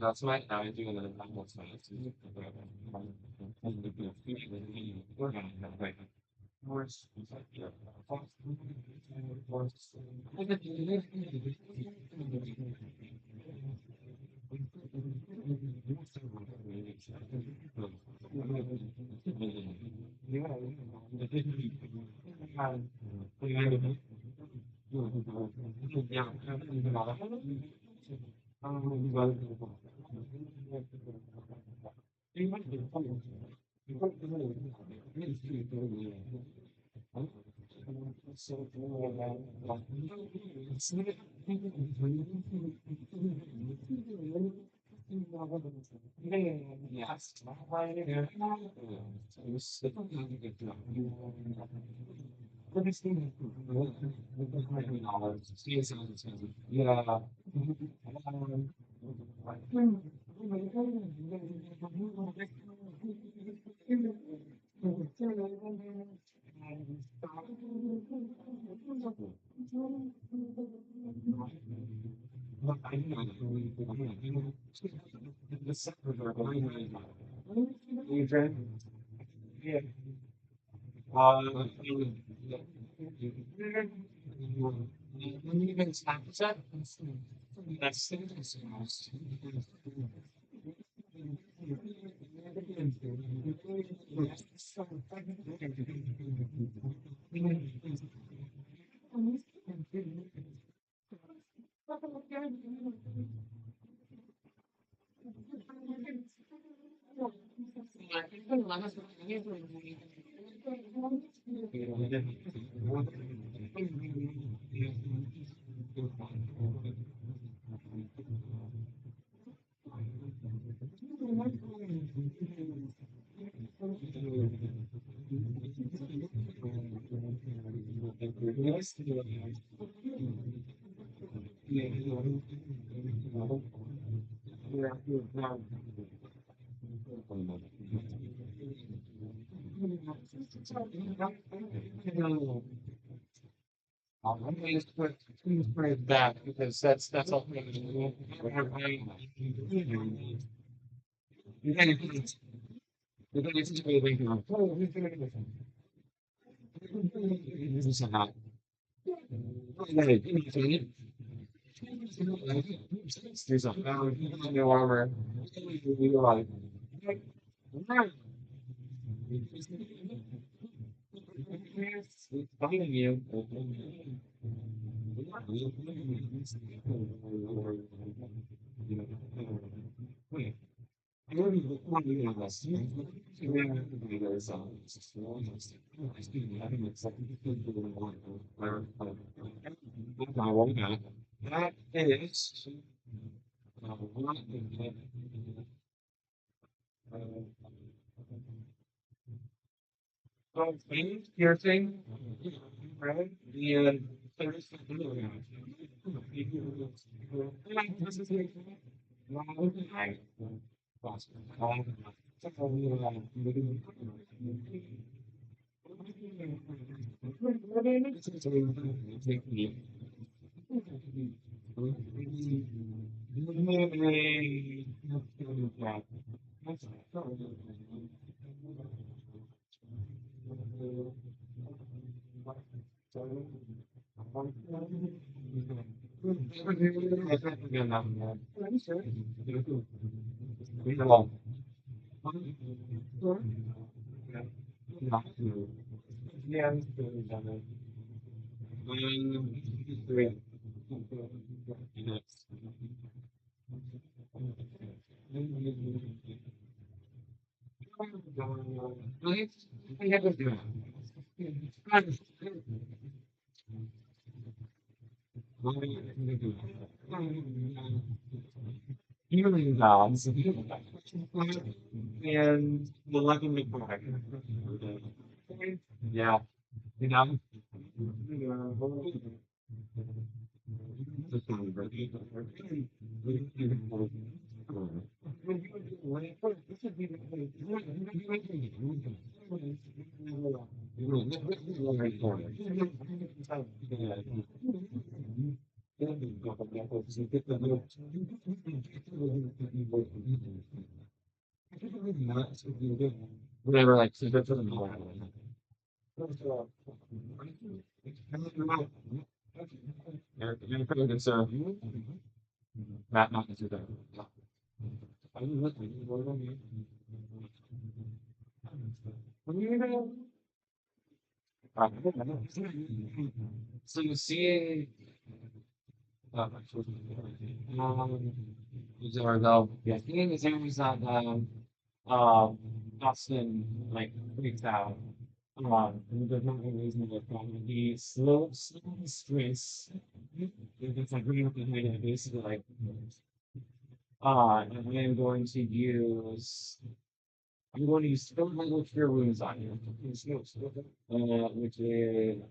That's why I do another Yeah. Yeah. Even Snapchat, that's I'm gonna put it back because that's all. There's a new armor. Finding you. That is piercing, right? And healing gods and the lucky McBride. Yeah, you know. Whatever, like, so that's what I'm doing. You're pretty good, sir. Matt, not to that. So you see, though, yeah, seeing is areas that, Austin, like, freaks out. And there's not really reason to the slow stress. It's like bringing up the height of basically like, and I am going to use, I'm going to use fill level cure wounds on you. Which is,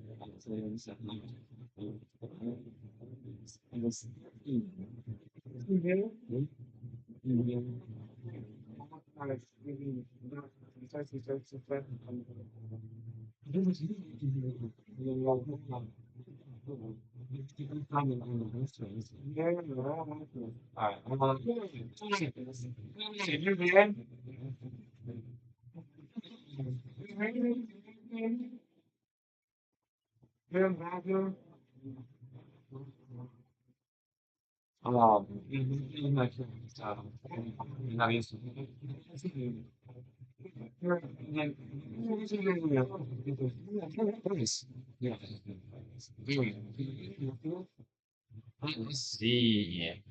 let's see.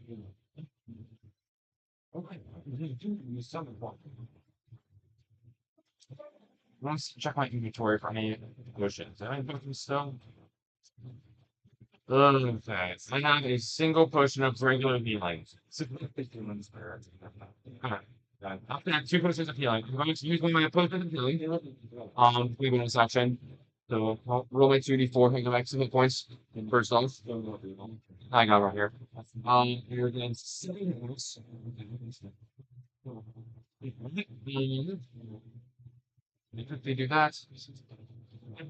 Let's check my inventory for any potions. Am I potions still? Okay. I have a single potion of regular healing. Significant spirit. Alright. After I have two potions of healing, I'm going to use one of my potions of healing. 3 minute section. So I'll roll my 2d4 and go back to hit points. First off. I got it right here. And then 7 minutes. Quickly do that.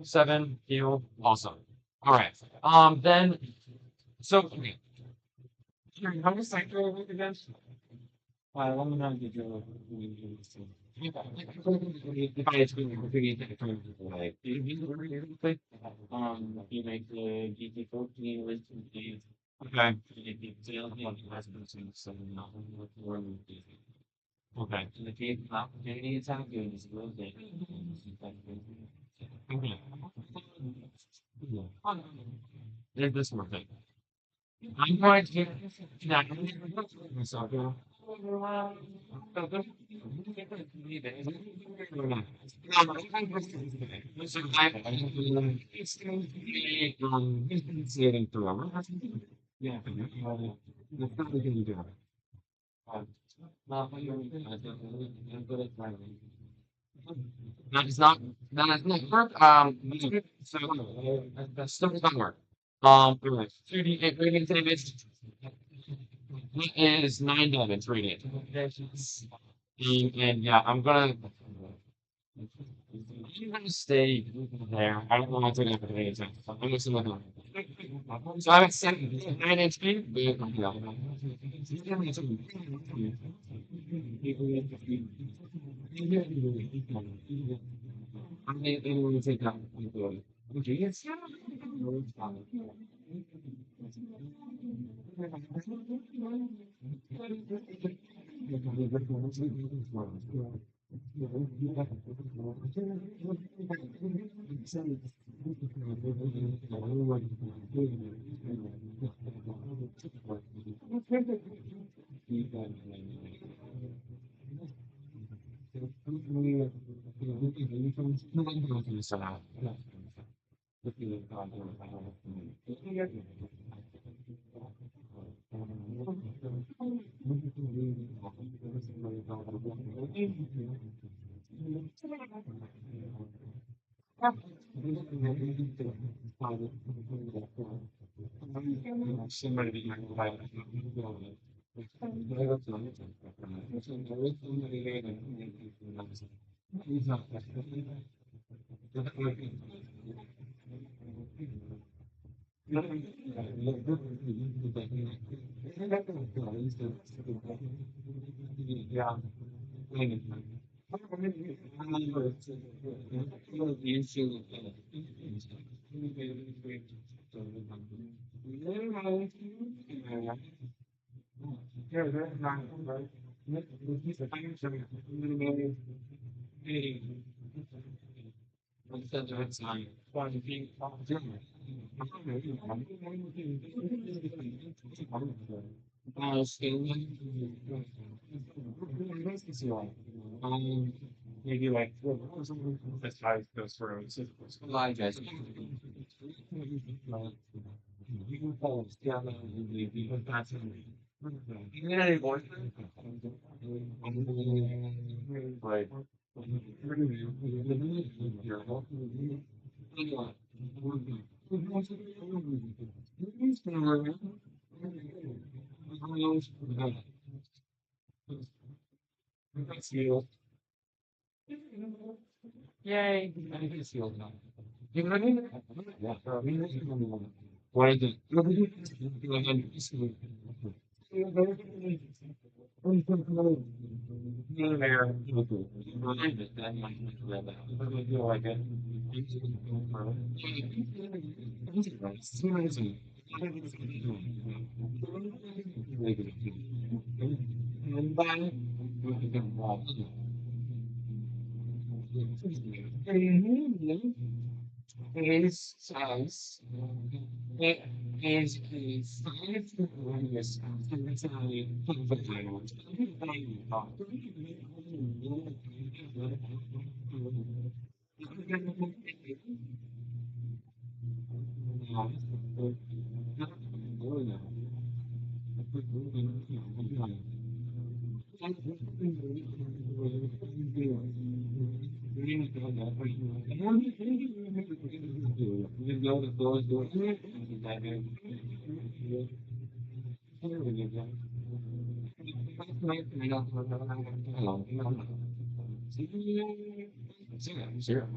7, heal, awesome. Alright. Then so okay. How many cycle are we again? Let me know if you're if I had to be like you make the GT 14 list of these. Okay. Okay. In the case of opportunity attack, you just will take. Okay. There's this more thing. I'm going to not myself. Saving throw. Yeah, that's probably going to do it. That is not that is not work. So that still does not work. Alright, 2d8 radiant damage. That is 9 damage radiant. And yeah, I'm gonna stay there. I don't want to take up any time. I'm gonna stay with him. So I'm at 9 HP, but yeah. I'm gonna take that. Okay, yes. Yeah. Maybe like that's how it goes for Elijah. You can follow down and that's you get any boyfriend? Like, that's you. Yay! I think it's sealed now. You know what I mean? Yeah. I mean, why is it? Is size. It is a 5 Sure.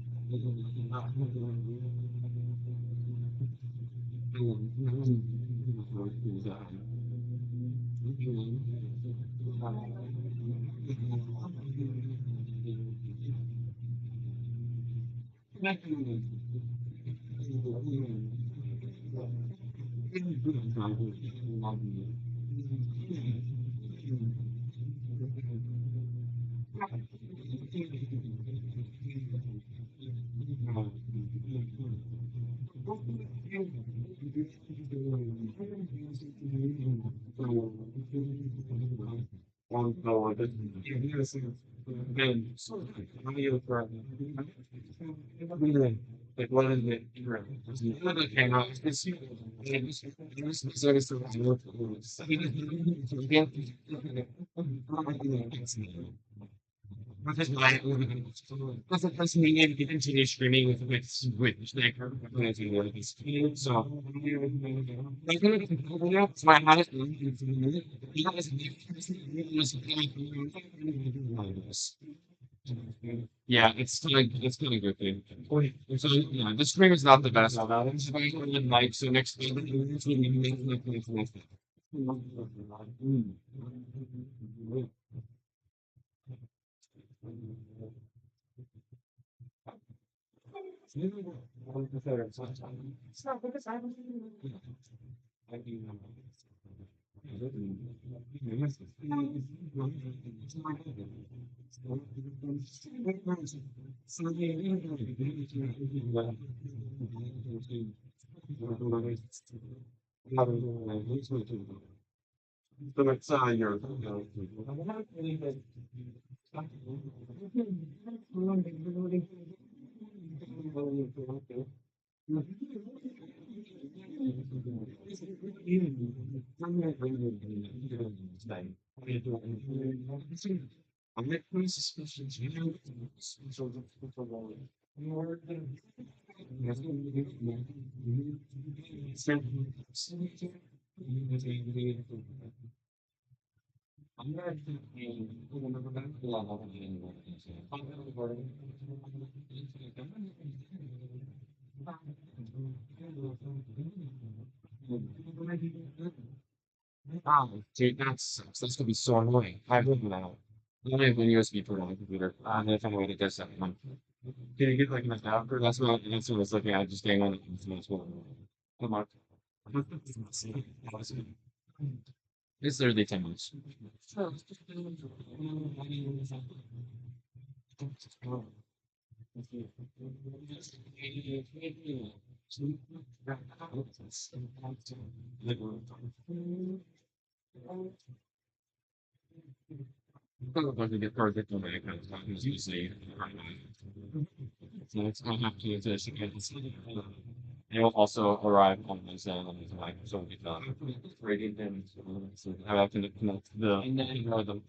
Yeah. Like one of the hang out. Because it was me and continue streaming with Snake when I do this. So I had it. Yeah, it's kind of good thing. So yeah, the stream is not the best. It's about midnight, so next week it's gonna be next. It's not because I was So it's your I'm like pretty suspicious. You know, Oh, dude, that sucks. That's gonna be so annoying. I have now. I only have one USB port on my computer. I don't know if I'm going to get that one. Can you get like an adapter? That's what I was looking at, just getting on the internet. Come on. It's literally 10 minutes. If I get project on my account, it's usually so it's I have to just get this. It will also arrive on my Zen and like so we can rating them so I have to connect the and then you know the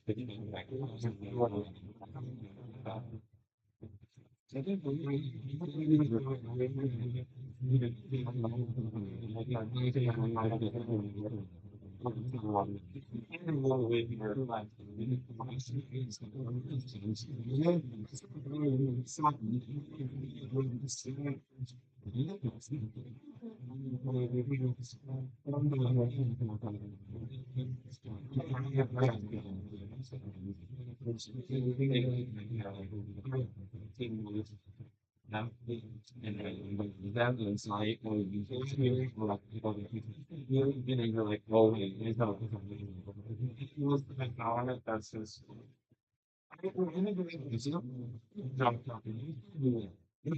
now, and that is like, well, you feel like you're like, oh, wait, it's not. It was the empowerment that's just. I don't know, it's not. Not talking. I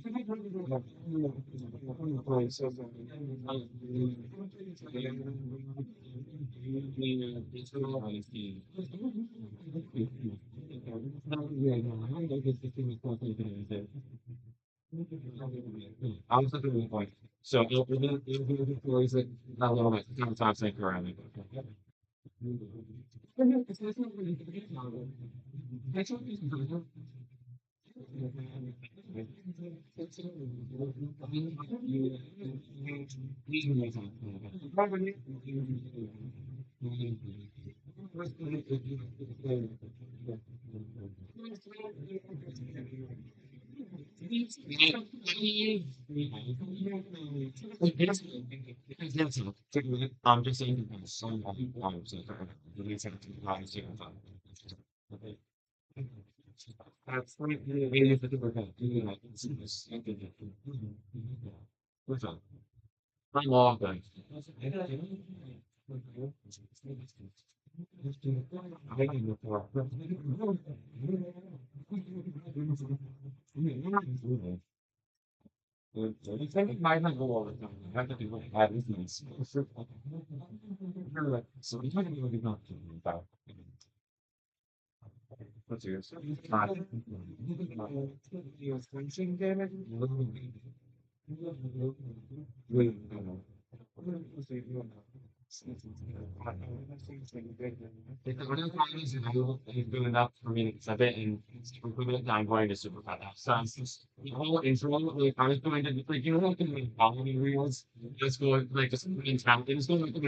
was looking at the point. So it was like not a little bit time sync around it. I'm just saying that some times the reason to buy second time. That's what really is the difference between like this and the which one? My law thing. I don't know for I think it might not go all the time. I have to do like that is nice. You're like so you can't really not about what's yours? Your flinching damage? If the winning time is good enough for me to accept it and implement it, I'm going to supercut that. So it's just the whole intro, like I was going to like you know like in the following reels, just go like just in town, it's going like so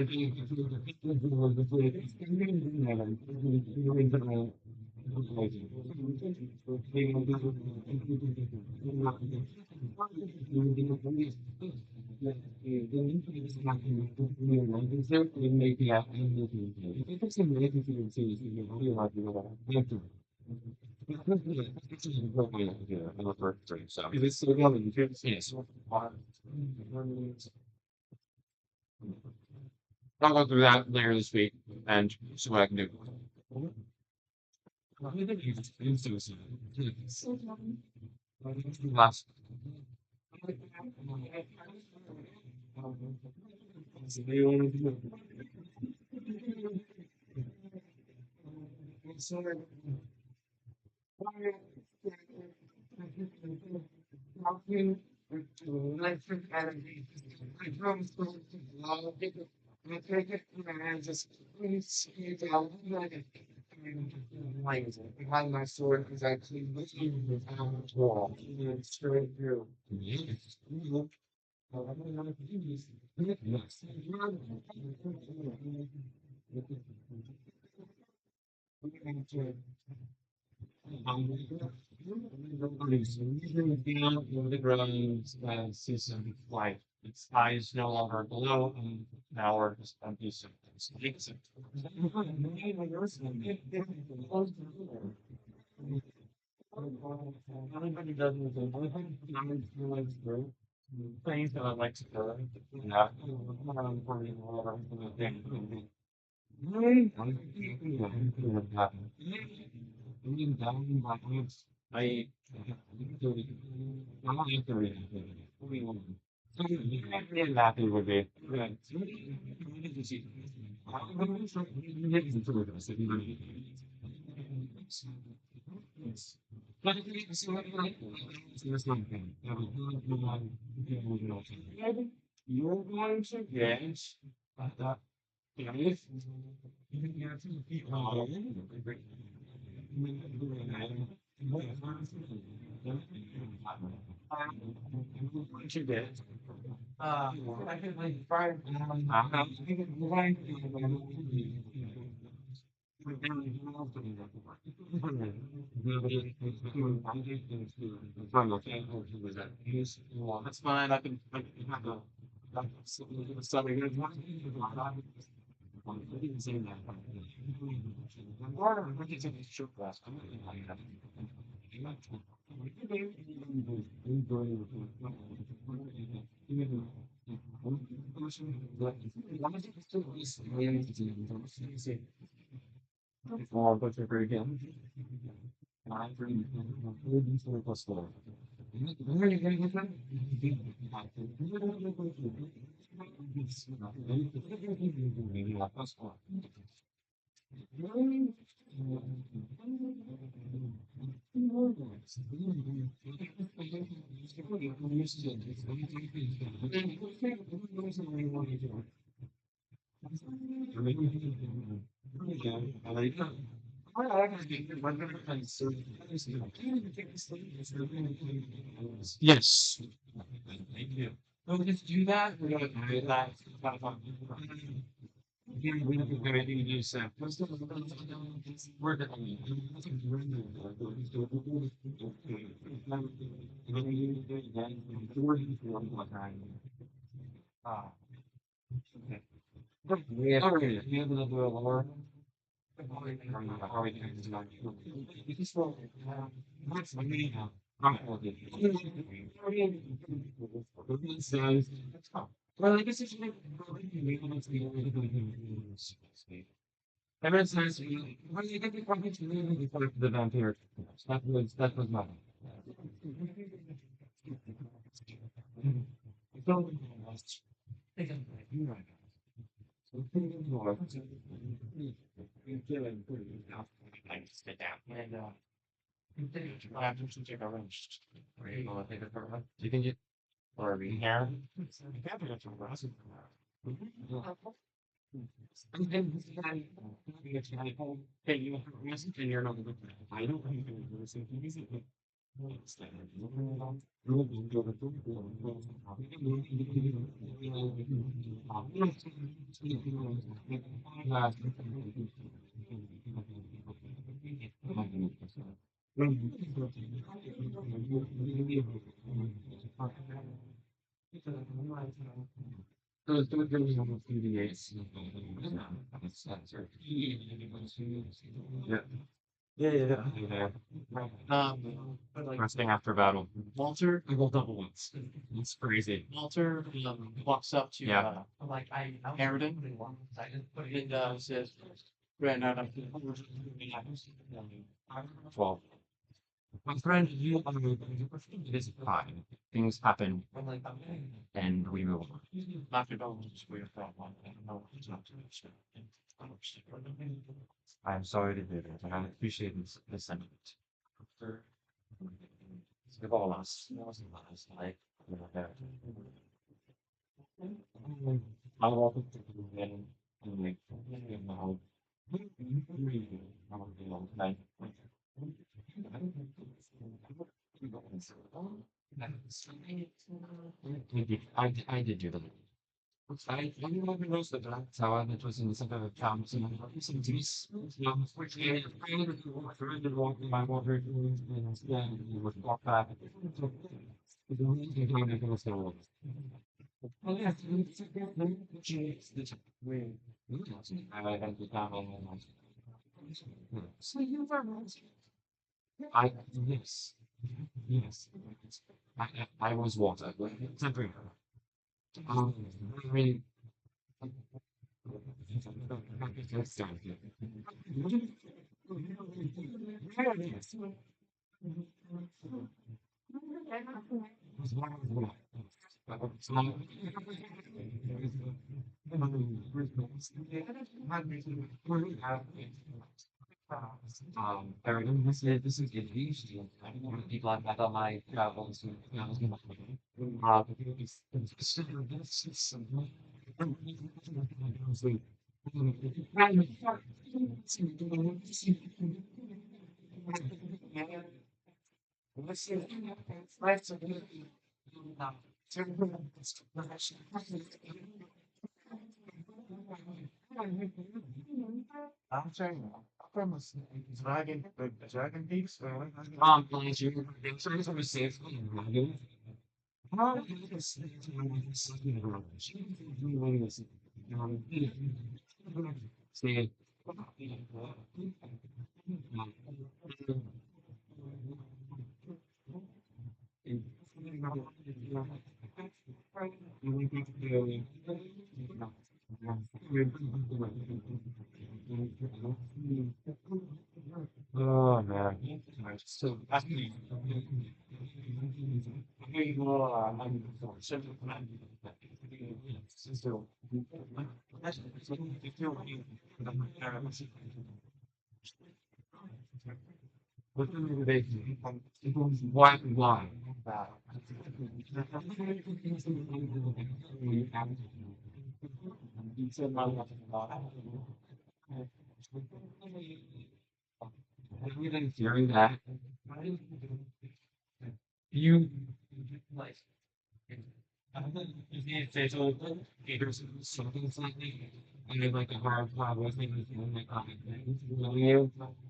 it's still going to yes. I'll go through that later this week and see what I can do. Last. behind my sword is actually looking behind the wall, straight through. Yes. Down in the ground and see some light. Its eyes no longer glow, and now we're just empty symptoms. Everybody does things that I like to do. Yeah. I I'm not happy with it. You're going to get that if what you did. I could like find that's fine. I can have a something good one. I didn't say that. Or we can take a short class. Or but you're very again. Nine three plus four. Yes. Thank you. Well, we just do that. We're gonna do that. Again, we have a good idea to do so. We're gonna. Ah, okay. We have to do a lower. Well, I guess it's Ever since well, you get the point to really before the vampire. That was mine. So, you're right. So, you're feeling pretty enough. I sit down and I have to take a wrench. Are you going to take it for a run? Do you think it or be here? And then it's kind of hey, you have a message and you're not looking at it. I don't think you're listening to music. It's like, so it's doing really almost 38. Yeah. Yeah. But like Resting after battle. Walter, I roll double ones. It's crazy. Walter walks up to Yeah. Harridan and says, "Ran out of 12. My friend, it is fine. Things happen and we move on. not to know it's weird problem. I don't know it's not to understand. I'm sorry to hear that, and I appreciate the sentiment. We've all lost. Like, I walk up to the men and like, I did do that. I don't know most of that. So it was in some of the towns and some trees. Which I tried to walk in my water and then we would walk back. Oh, yeah, I had the time. So you were I yes, yes. I was water, temporary. Um, I mean, that's done. Everyone, this is good news. I don't want people I've met on my travels and I'm saying, from the dragon peaks, Plans you, things are safe. Oh, see, oh man. So why? Everything hearing that you like if there's a there's something slightly and then like a hard time with me and like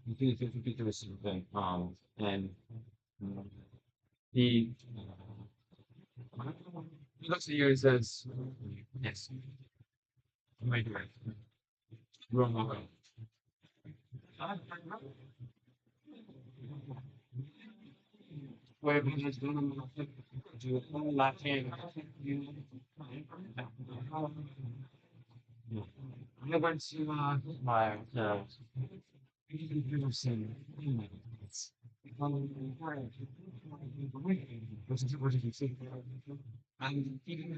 you think if there was something and he he looks at you and says yes I'm right here wrong way where because to laughing you I went to my Peterson what did you say? And even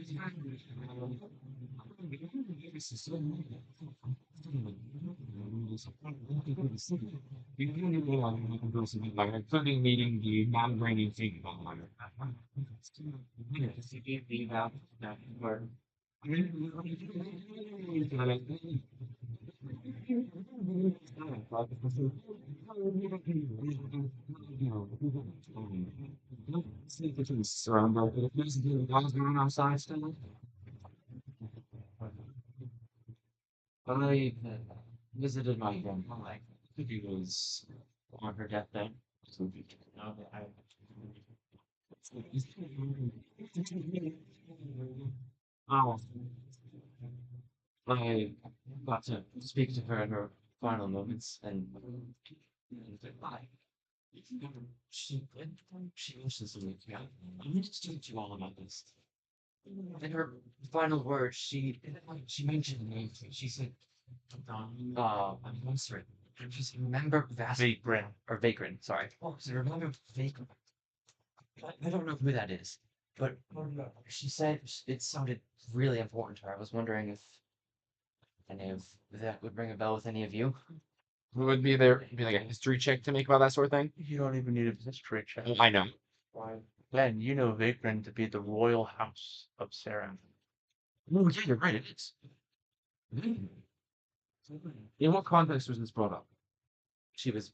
this is so including meeting the non-brainy thing about that word. Surrounded, but if there's guys going outside still, I visited my grandma. Like, I think it was on her deathbed. So, I oh, I got to speak to her in her final moments and goodbye. She she wishes me yeah. I need to talk to you all about this. In her final words, she mentioned me. She said, I'm sorry. She said, remember Vagrant. or Vagrant, sorry. Oh, so remember Vagrant. I don't know who that is, but she said it sounded really important to her. I was wondering if any of that would ring a bell with any of you. Would be there be like a history check to make about that sort of thing? You don't even need a history check. I know. Why? Ben, you know Vagrant to be the royal house of Sarah. Oh, yeah, you're right. It is. In what context was this brought up? She was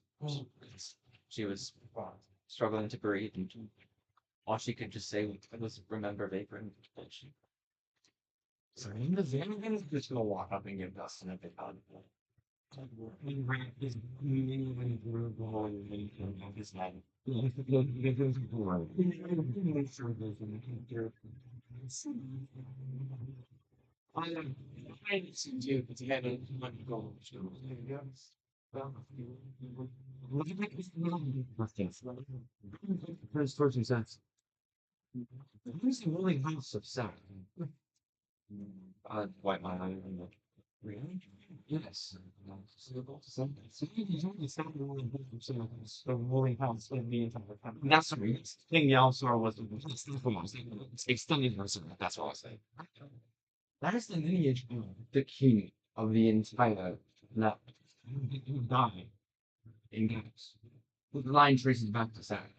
she was struggling to breathe and All she could just say was remember Vapor and she. So in the van, I'm just gonna walk up and give Dustin a big hug. And wrap his mini verbal and of his head. I listen to the head of my goal. First person sense. Who's the willing house of sound? Wipe my eye and look. Really? Yes. The willing house of the entire country. That's the reason. Thing Yalsar was extended version. That's what I was saying. That is the lineage of the king of the entire left. Who died in gaps. The line traces back to Saturn.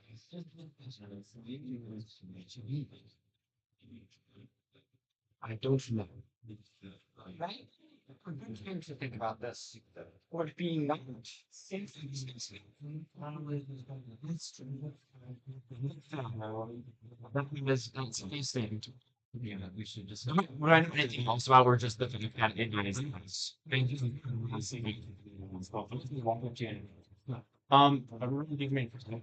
I don't know. Right? I'm going to think about this. Or being not. That was that's basically yeah, we should just we're not anything else about we're just looking at it nice. Thank you. A really big main person.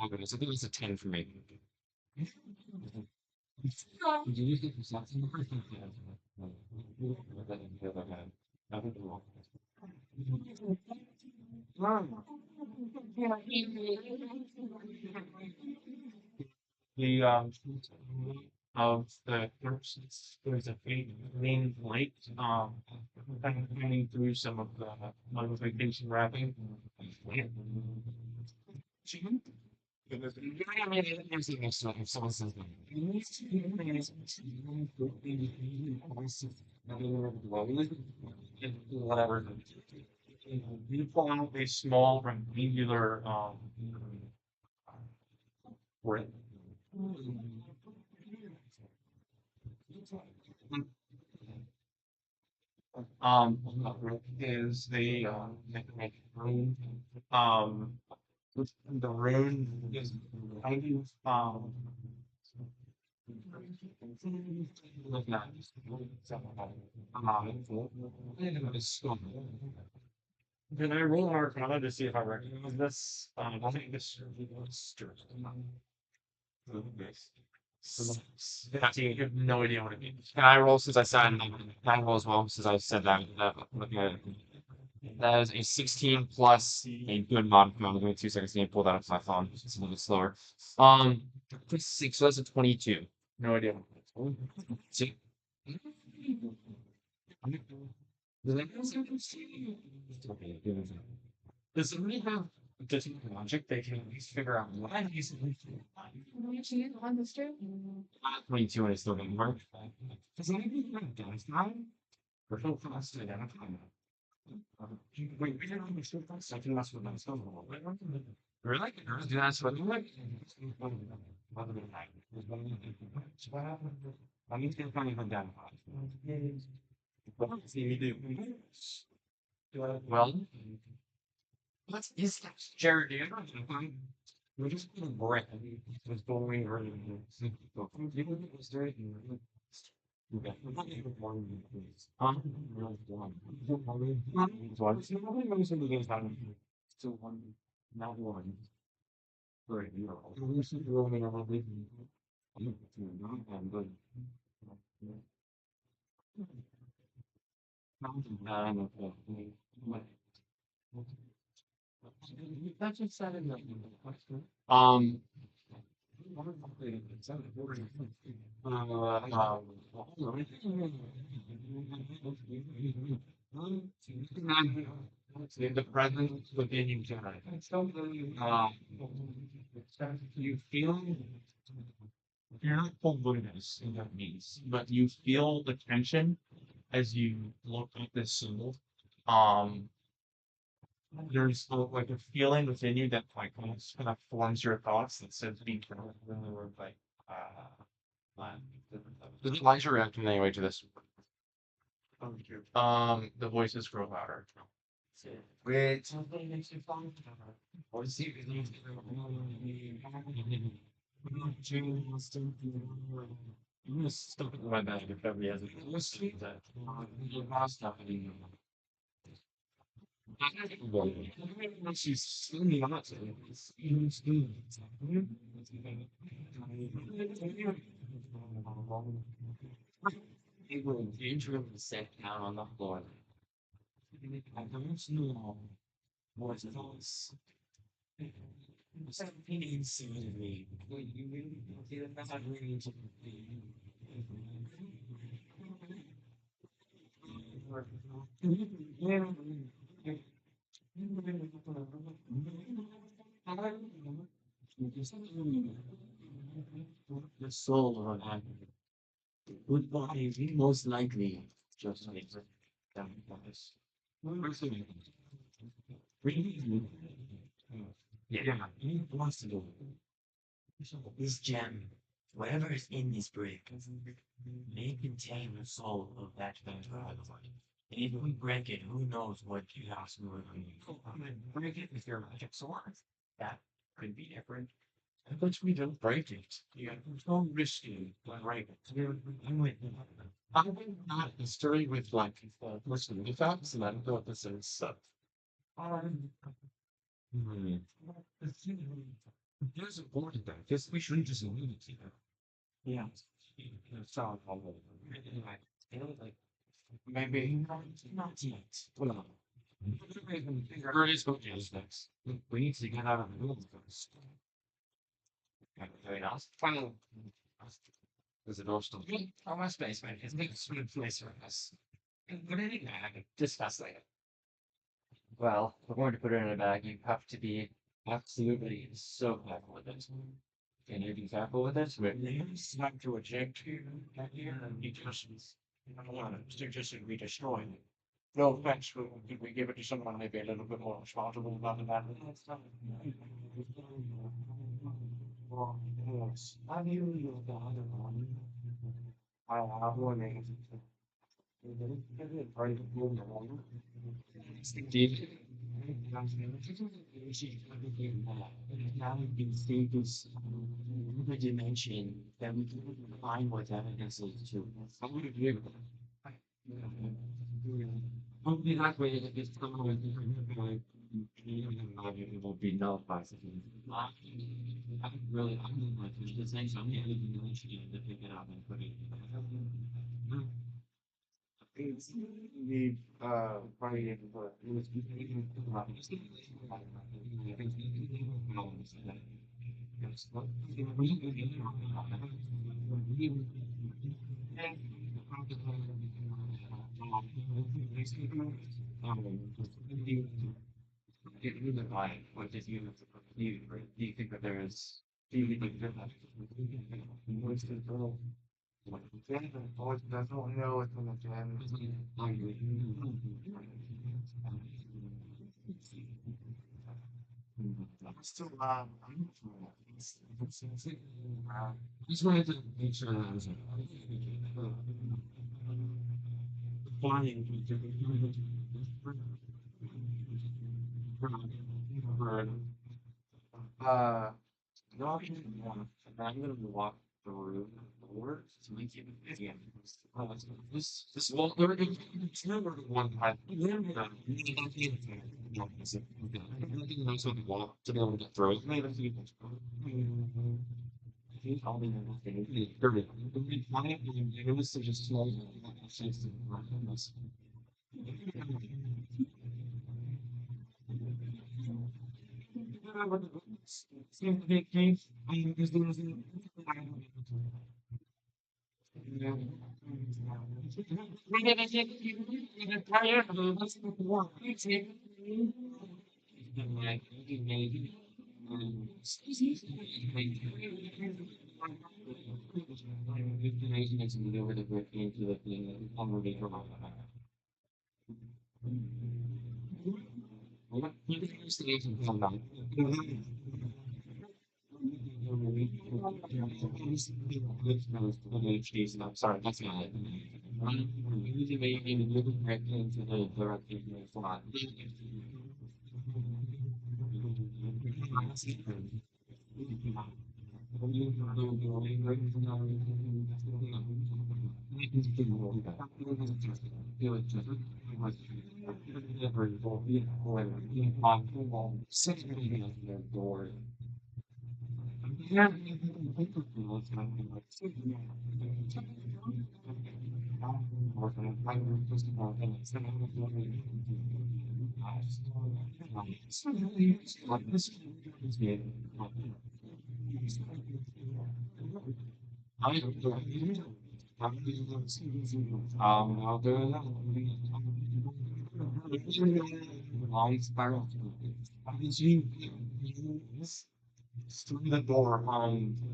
I think it's a 10 for me. Do you think it's something? The of the corpses. There's a faint green light kind of shining through some of the mummification wrapping. Whatever. You pull out a small rectangular brick. Is the room. The rune is kind of can I roll Arcana to see if I recognize this? I think this is 15. You have no idea what it means. Can I roll since I said can I roll as well since I said that? Looking at it. That is a 16 plus a good modifier. Give me 2 seconds to pull that up my phone. It's a little bit slower. 6, so that's a 22. No idea. See? Does it really have different logic? They can at least figure out why he's On the street? 22 and it's still going to work. Does anything like that time? We're so fast to identify wait, we didn't understand that second mess with my stone. Really? Do that with me? What happened? I need to get funny from down. What do you do? Well, what is that? Jared, do you know? We're just putting breath. It was going really not one. For a year. That just sounded like um the present within you generate. You feel you're not full luminous in that means, but you feel the tension as you look at this symbol. Um, there's like a feeling within you that like almost kind of forms your thoughts that says being or like does Elijah react in any way to this? the voices grow louder. Wait, something makes you fun. Or see if you I'm gonna stuff it in my bag if everybody has it. Let's see that. I'll stuff it in. She's still not to. They were dangerously set down on the floor. I don't know what it was. Something inside of me. You really did not really to be. The soul of an animal. Goodbye, most likely. Just like down this. Really? Yeah, he wants to do this gem. Whatever is in this brick may contain the soul of that Evervoid. And if we break it, who knows what chaos we will break it with your magic sword. That could be different. But we don't break it. Yeah, it's so risky to break it. I'm not history with like personal defects, and I don't know what this is. Um, hmm. There's important though, because we shouldn't just leave it here. Yeah. It's all over. Anyway, like maybe not yet. Well, where is what is next? We need to get out of the room first. Anything else? Final. Is the door still good? Oh, my space, man. It's a sweet place for us. But anyway, I can discuss later. Well, if we're going to put it in a bag, you have to be absolutely so careful with it. Can you be careful with it? But it's not to eject you that here and be just I don't want to suggest that we destroy it. No offense, but if we give it to someone maybe a little bit more responsible about the matter. Yes. I knew you were the other one. I have one name. Steve. Now we can see this another dimension that we can find what evidence is to. I would agree with that. Hopefully that way if it's someone like it will be nullified. I really I mean like there's the things I'm getting the dimension to pick it up and put it it's the party it was what did you do you think that there's do you think that always definitely know it's in the gym. Still, just wanted to make sure that I was flying. Uh, no, I'm gonna walk through doors to make it easier. This wall, it's never one part. Nobody knows how to walk to be able to get through it. Maybe a few he's only nothing. It was such a small sense of same big thing. I mean, there's I'm sorry, that's not it. Usually making looking right into the direction of the flat. I'll do that. Long spiral. Through the door,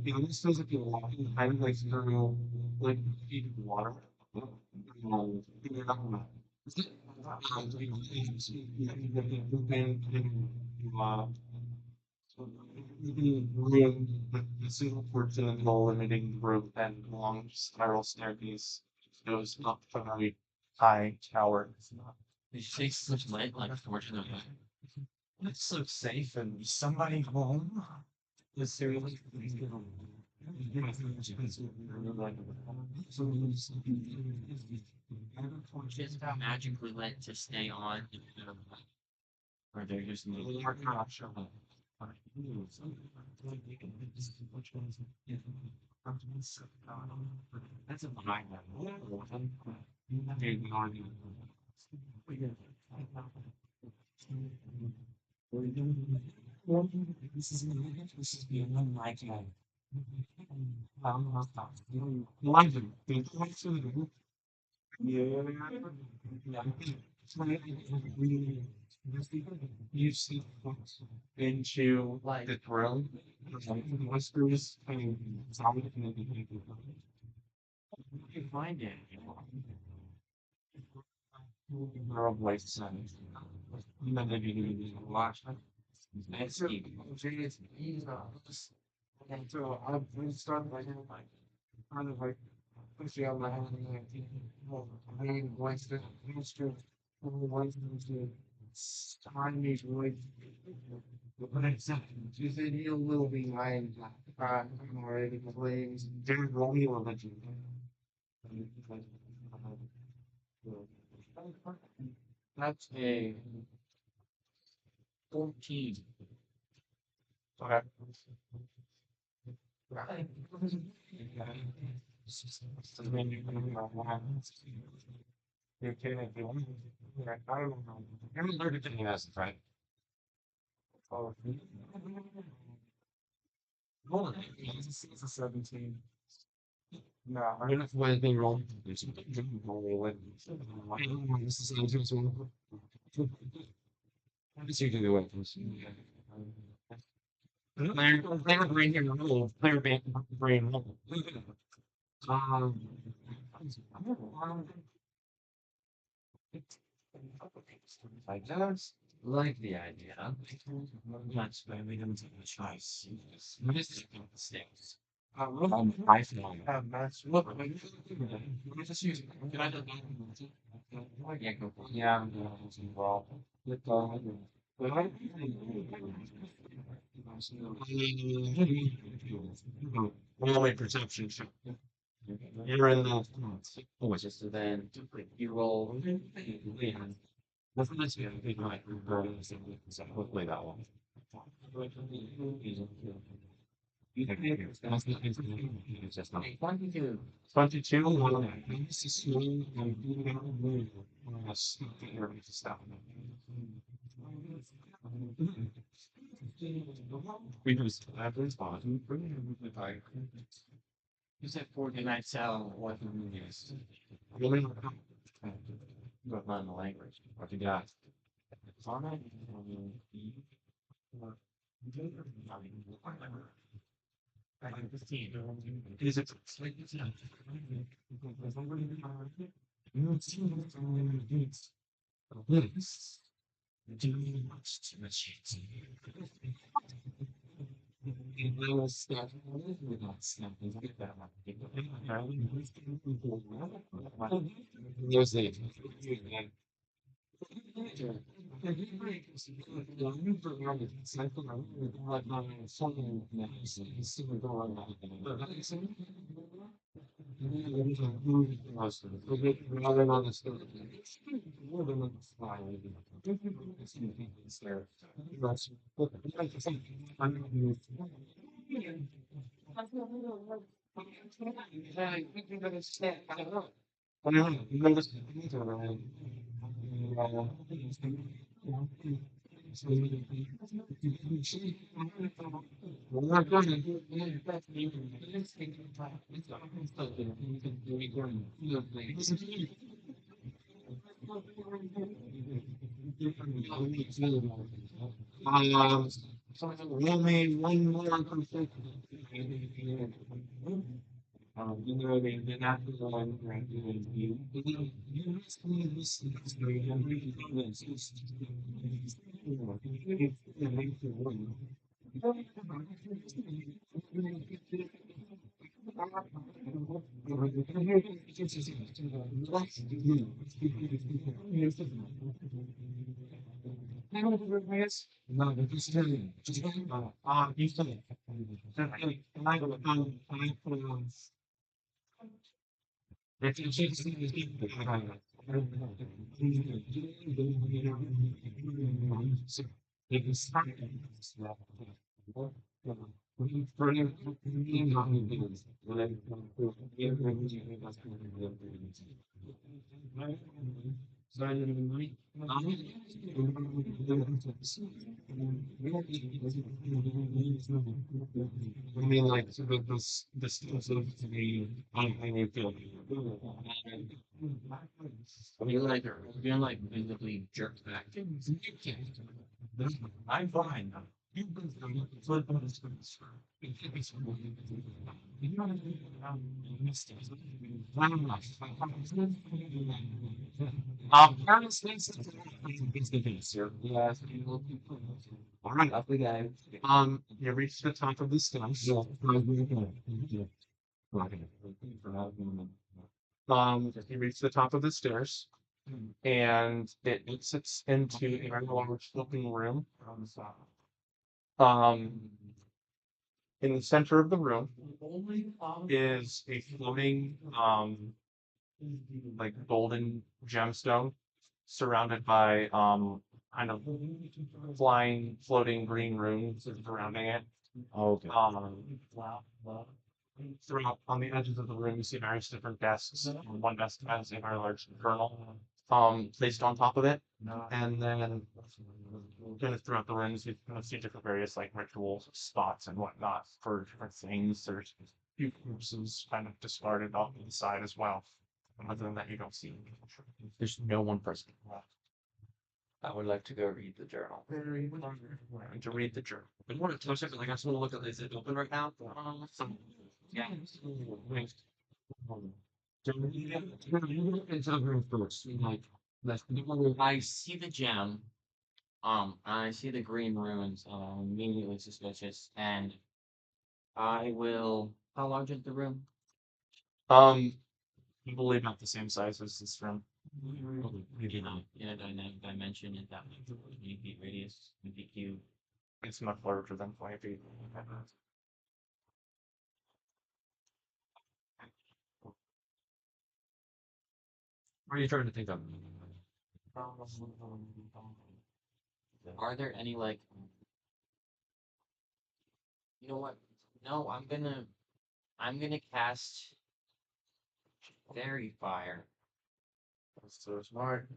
it almost feels like you're walking kind of like through like feet of water. You're not room with the single portion wall limiting growth and long spiral staircase goes up to a very high tower. Did you say such light like fortunately? It's so safe and somebody home. The seriously. Just how magically lit to stay on. Or they're just more cautious. That's a fine one. This is beyond my time. London, you see into Like the throne, whispers, and sound. You can find it. Or a voice sound. You might not even watch it. It's deep. And so I started like kind of like pushing out my hand and like main voice to voice to tiny voice. But it's just a little behind I'm already playing very Romeo legend. That's a 14. Okay. You're kidding if you want. I don't know. You're allergic to any acid, right? Oh, hold on. It's a 17. No, I don't know if anything wrong. There's something wrong. This is I'm just using the weapons. Player brain here, player brain. Um, I just like the idea. That's why we don't take a choice. What is it about the stakes? I feel that's look. Let me just use. Can I just? Yeah, go. Yeah, I'm involved. Only perception. You're in the. Oh, it's just then you roll. Nothing that's going to be like hopefully that one. It's just not. 22. 22. This is small and stop. We just have this bottom. you said 49 cell what the movie is. Really? But not in the language. What you got? It's on it. Is it I was stuck with that stuff. There's the only one more perfect. You know, they not the one graduating you. You must be this story. I'm really no, just tell me. Just tell me. You tell me. If you just if you start I mean, like, the skills of the, I need to. You're like visibly jerked back. I'm fine. All right, up we go. You reach the top of the steps. You reach the top of the stairs, and it exits into a very large sloping room. Um, in the center of the room is a floating, like golden gemstone, surrounded by kind of flying, floating green runes surrounding it. Okay. Throughout on the edges of the room, you see various different desks. One desk has a very large journal placed on top of it, and then kind of throughout the rooms, you kind of see different various like ritual spots and whatnot for different things. There's a few corpses kind of discarded off to the side as well. Other than that, you don't see. There's no one person left. I would like to go read the journal. To read the journal. I want to touch it, but like I just want to look at it. Is it open right now? Yeah. I see the gem. I see the green ruins. Immediately suspicious, and I will. How large is the room? Um, I believe about the same size as this room. You know, in a dynamic dimension, is that like 20 feet radius, 20 cube? It's much larger than 20 feet. What are you trying to think of? Are there any like? You know what? No, I'm gonna cast fairy fire. That's so smart.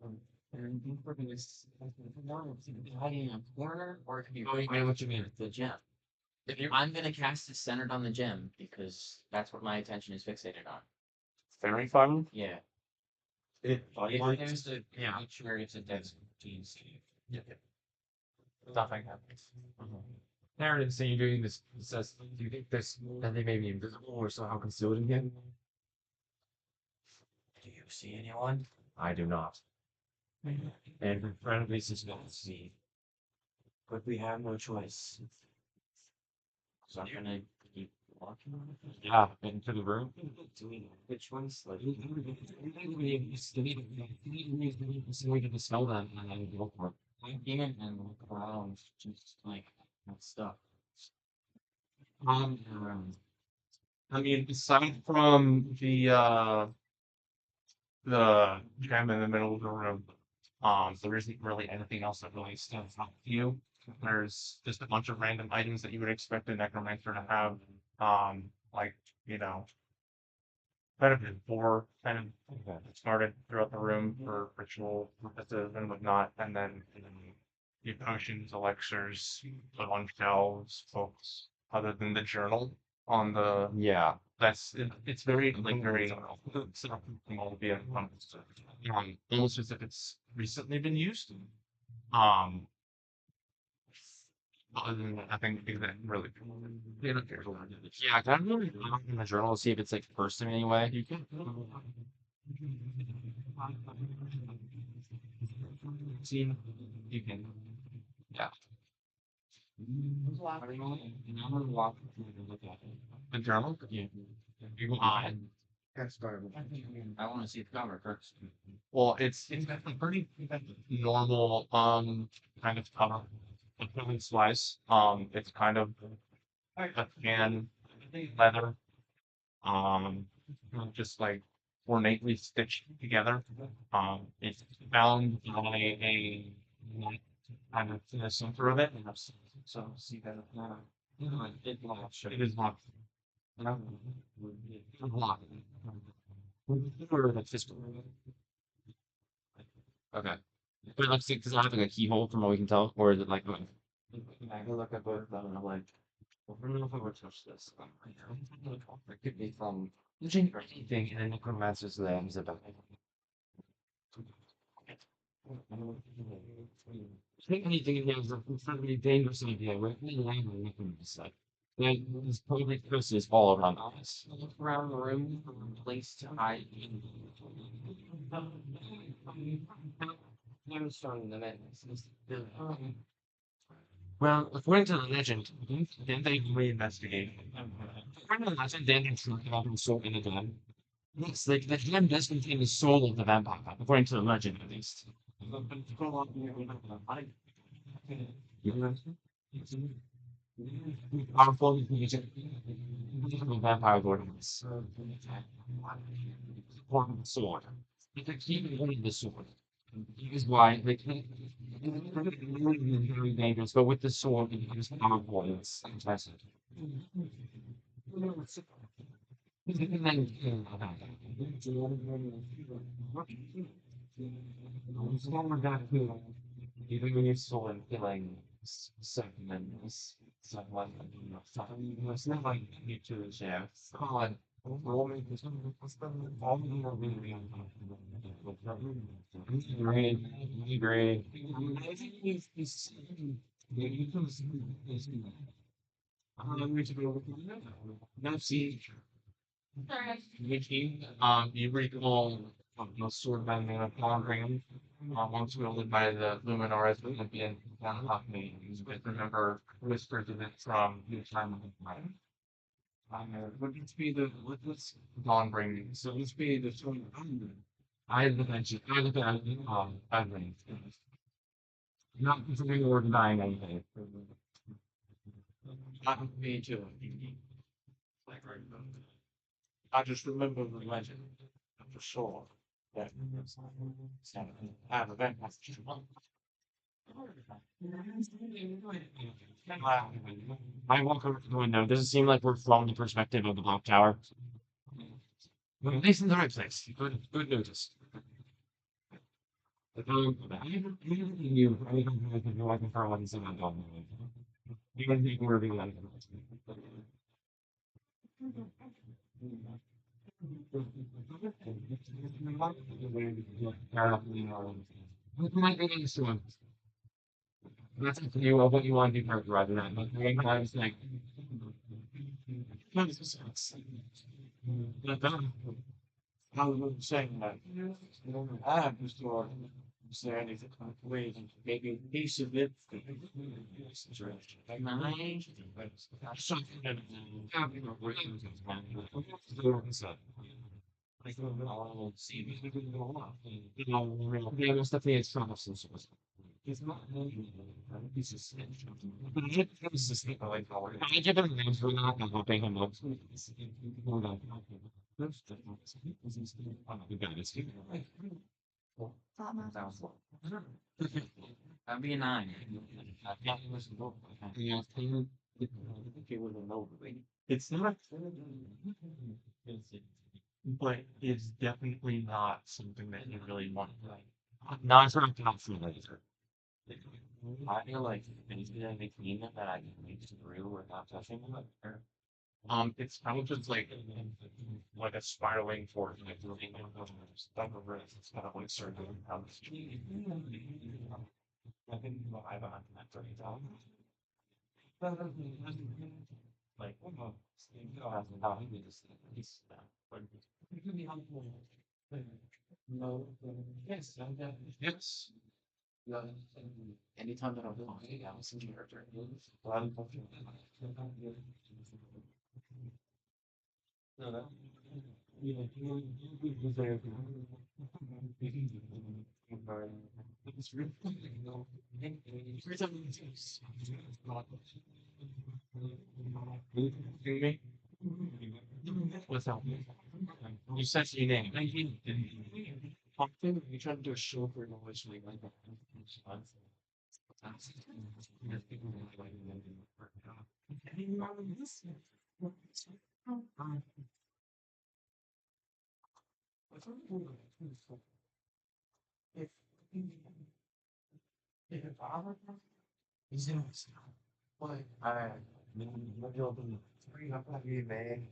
And we're gonna hide in a corner, or it could be Oh, right I know what you mean. the gem. If you I'm gonna cast it centered on the gem because that's what my attention is fixated on. fairy fun, Yeah. it If there's a yeah. creature, it's a dead team's Yeah. Nothing happens. Narrative saying you're doing this says, do you think this that they may be invisible or somehow concealed in him? Do you see anyone? I do not. And incredibly suspicious. But we have no choice. So I'm gonna keep walking. Yeah, into the room. Doing which ones? Like, We can smell them and then go for it. in it and look around, just like that stuff. Um, I mean, aside from the gem in the middle of the room, there isn't really anything else that really stands out to you. There's just a bunch of random items that you would expect a necromancer to have, like, you know, kind of before kind of started throughout the room for ritual purposes and whatnot, and then your potions, elixirs, put on shelves, folks, other than the journal on the yeah. it's very like very almost as if it's recently been used. Um, other than that, I think that really they don't care a lot. Yeah, I kind of really look in the journal to see if it's like cursed in any way. You can See, you can. Yeah. I don't know. And I'm gonna walk through and look at it. the journal. Yeah. You go on. I want to see the cover first. Well, it's got a pretty normal kind of cover. Appearance wise, it's kind of a tan leather, um, just like ornately stitched together. It's bound by a knot kind of in the center of it. So see that It locks. it is not. Lock. Or like physical. Okay. But it looks like, does it have like a keyhole from what we can tell? Or is it like, I can look at both of them and I'm like, well, I don't know if I would touch this. It could be from literally anything in a necromancer's land is about. I think anything in there is a incredibly dangerous idea. We're really lying on necromancer. Like, there's probably curses all around us. look around the room for a place to hide. I'm starting the madness. Well, according to the legend, didn't they reinvestigate? According to the legend, they didn't truly have him soul in the gem. Yes, like the gem does contain the soul of the vampire, according to the legend at least. Powerful the vampire ordinance. Important sword. It's a key holding the sword. Is why they can't very dangerous, but with the sword it becomes powerful and it's impressive. And then stronger back to even when you're still in feeling segments, someone, it's not like you to the chair. God, roll all great, great. I'm going to go now see Mickey, you recall the sword by the name of Congram, once wielded by the Luminaris Olympian Von Hockney. You remember whispers of it from the time of the time. Would this be the what's Dawn bringing? So this be the sword of Congram. I had the mention, I had the Edwin. Not considering or denying anything. Not me too. Like, right, I just remember the legend of the sword that had a vampire. I walk over to the window. Does it seem like we're from the perspective of the Black Tower? Well, at least in the right place. Good notice. You, I don't know if you're looking for one thing I don't know. You can think wherever you like. What might be this one? That's up to you of what you want to do first rather than but right now it's like I was saying that I have the sword Is there anything way maybe a piece of it? I'll see if we can go on. Yeah, most definitely it's from of some sort. It's not it's just but I was just thinking like I give him an answer not I'm hoping him up. Hold on. We got this. Thought my That'd be a 9. Yeah, it was low. Yeah, it was a low. It's not, but it's definitely not something that you really want. No, it's not confident later. I feel like anything that makes me that I can reach through without touching them. Or It's kind of just like a spiraling force, like stuff over it. It's kind of like circular. I think I've on that 30,000. Like, how he just he's but it could be helpful. No, yes, yes. Yeah, anytime that I'm talking, I was in character. a lot of no, no. You very it's really, you know, every time you hear me? What's up? You said your name. I'm thinking you trying to do a show for knowledge like that. If I were is it like I maybe I'll be three up at you, man.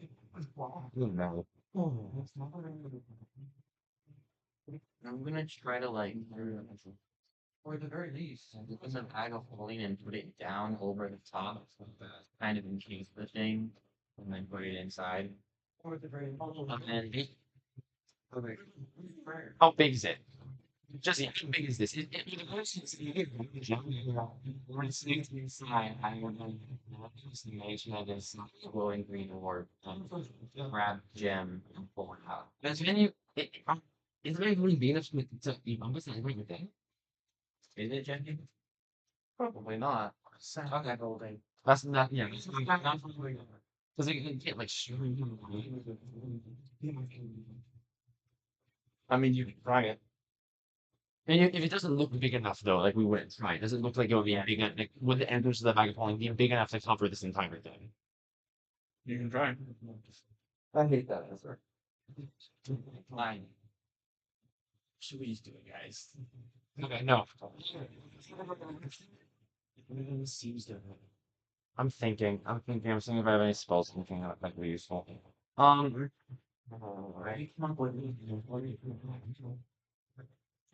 No. Oh, that's not I'm gonna try to like, Or at the very least, put some bag of holding and put it down over the top, kind of encase the thing, and then put it inside. or at the very And then how big is it? Just how big is this? When it's inside, I would just imagine that it's not glowing green orb, grab gem and pull it out. There's many. Is there really big enough to be bumpers and everything? Is it gem? Probably not. Okay. holding. That's not, yeah. It's not because it get like shooting. I mean, you can try it. And if it doesn't look big enough though, like we wouldn't try. It doesn't look like it would be big enough. Like, would the entrance of the bag of holding be big enough to cover this entire thing? You can try. I hate that answer. Fine. Should we just do it, guys? Okay, no. Seems to. I'm thinking. I'm thinking. I'm thinking if I have any spells thinking that might be useful. Right.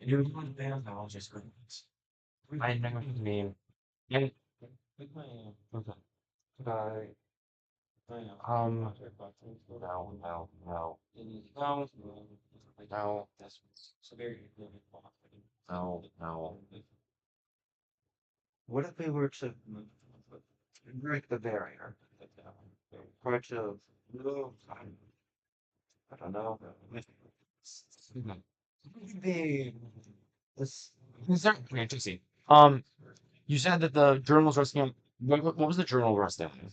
You want to I'll just go. I know what you mean. Yeah. Okay. No, no, no, no. No, no, that's so very no, no. What if we were to break the barrier? Or to move, I don't know. The this is that fantasy. You said that the journal was resting on what was the journal resting on?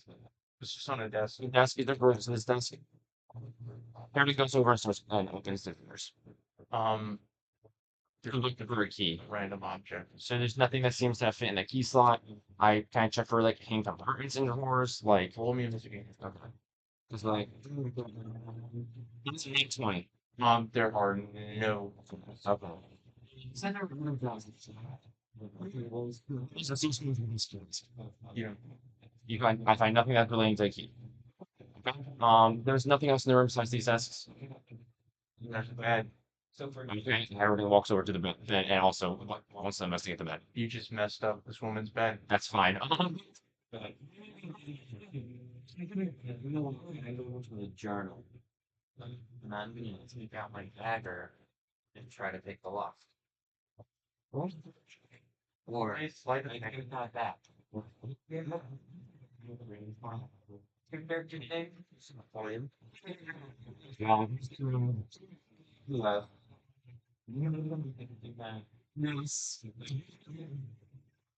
It's just on a desk. The desk, either goes to this desk. Harry goes over and starts and opens the doors. Um, You're looking for a key. Random object. So there's nothing that seems to fit in the key slot. I kind of check for like hang compartments in drawers, like Roll me investigation. okay. It's like it's an 820. There are no. Okay. Center one of those. So it seems to be these kids. You know, I find nothing that's relating to the key. Okay. There's nothing else in the room besides these desks. there's a bed. Okay. Everything walks over to the bed and also wants to investigate the bed. You just messed up this woman's bed. That's fine. I go to the journal, and I'm gonna take out my dagger and try to take the lock. Or Slight I attack. could not that. Compared to today, for him. Yeah. Yeah. Yes.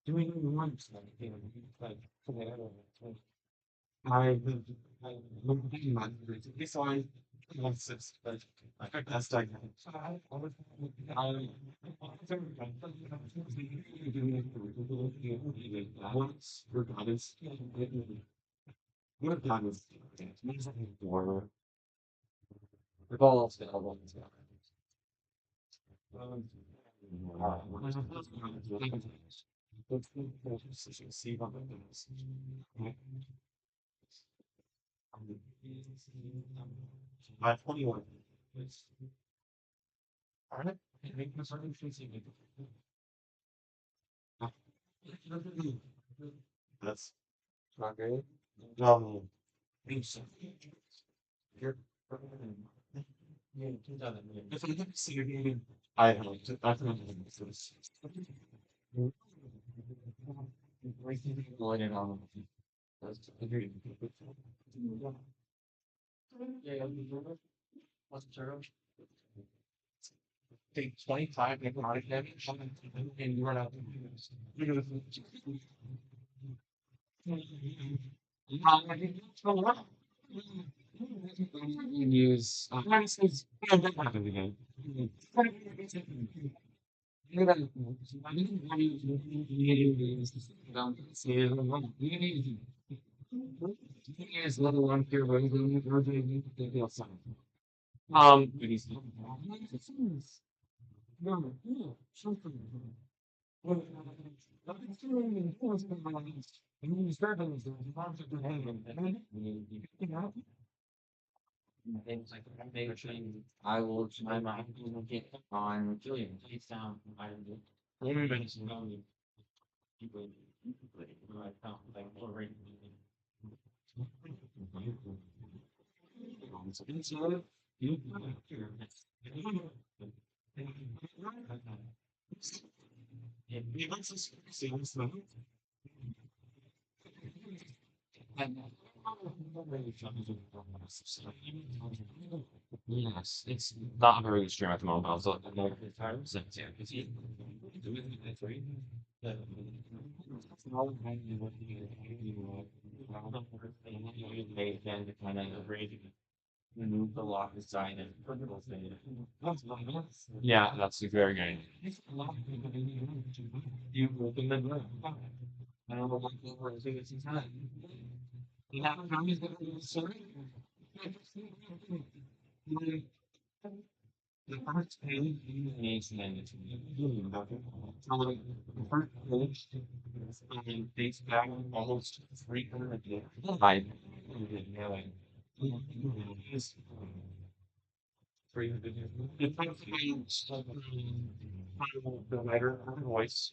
Doing once like I look at my this one once it's like that's like once regardless regardless or the ball available. See what happens. My 21. Alright, make my starting facing. That's not good. Thanks. Here. If I didn't see your name, I have to. I have to. Going on. Yeah, what's the term? Take 25 necrotic damage and you run out. Use that happened again. Use level one pure but he's Things like I will try my get on Julian. He's down. I will. only mention People. Like already. Yes, it's not very extreme at the moment. I was looking at the times. Yeah, They can kind of remove the lock design and purple thing. yeah, that's very good. You open the door. I don't know what we're doing this time. You have families that are sorry. The first page needs an end. The first page dates back almost 300 years. Like, it's 300 years. The first page, the writer, her voice,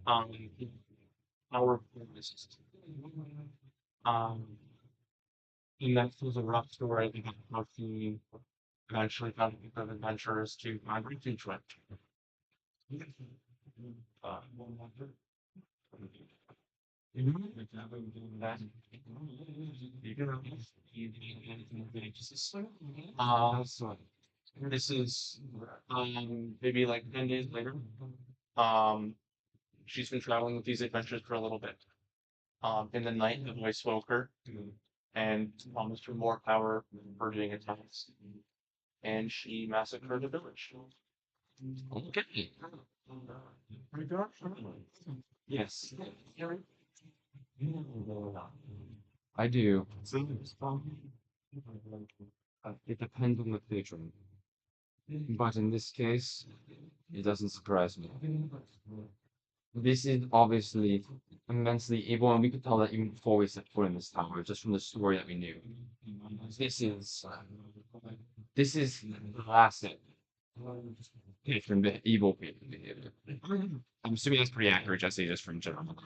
um, our pharmacist. Um, and that was a rough story about how he eventually found a group of adventurers to migrate into it. Uh, so this is maybe like 10 days later. Um, she's been traveling with these adventures for a little bit. In the night, the voice woke her and promised her more power for doing attacks, and she massacred a village. Okay. Yes. I do. It depends on the patron. But in this case, it doesn't surprise me. This is obviously immensely evil, and we could tell that even before we set foot in this tower, just from the story that we knew. This is this is the last patron evil patron behavior. I'm assuming that's pretty accurate, Jesse, just from general.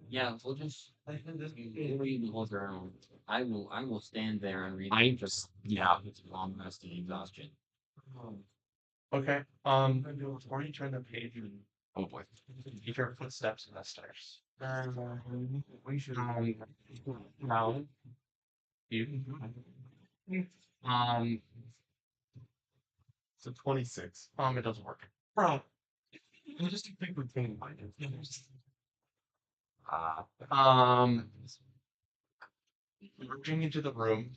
Yeah, we'll just read the whole journal. I will stand there and read. I just yeah. It's long past the exhaustion. Okay. Before you turn the page, Oh boy. you hear footsteps in the stairs. We should now You. it's a 26. It doesn't work. Bro, I just a big thing behind it. Ah, Emerging into the room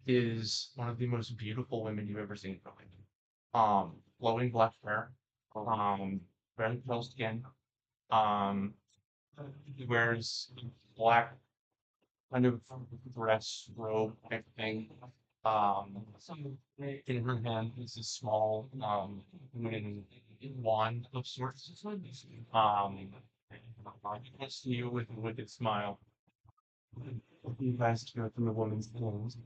is one of the most beautiful women you've ever seen, probably. Flowing black hair, very pale skin. Um, he wears black kind of dress robe type thing. In her hand is a small wooden wand of sorts. He looks to you with a wicked smile. You guys to go through the woman's hands.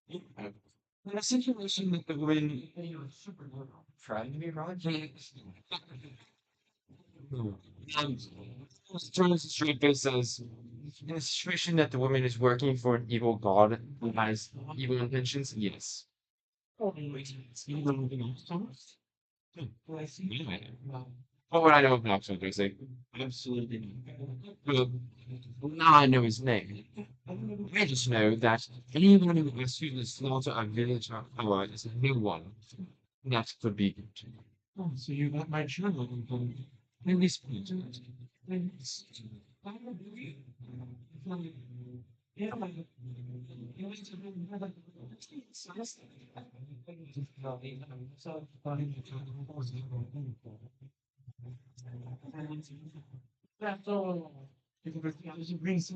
In a situation that the woman Trying to be Roger. turns the straight face says, in a situation that the woman is working for an evil god who has evil intentions, yes. What would I know of Knoxville, Tracy? absolutely Well, now I know his name. I just know that anyone who has to slaughter a village or power is a new one. That could be good. Oh, so you got my journal and at least point to it. That's all. There's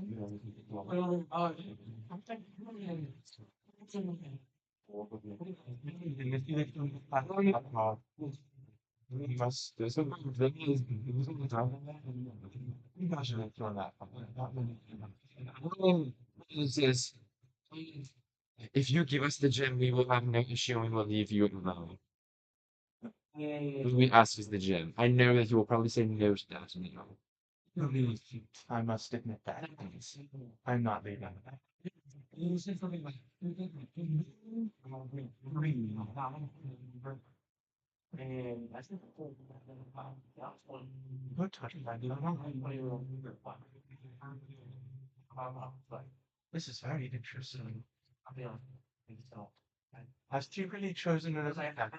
a thing is you guys should have thrown that. Says, if you give us the gem, we will have no issue and we'll leave you alone. We ask is the gem. I know that you will probably say no to that. I must admit that. I'm not leaving. Don't touch my This is very interesting. Has she really chosen it as I have?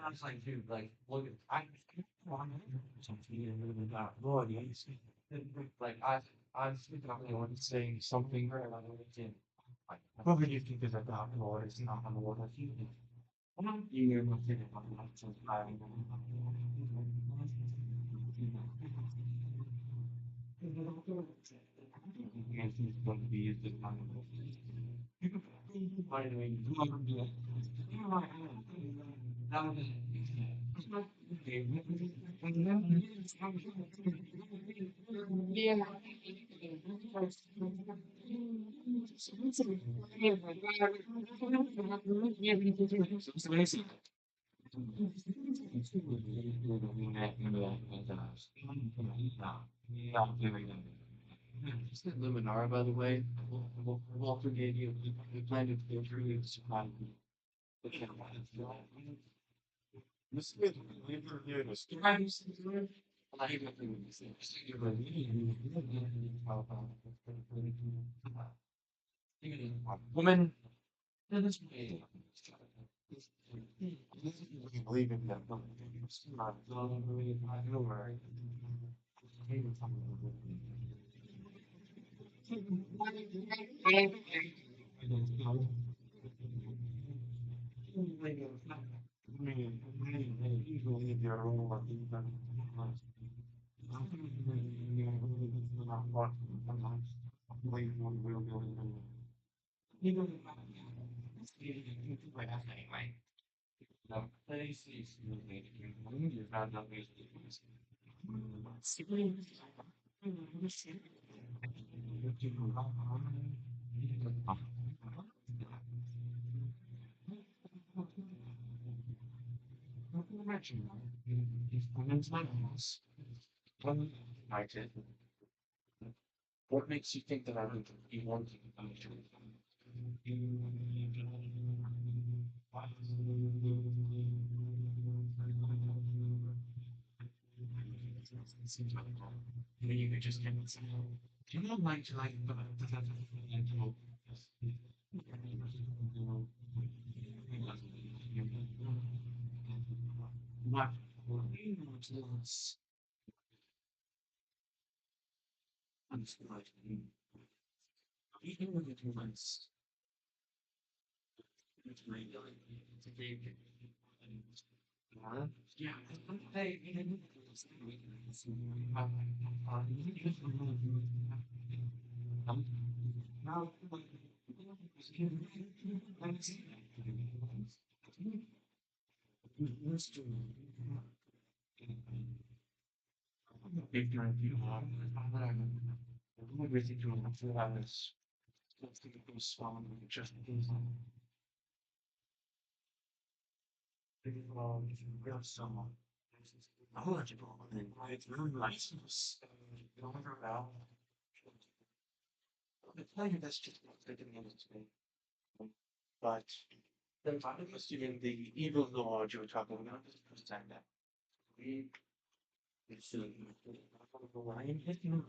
Saying something. What would you think is about Lord? It's not on the Lord of you. You know nothing about Is it Luminara, by the way? Walter gave you the plan to go through this. This is labor here to woman. Believe in that. What makes you think that I would be wanting to? And then you could just get it. Do you know like what? I'm just even when it was yeah, they now ignorant you are, everything you want to have is just real someone knowledgeable and it's really nice. Over now, I tell you that's just what they didn't understand. But then I'm assuming the evil lord you were talking about is understand that. We should Ryan hit you.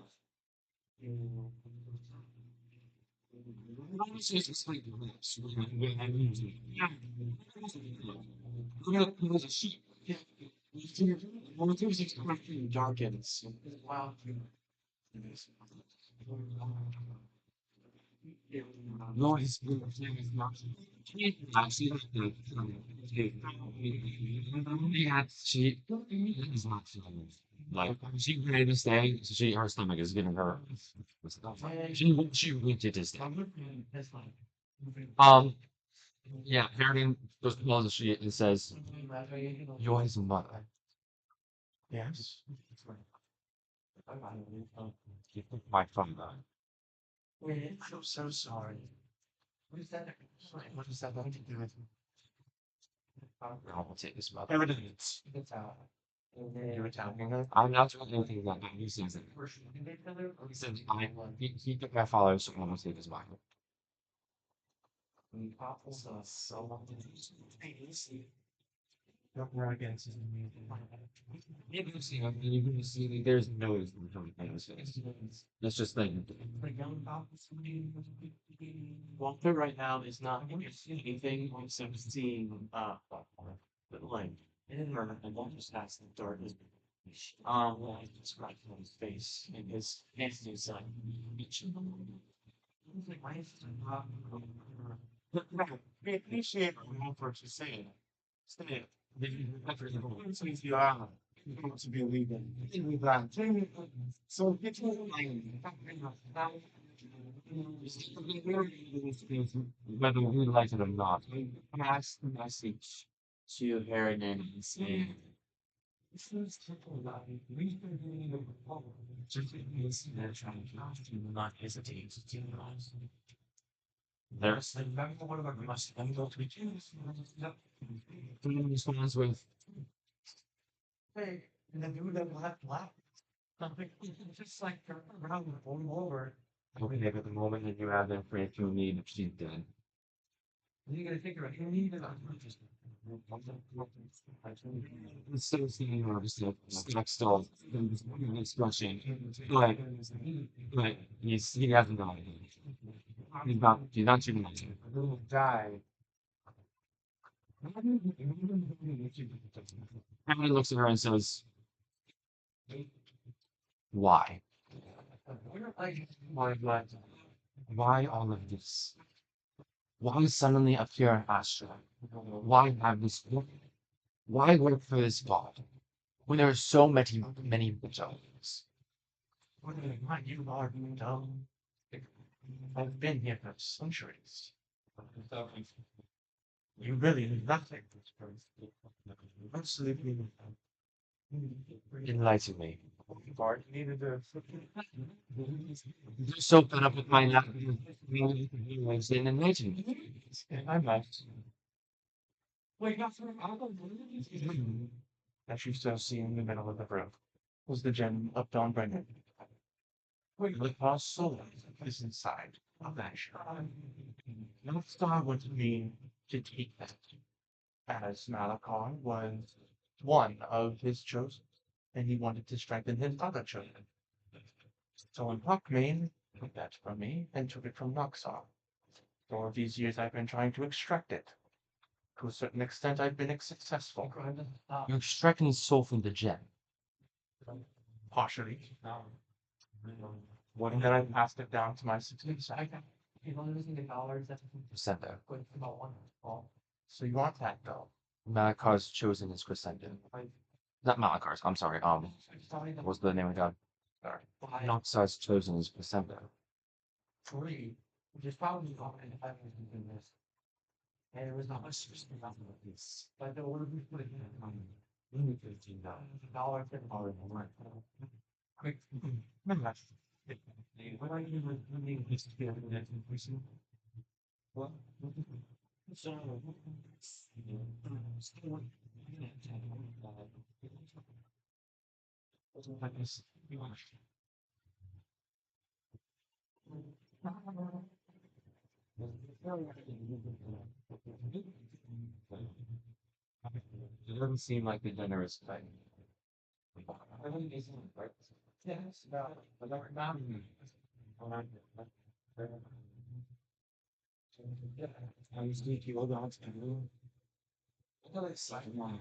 Darkens. Wow. Lord is actually yeah, she is not feeling like she ready to stay. So her stomach is getting her. She wanted to stay. Um, yeah, Harrigan goes close the sheet and says, "You're his mother." Yes. My father. I'm so sorry. What is that? What is that going to do with me? I will take this mother. Evidence. You're attacking her? I'm not doing anything like that. He says it. He said, he took my father, so I'm going to take his wife. So, arrogance is you're gonna see, you're gonna see, like, there's no from his face. That's just like, Walter right now is not interested in anything except seeing, the light. And Walter's past the darkness. It's right on his face, and his hands is like, we appreciate what you're saying. Say it. Since you are going to be leaving. With that. So get your mind. Whether we like it or not, pass the message to Harrigan and say, this is simple life. We've been doing it before. Just in case they're trying to do not hesitate to do it. There's like one of our must go to the responds with hey, and then do that left. Something just like around the phone over. Okay, but the moment that you have that friend you need, she's dead. You gotta think about it. You need it. It's still seeing her just like still expression. But he hasn't died. He's not too much. Die. Emily looks at her and says, why? Why, what? Why all of this? Why suddenly appear in Astra? Why have this work? Why work for this god? When there are so many better. Why you are dumb? I've been here for centuries. You really need nothing. Absolutely nothing. Enlighten me. Bart needed a you're so fed up with my life. Then enlighten me. I must. Wait, that you still see in the middle of the room was the gem of Don Brennan. The past soul is inside of that shrine. North Star would mean to take that, as Malachar was one of his chosen. and he wanted to strengthen his other children. So in Hawkmane took that from me and took it from Noxar. For all these years I've been trying to extract it. To a certain extent I've been successful. You're extracting his soul from the gem. Partially. And then I passed it down to my successor. Crescendo. So you want that though? Malakar's chosen his Crescendo. Not Malakar's, I'm sorry. What was the name of the god? Sorry. Noxar's chosen his Crescendo. Three, which is probably not in this. And it was not much about this. But the order we put it in, $15. Quick. What are you doing this to be able to increasing? Well, so, It doesn't seem like the generous type. yes, about I'm sneaky old dogs can do. I got like second one.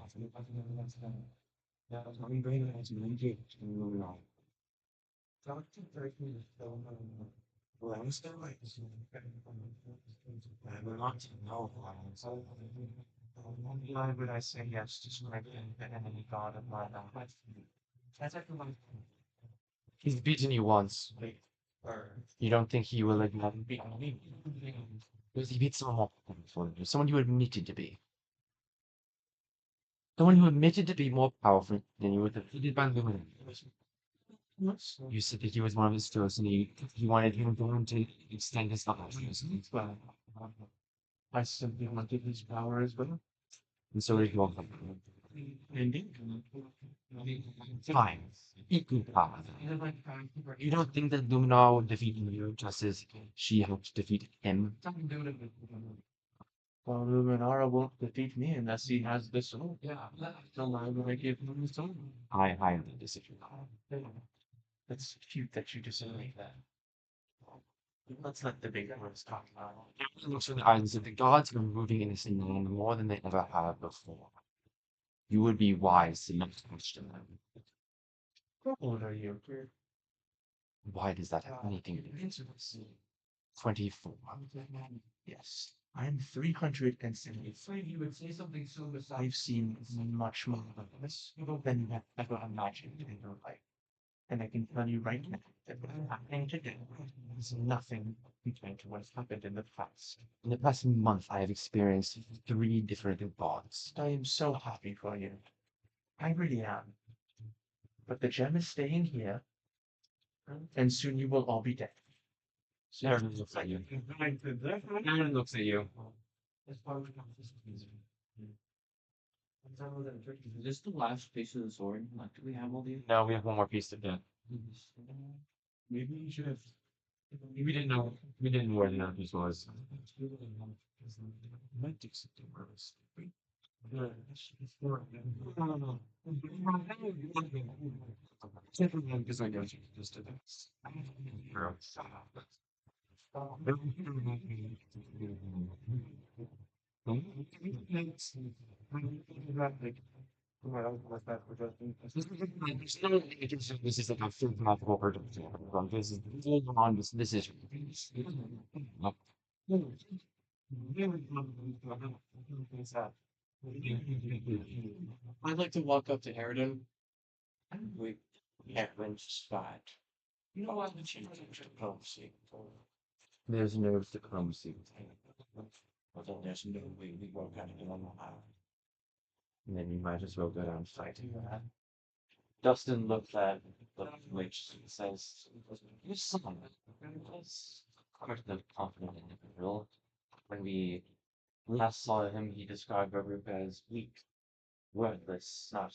Yeah, I'm bringing it to Ninja. Moving on. Well, I'm still like, I'm not to know. Why would I say yes to strengthen the enemy god of my life? that's actually one. He's beaten you once. You don't think he will again beat me? Because he beat someone more powerful than you, someone you admitted to be. Someone who admitted to be more powerful than you were defeated by Luminary. You said that he was one of his foes and he wanted him to extend his life. Well, I simply wanted his power as well. And so did your Indeed. Fine. Equal power. You don't think that Luminar would defeat you just as she helped defeat him? Well, Luminara won't defeat me unless he has the soul. Yeah. So why would I give him the soul? I highly disagree. It's cute that you disagree that. Let's let the big words talk about it. It looks from the eyes that the gods are moving in this land more than they ever have before. You would be wise to not question them. How old are you? Why does that have anything to do with it? 24. Yes. I'm 370. Afraid you would say something so beside. I've seen much more than this than you have ever imagined in your life. And I can tell you right now that what's happening today is nothing compared to what's happened in the past. In the past month, I have experienced 3 different gods. I am so happy for you. I really am. But the gem is staying here, and soon you will all be dead. Aaron looks at you. Aaron looks at you. Is this the last piece of the sword? Like, do we have all these? No, we have one more piece to do. Maybe you should have. We didn't know. We didn't know where the other piece was. Might do something worse. Because I got you just to this. This is like a full mouthful production. This is full on. This is. I'd like to walk up to Aridin. We can't win spot. You know what? The change of diplomacy. There's no diplomacy. Well, then there's no way we won't have it on the island. And then you might as well go down fighting. Dustin looks at the witch and says, "You son, was quite the confident individual. When we last saw him, he described our group as weak, worthless, not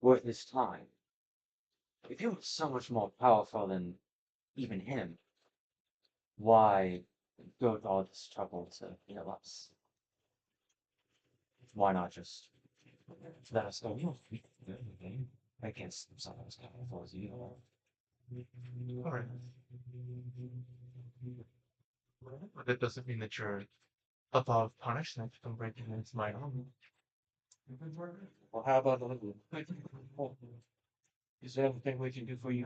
worth his time. If you were so much more powerful than even him, why go to all this trouble to heal us? Why not just let us go? I can't sleep sometimes kind of falls you. Alright. But that doesn't mean that you're above punishment from breaking into my home. Well, how about a little? Is there anything we can do for you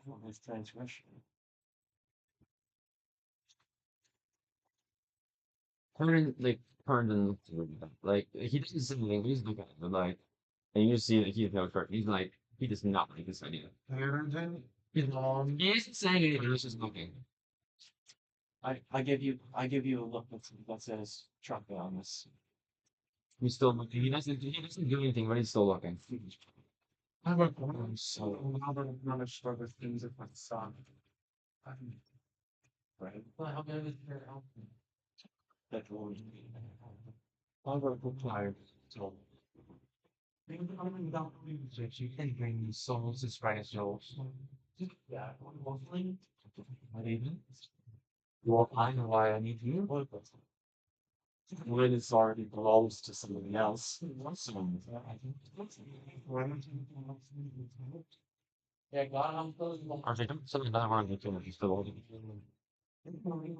for this transgression? Hernan like turned and looked at him, like he doesn't say anything. He's looking at him, like, and you just see that he's no hurt. He's like he does not like this idea. He isn't saying anything. He's just looking. I give you a look that says trumpet on this. He's still looking. He doesn't do anything, but he's still looking. I'm a woman, so now that I'm not sure the things of my son. Right? Well, how about it here? That will I'll go tired. So Maybe I'm not music, you can bring souls as bright as yours. Yeah, hopefully. not even. Well, I know why I need you. When it's already belongs to somebody else. So, Yeah, God, I'm close. are they doing something that around the corner? He's still holding.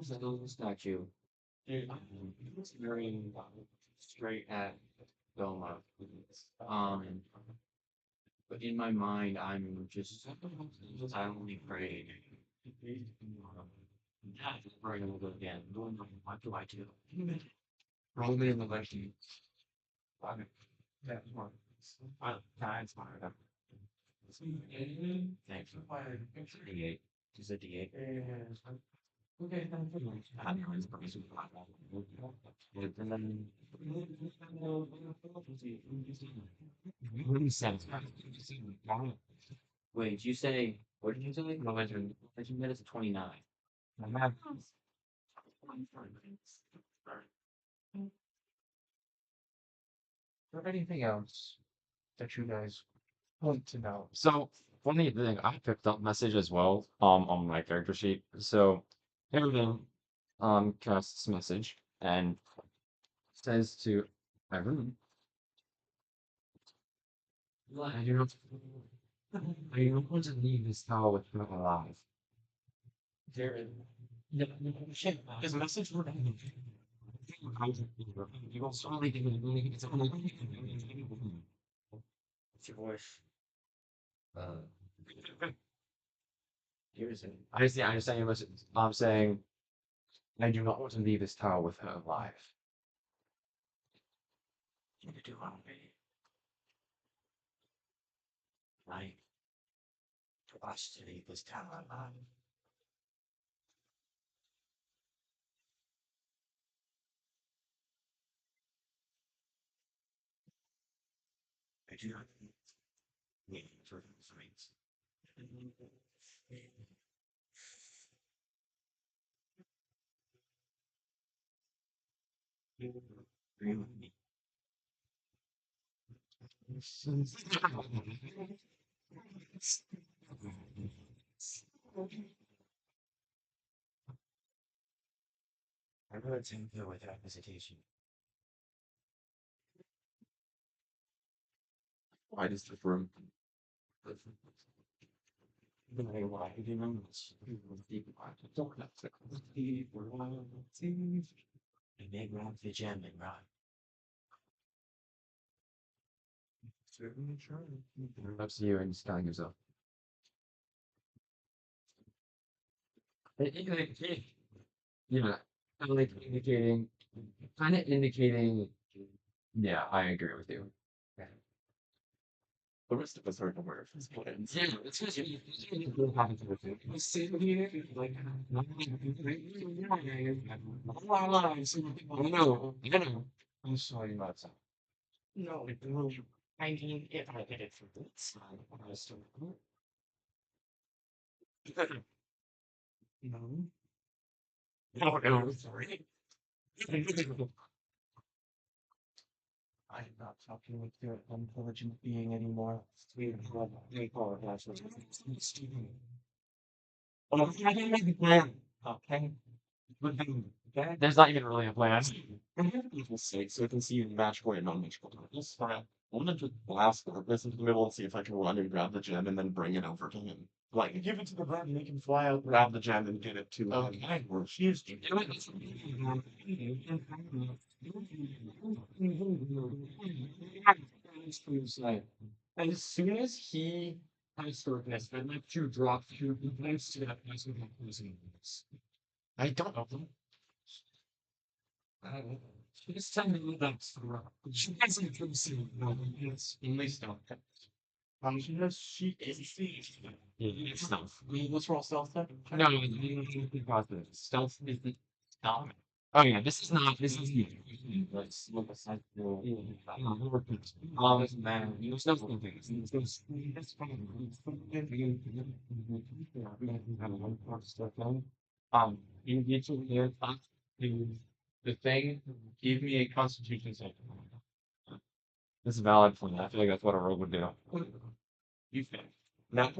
Still the statue. Dude, It's very straight at Belmont. Um, but in my mind, I'm just silently praying. Yeah, praying over again. What do I do? Roll me in the legend. Okay. Yeah, it's more. It's more. Thanks. D8. Just a D8. okay, And then really satisfied. Wait, did you say what did you say? Religion. Religion that is a 29. I have Or anything else that you guys want to know? so funny thing, I picked up message as well, on my character sheet. So everything casts message and says to everyone, I do not I don't want to leave this tower with her alive. there is. No, shit, his message were. You will slowly give it it's a What's your voice? Here's it. I understand your message. I'm saying I do not want to leave this tower with her alive. You do want me. Right? For us to leave this town alive. I do not need further fights. Agree with me. I will attend her without hesitation. Why does the room? Why do you know this? Don't have to leave. I may grab the gem and run. Certainly sure. Up to you and just telling yourself. Yeah, kind of like indicating. Yeah, I agree with you. The rest of us aren't aware of his plans. Yeah, it's just you having to do. I say to you, like, I know. I'm sorry about that. no, I mean, if I did it for this, I was still. No. No, no, sorry. I'm not talking with your intelligent being anymore. We apologize. Okay. But then, there's not even really a plan. For people's sake, so we can see you in match point, not match point. That's fine. I want to just blast this into the middle and see if I can run and grab the gem and then bring it over to him. Like, give it to the bird and he can fly out, grab the gem, and get it to him. Okay. Or she's as soon as he has surfaced, I'd like to drop two points to that place with my closing moves. I don't know. Just tell me that's the rock. She hasn't consumed it's Only stealth. she is the it's stealth. Let's roll stealth then. No, stealth is the stealth. Oh yeah, this is new. Let's look aside the Man, there's no things. There's that's fine. You need to hear the thing. Give me a Constitution save. This is valid for me. I feel like that's what a rogue would do. You fail. Now,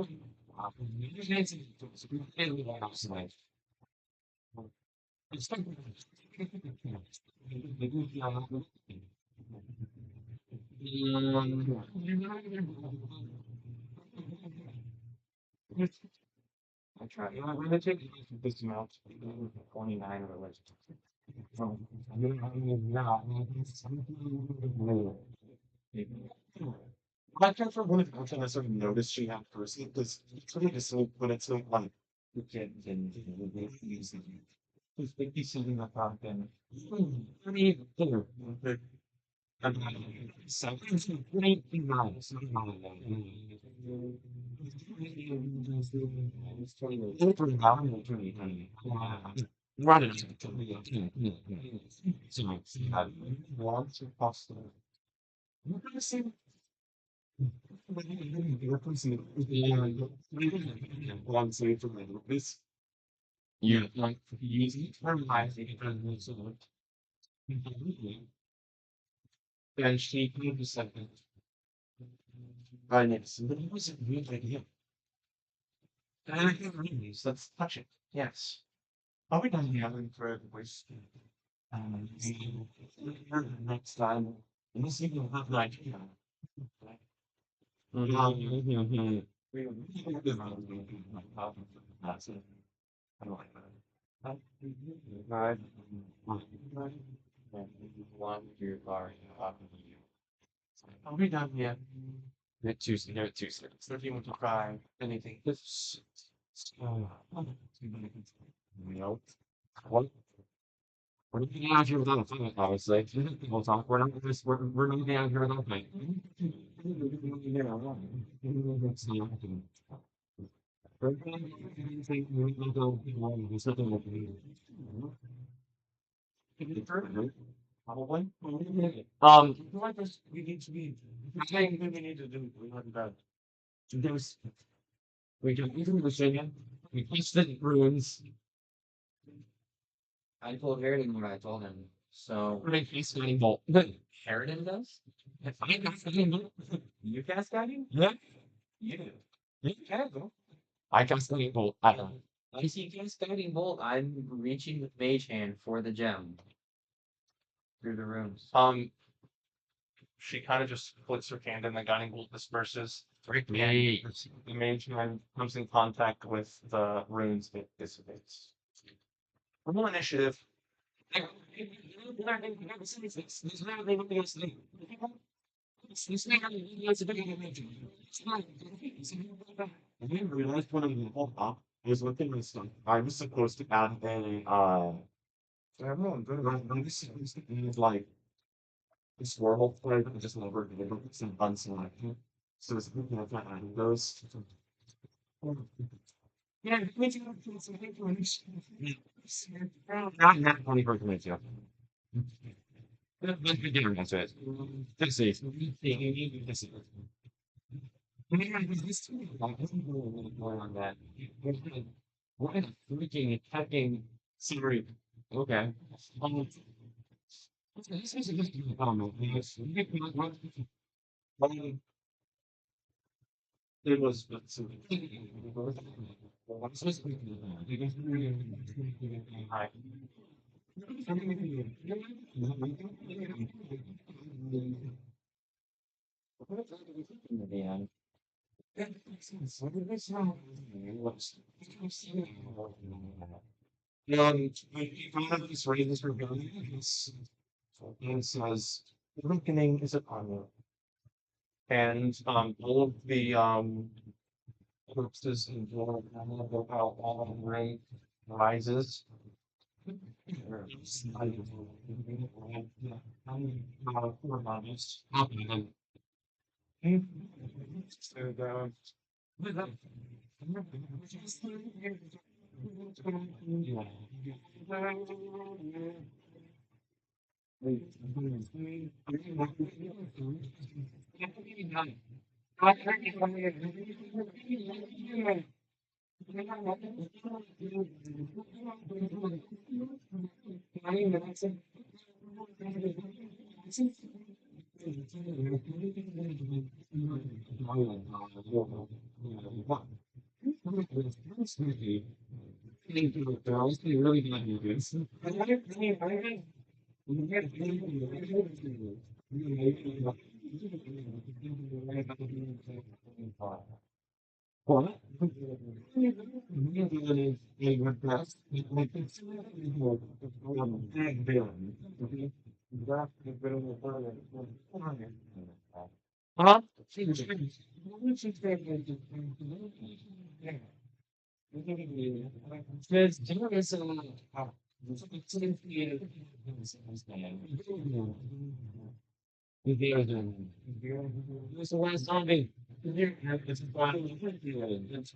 I try. I'm gonna take this amount. 29 religion. I can't for one of the I sort of noticed she had person because it's really just so when it's so like you can't use it. He's 57 the front end. I mean, here. So, 29. Run it. So, Wants or possible. you're gonna see one save for this. You like using it for life, it can so then she could be second. I need somebody who was a good idea. And I can read these. Let's touch it. Yes. Are we done having for the voice? Next time, unless you can have an idea. That's it. I don't like that. One, your bar, Are we done yet? They're two seconds. So if you want to try anything. This. Nope. What? We're not getting out here without a fight, obviously. We'll talk. We're not getting out here without a fight. Probably. Um, I feel like this, we need to be. I think we need to do. We want that. there's we can even Virginia. We pushed the ruins. I told Harridan what I told him. So We're making Scotty Bolt. Harridan does? If I got Scotty Bolt, You cast guiding? yeah, You do. you can go. I got Scotty Bolt. I don't. I see cast guiding bolt. I'm reaching with mage hand for the gem. Through the rooms. She kind of just flicks her hand and the guiding bolt disperses. Freak And me. the mage hand comes in contact with the runes, it dissipates. Roll initiative. I didn't realize when I leveled up, I was looking at stuff. I was supposed to add a I don't know, I was supposed to add like this wormhole play, I just never did it. It's an unselected. So it's looking at that adding those. Yeah, not 20 minutes yet. Let's begin with it. This is. More on that. What a freaking attacking scenery. Okay. This is a good comment. Yes. It was, but so. In the end. He kind of just raises her hands and says, "Awakening is upon you." And all of the corpses and blood go out all of the room rises. Poor bodies. So, Really bad movies. What? Huh? There's different Who's the last zombie? It's fine.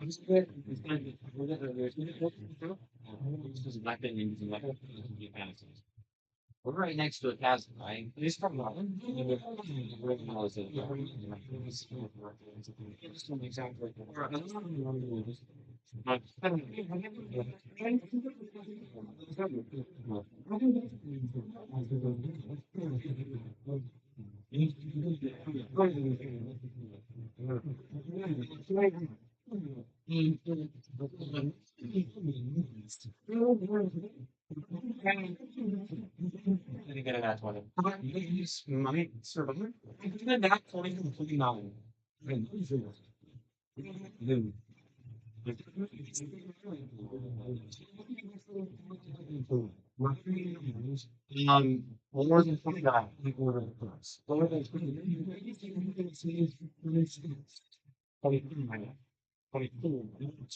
It's good. It's fine. It's just black and like we're right next to a chasm, right? He's from London. Exactly. Didn't get an at 20. These might survive. I did a nat 20 completely nine. More than 29. Lower than 22,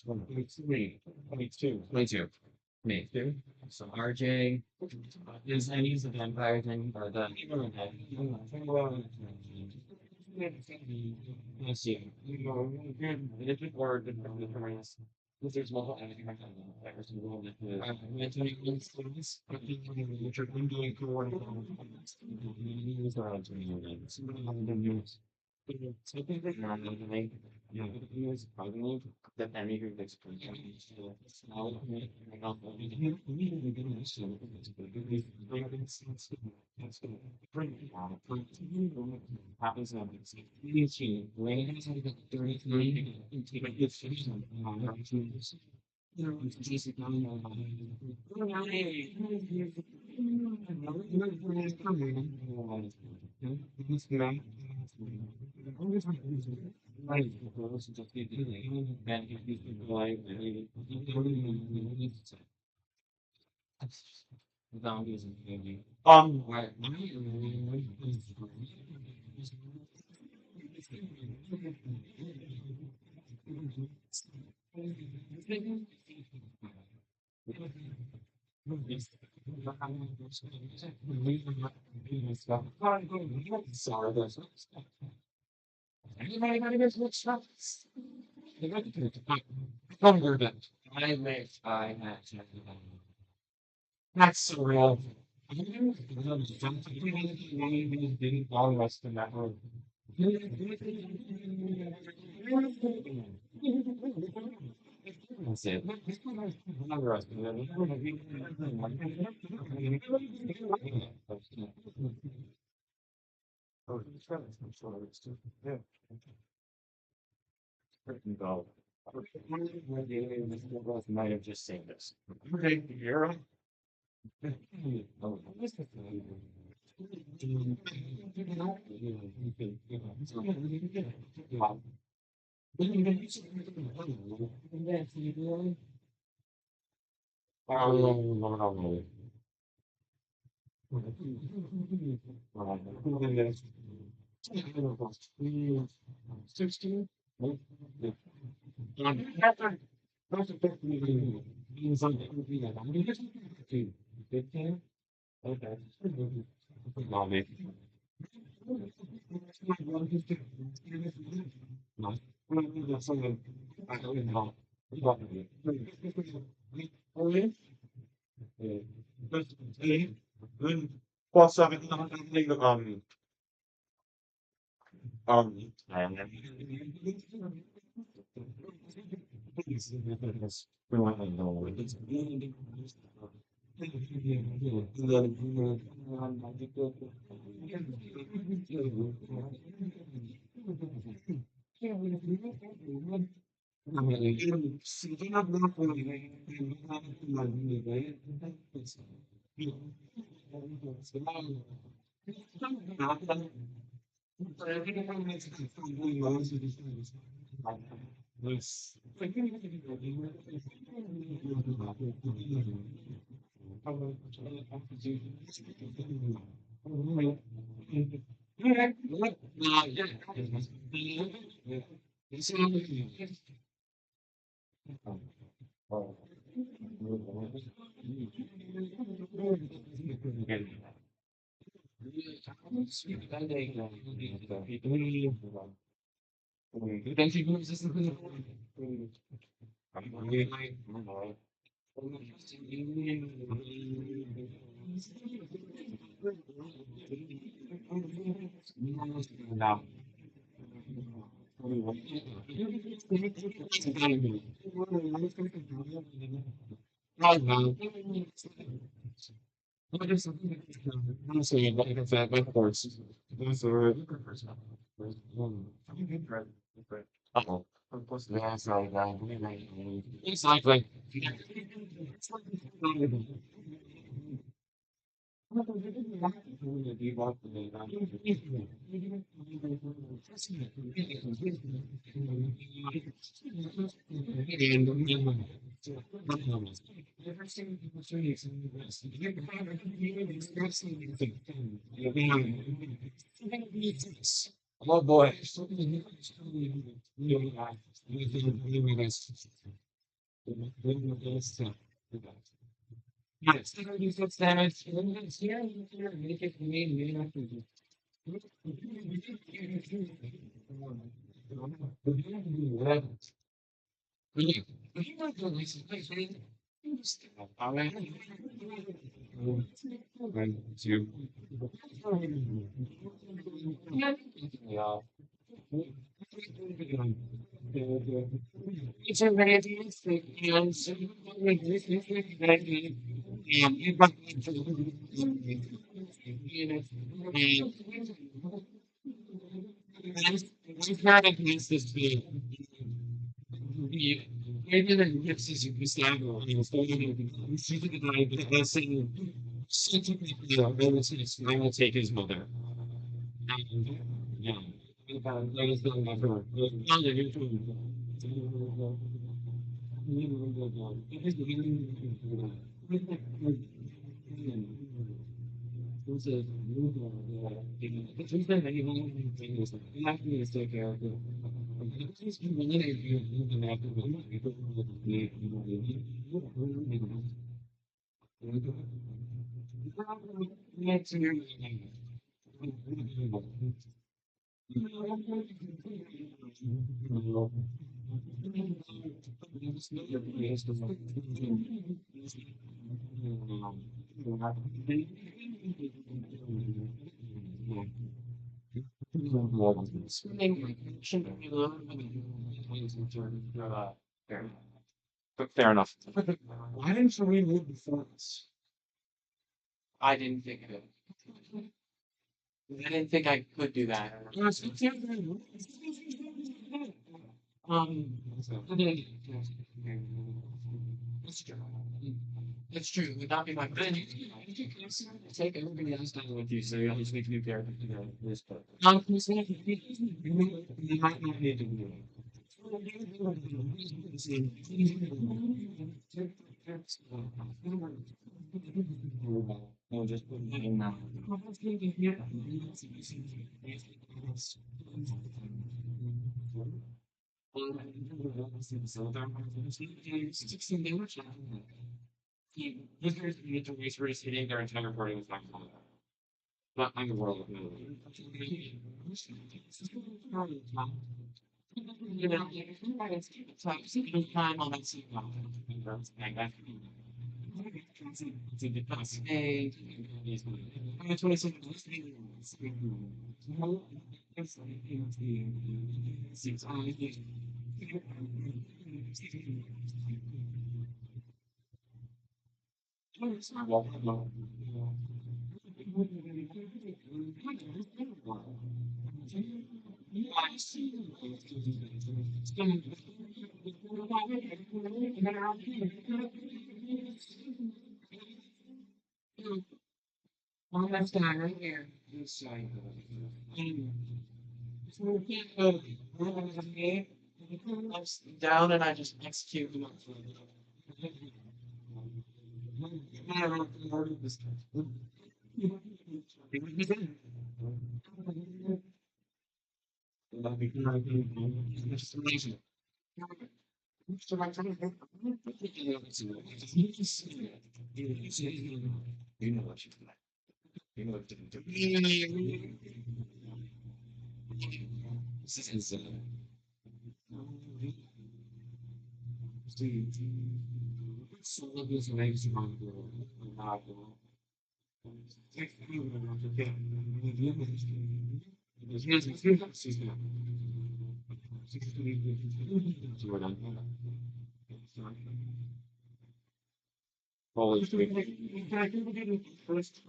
23, 22. Me. So RJ is any of the vampire thing or the let's see. It's or the premise. There's multiple enemy factors involved in the mentally instance. Which are doing for so I think that normally, yeah, is probably the enemy who takes now happens now. It's when it has like 33 like it's finished it's just right. Boundaries and maybe. Right. Sorry, there's anybody got against what's shots? They got to hunger that I wish I had to. That's surreal. I didn't long rest in that room. That's it. Long rest in that room. Oh, it's really some sort of stuff. Yeah. Freaking go. Might have just seen this. Okay, you're Plus, um, oh boy. Fair enough. Why didn't you read before this? I didn't think of it. I didn't think I could do that. Um, It's true. It would not be my But then first. you can take everybody else down with you, so you just make new characters. You know, this book. You might not need to do it. I'll just put it in now. Listeners need to research hitting their entire party with my phone. Not my world. You know, it's like spending time on that scene. It's a depressed day. I'm a 27 Well, that's not right here. This side. So we can't go Down and I just execute them. You know what you like. You know what to do. This is insane. So this makes my Holy first.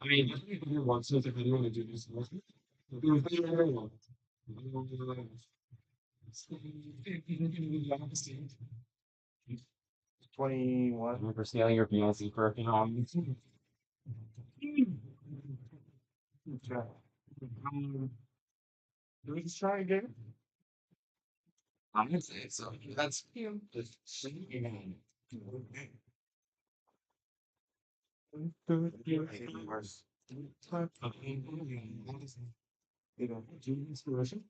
I mean, everybody wants to if you want to do this. Remember stealing your Beyonce perfume? Do we just try again? I'm gonna say so. That's the same. You know, June inspiration.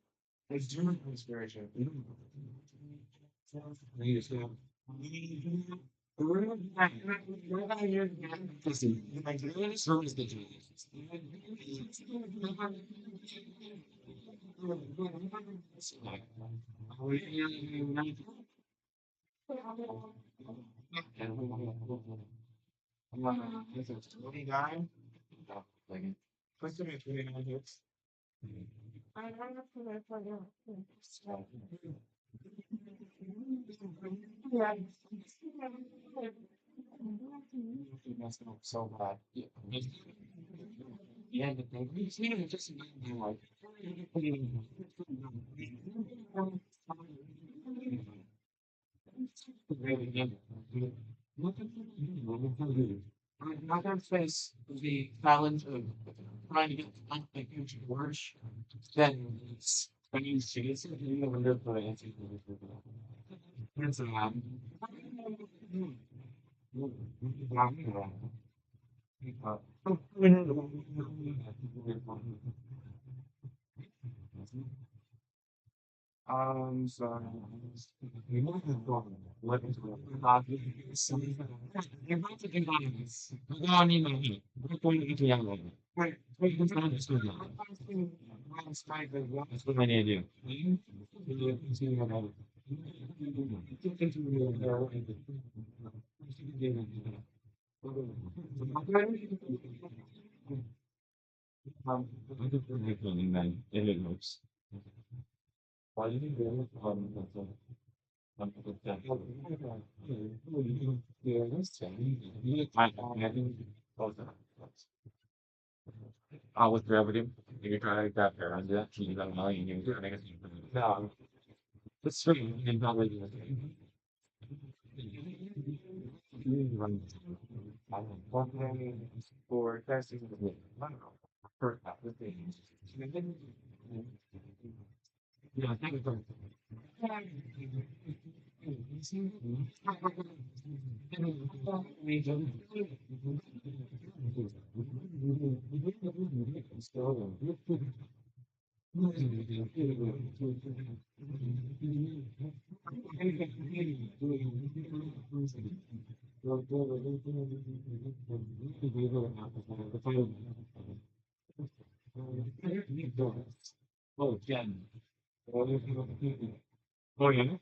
It's June inspiration. You just go. Listen, my greatest service the If it's 29, like, put them at 29 hits. That's not so bad. Yeah, but they just like I'm not gonna face the challenge of trying to get a huge gorge. Then when you see it, you know when they're playing. It's so you might have gone what is some you might have been honest. No, I mean, we're going to be young. Wait, it's not just good. That's what I need to do. I think we're making that if it works. Why do you think I think both of them. With gravity. You try to grab her and do that to you, that million, you're gonna get no. It's true, and probably do it. For testing the for the thing. Yeah, thank you. Oh, yeah. Oh, yeah.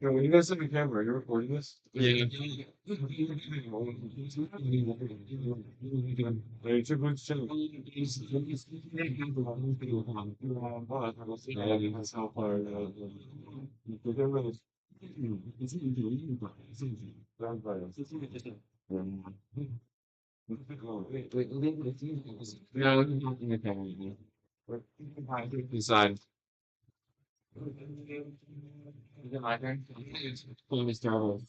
Yeah, when you guys have a camera, you're recording this? Yeah. It's a good show. Inside. Is it my turn? It's terrible.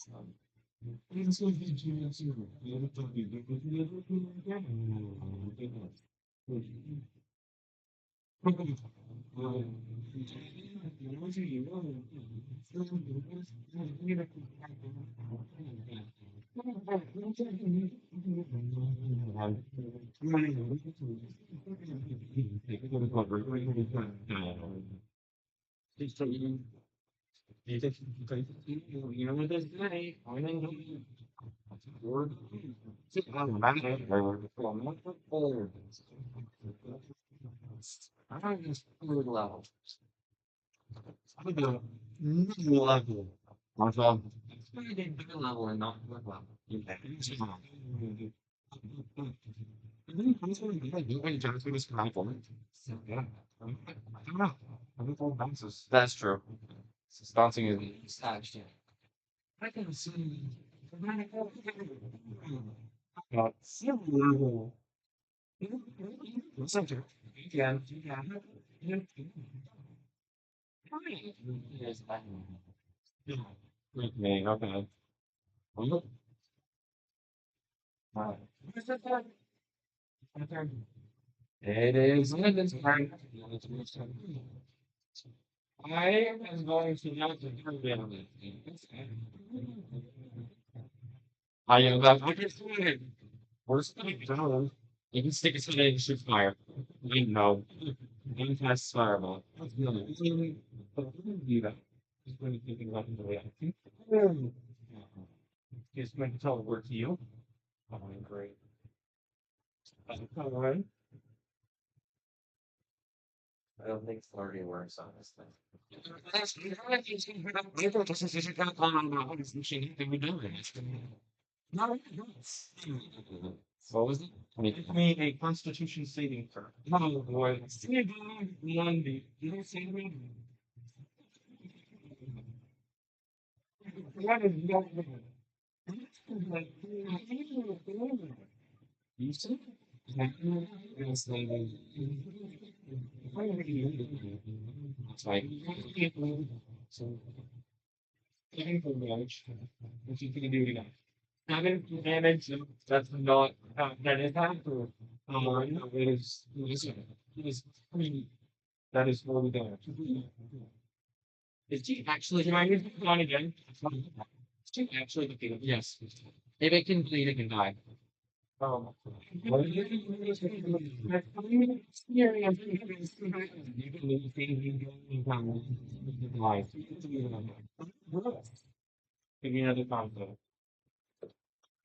You know what this guy? I don't just level. I do middle level. Myself. I did middle level and not good level. Yeah. That's true. Bouncing is actually. I can see. Center. Yeah. Yeah. Yes, I know. Yeah. Okay. Okay. Well, alright. It is Linden's turn. I am going to now to turn down. I am that I can see it. Worst thing down. You can stick it to the and shoot fire. I know. One fast fireball. That's the other. But I didn't do that. Just when you're thinking about the way I think. Just going to tell the word to you. Oh, great. All right. I don't think flirty works on this thing. What was it? Give me a Constitution saving throw. Oh boy. You see? That's right. So, painful damage. If you can do that. Having damage that's not that is after is that is fully damage. Is she actually can I use it on again? Is she actually defeated? Yes. If it can bleed, it can die. What is it? You can lose life. Give me another conflict.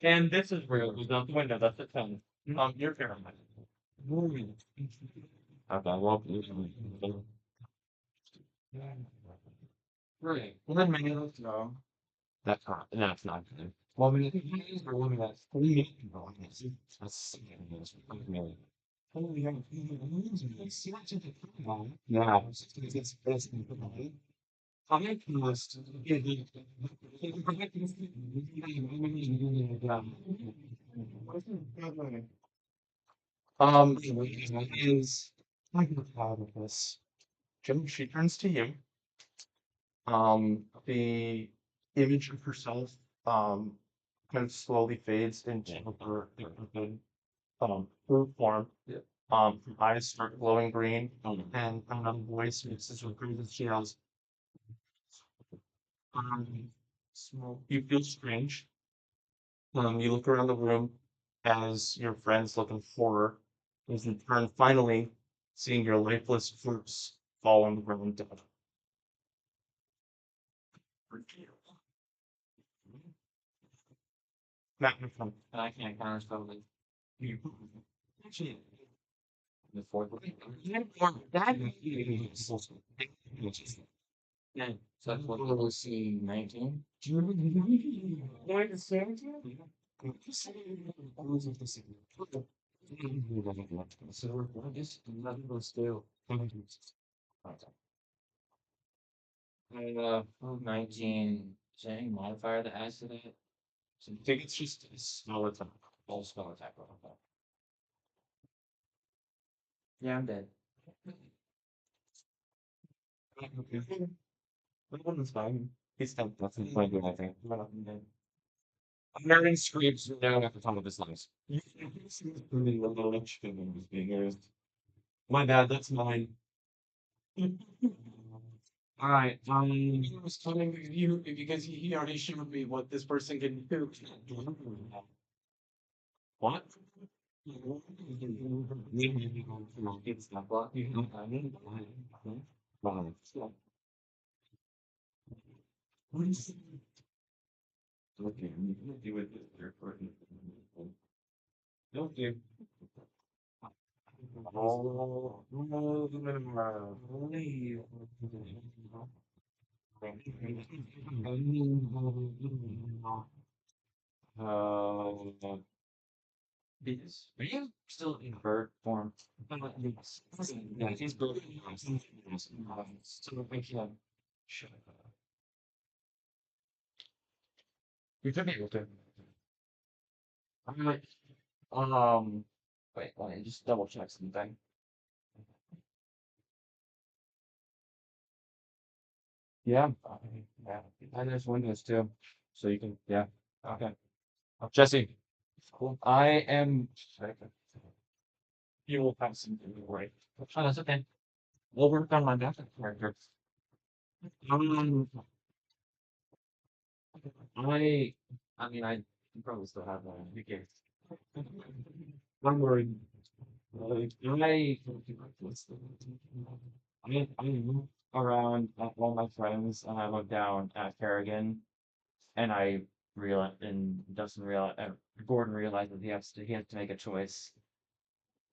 And this is Where real. it was out the window, that's a 10. You're Fahrenheit. Okay, well, right. Well, then maybe let's go. That's not good. Well, I mean, for one of that's 3 people, that's really. Holy hell. Yeah, it's I must. Is I'm not proud of this. Jim, she turns to you. The image of herself, kind of slowly fades into her form. Yeah. Her eyes start glowing green, and another voice mixes with green and she yells, um, you feel strange. You look around the room as your friends look in horror, as you turn finally, seeing your lifeless corpse fall on the ground dead. Matt, your turn. And I can't counterspell it. You. Actually, The fourth one. that. Yeah. So that's what we'll see 19. Do you remember going to Santa? So I guess nothing was still. Uh, 19. Is there any modifier that adds to that? So I think it's just a small attack. All spell attack roll. Okay. Yeah, I'm dead. That one's fine. He's not nothing playing with anything. American screams no at the top of his lungs. You can see the little lynch finger was being used. My bad, that's mine. Alright, He was telling you because he already showed me what this person can do. what? It's not blocking. What is okay, I'm gonna do it this year for don't do. Oh, uh, Because are you still in bird form? yes. Yeah, he's broken. So I can shut up. You could be able to. Alright. Wait, let me just double check something. Yeah, yeah. And there's windows too. So you can, yeah. Okay. Jesse, Cool. I am. You will have something to worry. Oh, that's okay. We'll work on my backup character. Um, I, I mean, I probably still have one. Who cares? I'm worried. I look around at all my friends and I look down at Kerrigan and I realize, and Dustin realize, Gordon realizes he has to make a choice.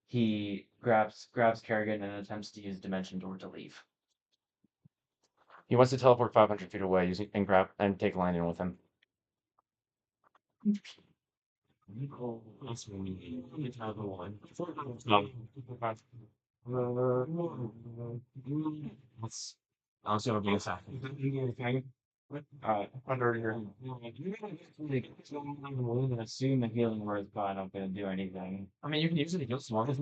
He grabs Kerrigan and attempts to use Dimension Door to leave. He wants to teleport 500 feet away using and grab and take Landon with him. Oh, that's me. It's another one. That's also being second. Under here. I'm gonna assume the healing word, but I'm not gonna do anything. I mean, you can use it to heal small. Like,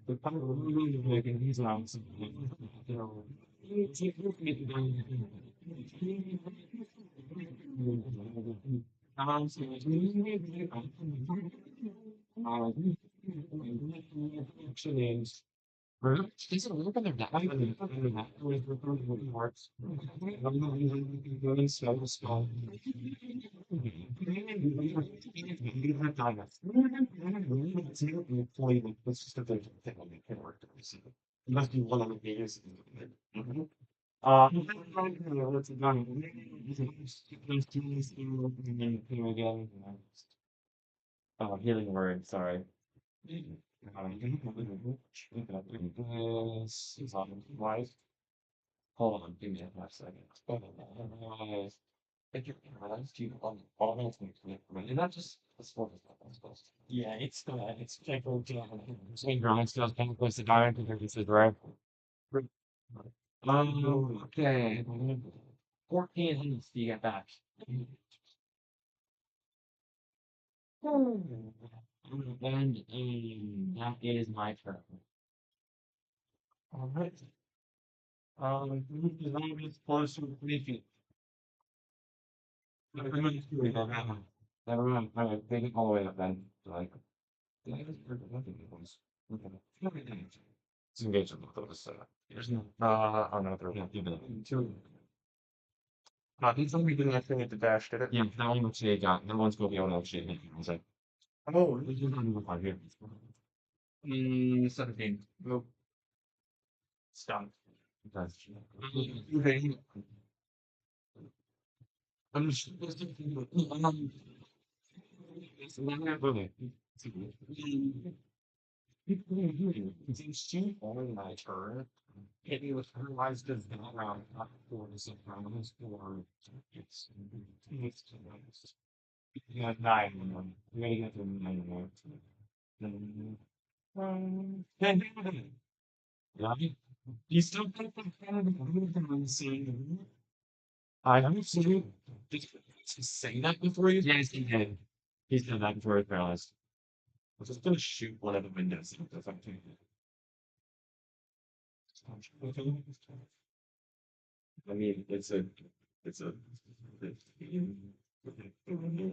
the power of you can use it on something. Actually, is it a little bit of that? I mean, that works. Going slow, small. Let's just have to think on the work. It must be one of the biggest. What's it done? Those teams and then here again. Oh, healing word, sorry. This wise. Hold on, give me a half second. If you're paralyzed, you all things and not just the sport is not supposed to. Yeah, it's technical. Same grind skills, kind of close to dying because this is right. Okay. 14 hits do you get back? And that is my turn. All right. Move the zombies closer to 3 feet. Never mind. Never mind. Alright, take it all the way up then. Like, yeah, I guess nothing was. Okay. It's engagement. There's no. Oh no, there won't be two. These zombies didn't actually need to dash, did it? Yeah, that one actually got. That one's gonna be able to actually make it. I was like, Oh, we can move on here. 17. Nope. Stunned. That's Okay. I'm just. It's not really. Since she only my turn, hit me with paralyzed does not round up for the surprise or it's you got 9 you gotta get to 9 yeah, you still think that kind of the same. I haven't seen did he say that before you? Yes, he did. He said that before he was paralyzed. I'm just gonna shoot one of the windows if I can. I mean,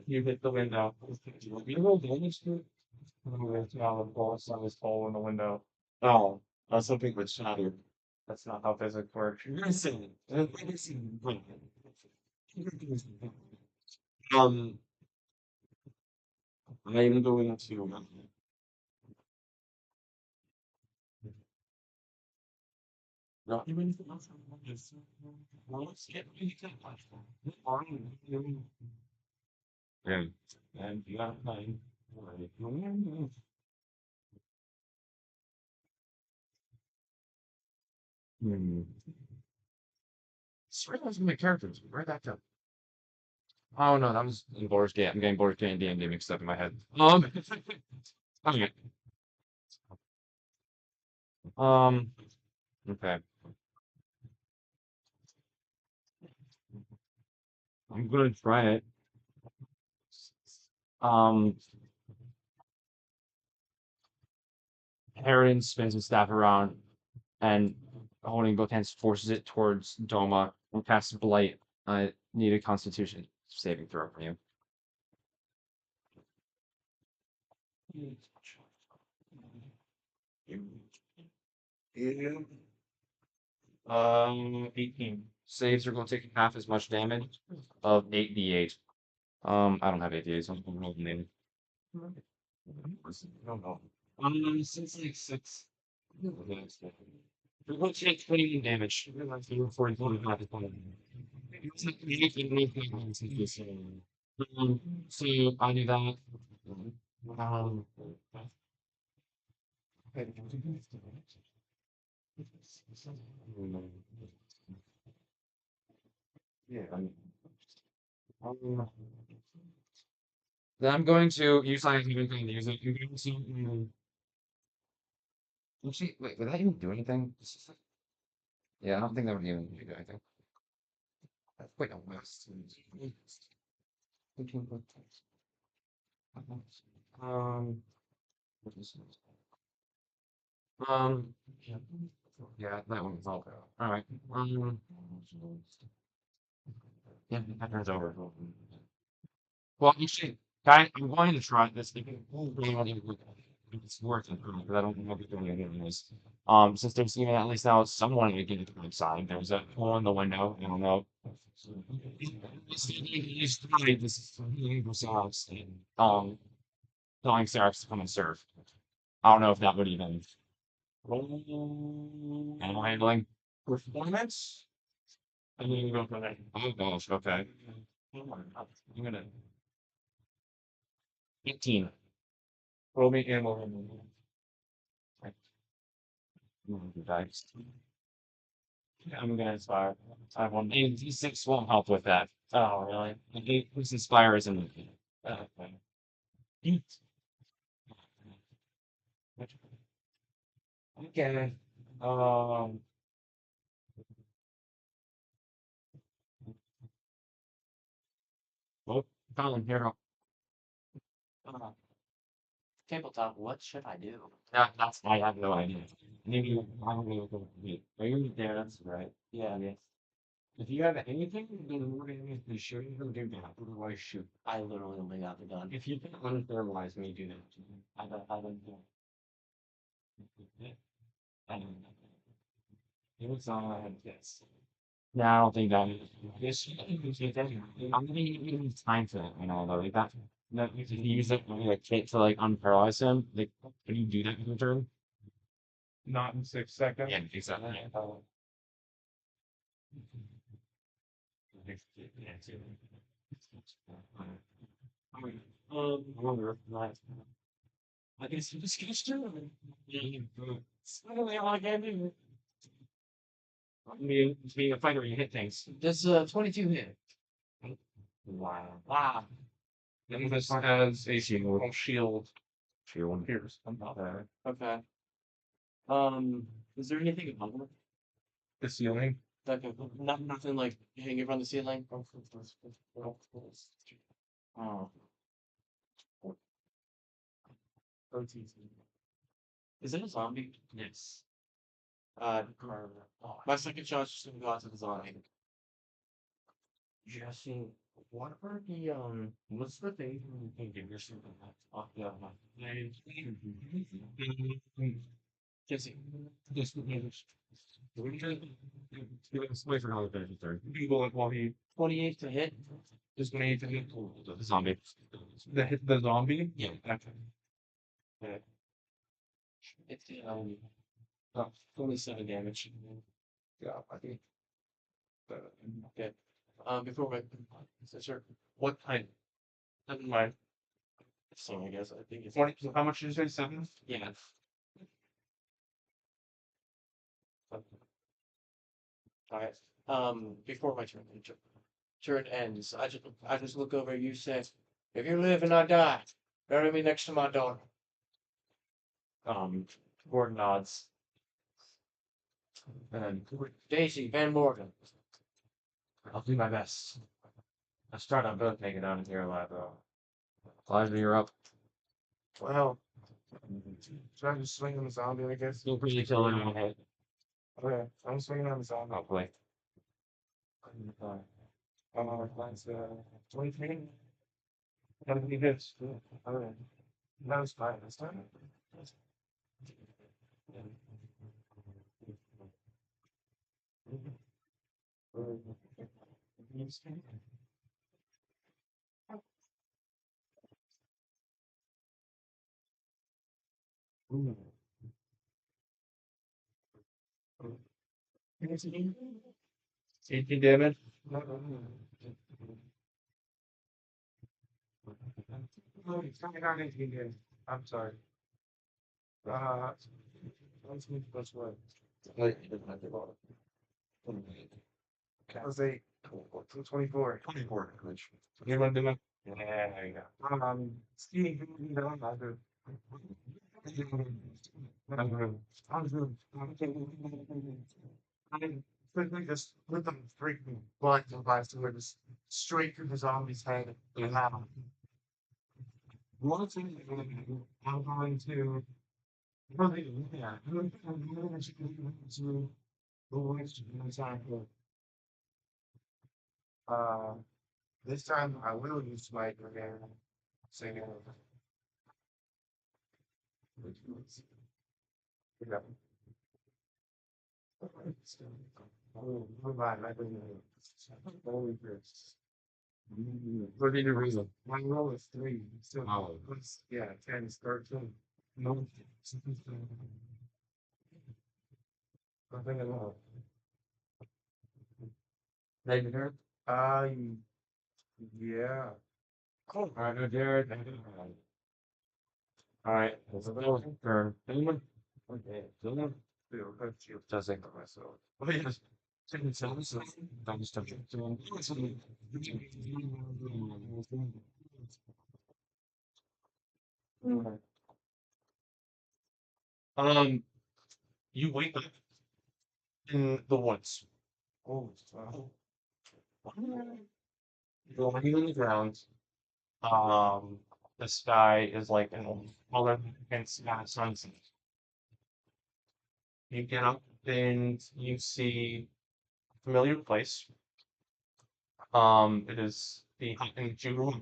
you hit the window. You want me to roll damage to it? The bullets on this hole in the window. Oh, I was hoping it would shatter. That's not how physics works. Listen, um, I'm going to. Not even if it's just. Well, let's get really good. Yeah, and you got mine. Hmm. Swear those are my characters. Where'd that go? Oh no, that was in Boris Game. I'm getting Boris Game and D&D mixed up in my head. Okay. Um, okay. I'm gonna try it. Um, Harridan spins his staff around and holding both hands forces it towards Doma and casts Blight. I need a Constitution saving throw from you. Yeah. 18. Saves are going to take half as much damage of 8d8. I don't have 8d8, so I'm going to roll them. I don't know. Since like 6. You're going to take 21 damage. You're 40, 45 is fine. It's not anything really big on this. So I do that. Um, yeah. Um, then I'm going to use I haven't going to use it. I'm going to actually wait, would that even do anything? Yeah, I don't think that would even do anything. Wait, no, west. What is this? Um, yeah, that one's all. All right. Yeah, that turns over. Well, actually, I'm going to try this. If it's working, because I don't know if it's doing it anyways. Since there's even at least now someone we can inside. There's a hole in the window. I don't know. This is Seraphs and telling Seraphs to come and serve. I don't know if that would even animal handling. Performance? I'm gonna go for that. Oh gosh, okay. I'm gonna 18. Roll me animal handling. Right. Dice. I'm gonna inspire. I have one. And D6 won't help with that. Oh, really? Like, this inspire isn't. Okay. Okay. Um. Colin, here. Uh, tabletop, what should I do? That's I have no idea. Maybe I don't know what to do. Are you there? That's right. Yeah, If you have anything, then we're gonna be sure you don't do that. Otherwise, shoot. I literally only got the gun. If you can unthermalize me, do that. I don't know. It's yes. No, I don't think that. This, I'm gonna need time for that, though. Like that, you can use it when like to like unparalyze him. Like, can you do that in your turn? Not in 6 seconds. Yeah, exactly. Right. I guess you just get started. It's literally all I can do. Being a fighter, you hit things. Does 22 hit? Wow. Wow. And this has a Shield. shield. Shield. Here's Okay. Is there anything above it? the ceiling. That can, nothing like hanging from the ceiling? Oh. Is it a zombie? Yes. My second shot's just gonna go out to the zombie. Jesse, what are what's the thing you can give yourself off the Jesse. Yes, we're gonna wait for another 33. Google it while he 28 to hit. is going to hit The zombie. the zombie. Yeah. Okay. It's 27 damage. Yeah, I think. Okay. Before we sure. What type? Never mind. So I guess I think it's 20. How much did you say? 7? yeah. Alright. Before my turn ends, I just look over. You said, "If you live and I die, bury me next to my daughter." Gordon nods. And Daisy Van Morgan. I'll do my best. Let's try to both make it out of here alive, though. Elijah, you're up. Well, should I just swing on the zombie? I guess. Feel free to kill him on hit. Okay, I'm swinging on the zombie. Hopefully. That's 23. How many hits? Okay. That was fine this time. Ooh. 18 damage. Oh, it's not 18 damage. I'm sorry. Let's move this way. Let's say 24. 24. You want to do it? Yeah, there you go. Steve, you know, I quickly just with them freaking blood device to where just straight through the zombie's head. One thing I'm going to probably yeah, I'm going to the worst time for this time I will use my grenade. Singing. Yeah. Oh, my what did you reason? My roll is 3. So, yeah, 10 is 13. No, nothing at all. David, here. Yeah. Cool. All right, no, Jared. All right, let's go. Turn. Anyone? Okay, Dylan. Doesn't for myself. Oh, yes. Second service. Don't just touch it. Um, you wake up in the woods. Oh, lying on the ground. Um, the sky is like an color and sunset. You get up and you see a familiar place. It is the hut in Judah.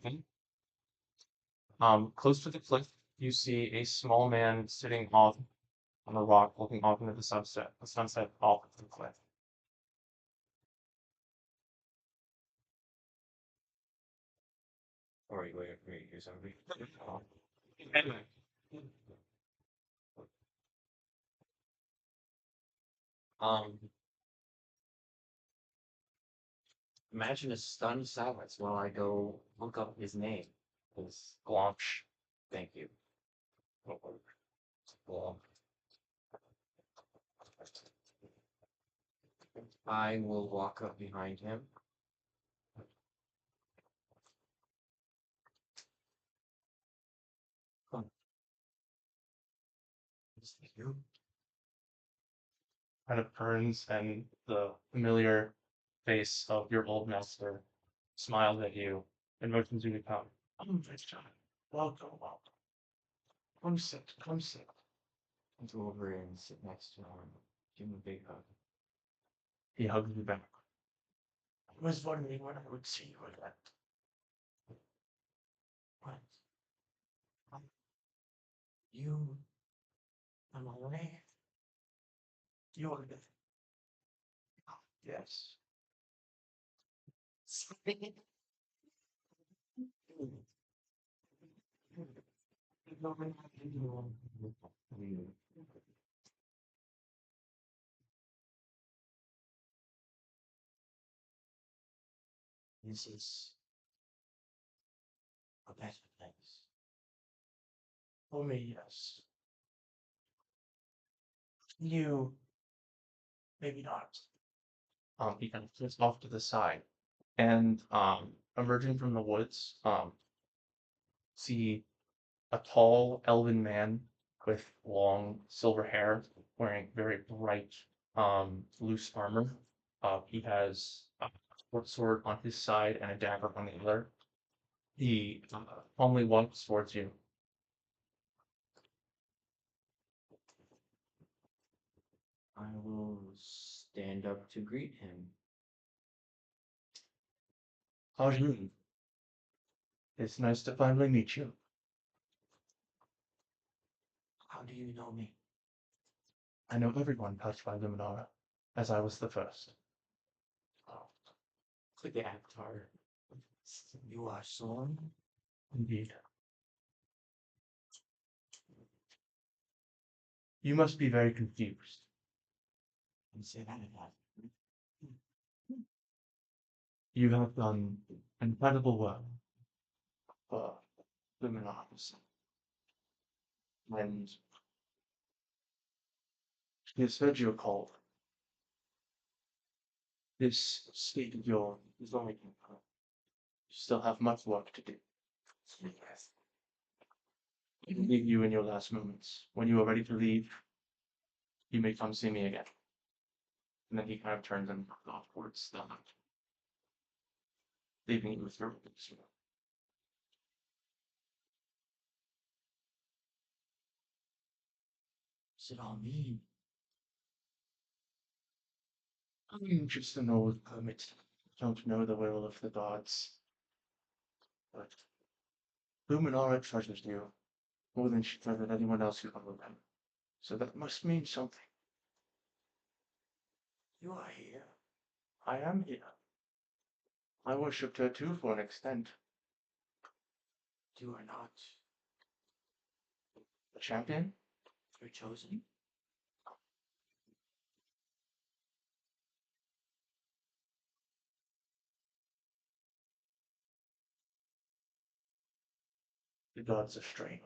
Close to the cliff, you see a small man sitting off on a rock, looking off into the sunset off of the cliff. Wait, here's something. Anyway, Um, Imagine a stunned silence while I go look up his name. His Blanche. thank you. Well, I will walk up behind him. Huh. Is that you? Kind of turns and the familiar face of your old master smiles at you and motions you to come. Good job. Welcome, welcome. Come sit. I'll go over and sit next to him. Give him a big hug. He hugs you back. I was wondering when I would see you again. What? You am away. You are good. Yes. This is a better place. For me, yes. You, maybe not. He kind of flips off to the side, and emerging from the woods, see a tall elven man with long silver hair, wearing very bright, loose armor. He has a short sword on his side and a dagger on the other. He calmly walks towards you. I will stand up to greet him. How's It's nice to finally meet you. How do you know me? I know everyone touched by Luminara, as I was the first. Oh, click the avatar. You are Sorn? Indeed. You must be very confused. And say that again. You have done incredible work for Luminaris. And he has heard your call. This state of yours is only you still have much work to do. Yes. I can leave you in your last moments. When you are ready to leave, you may come see me again. And then he kind of turns and walks off towards the hut, leaving you with your weapons. What's it all mean? I'm just an old hermit. Don't know the will of the gods. But Luminara treasures you more than she treasured anyone else who ever met. So that must mean something. You are here. I am here. I worshipped her too for an extent. You are not. A champion? You're chosen. The gods are strange.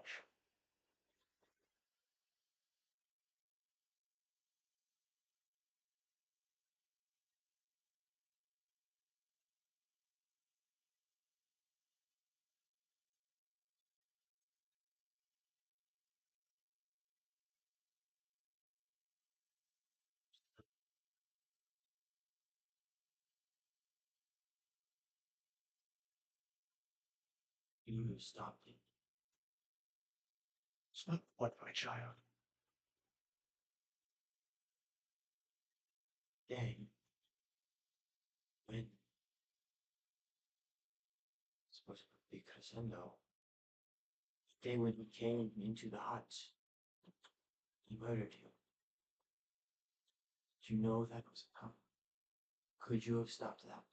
You stopped it. Stop what, my child? Day. When? Supposed to be crescendo. The day when he came into the hut. He murdered you. Did you know that was coming? Could you have stopped that?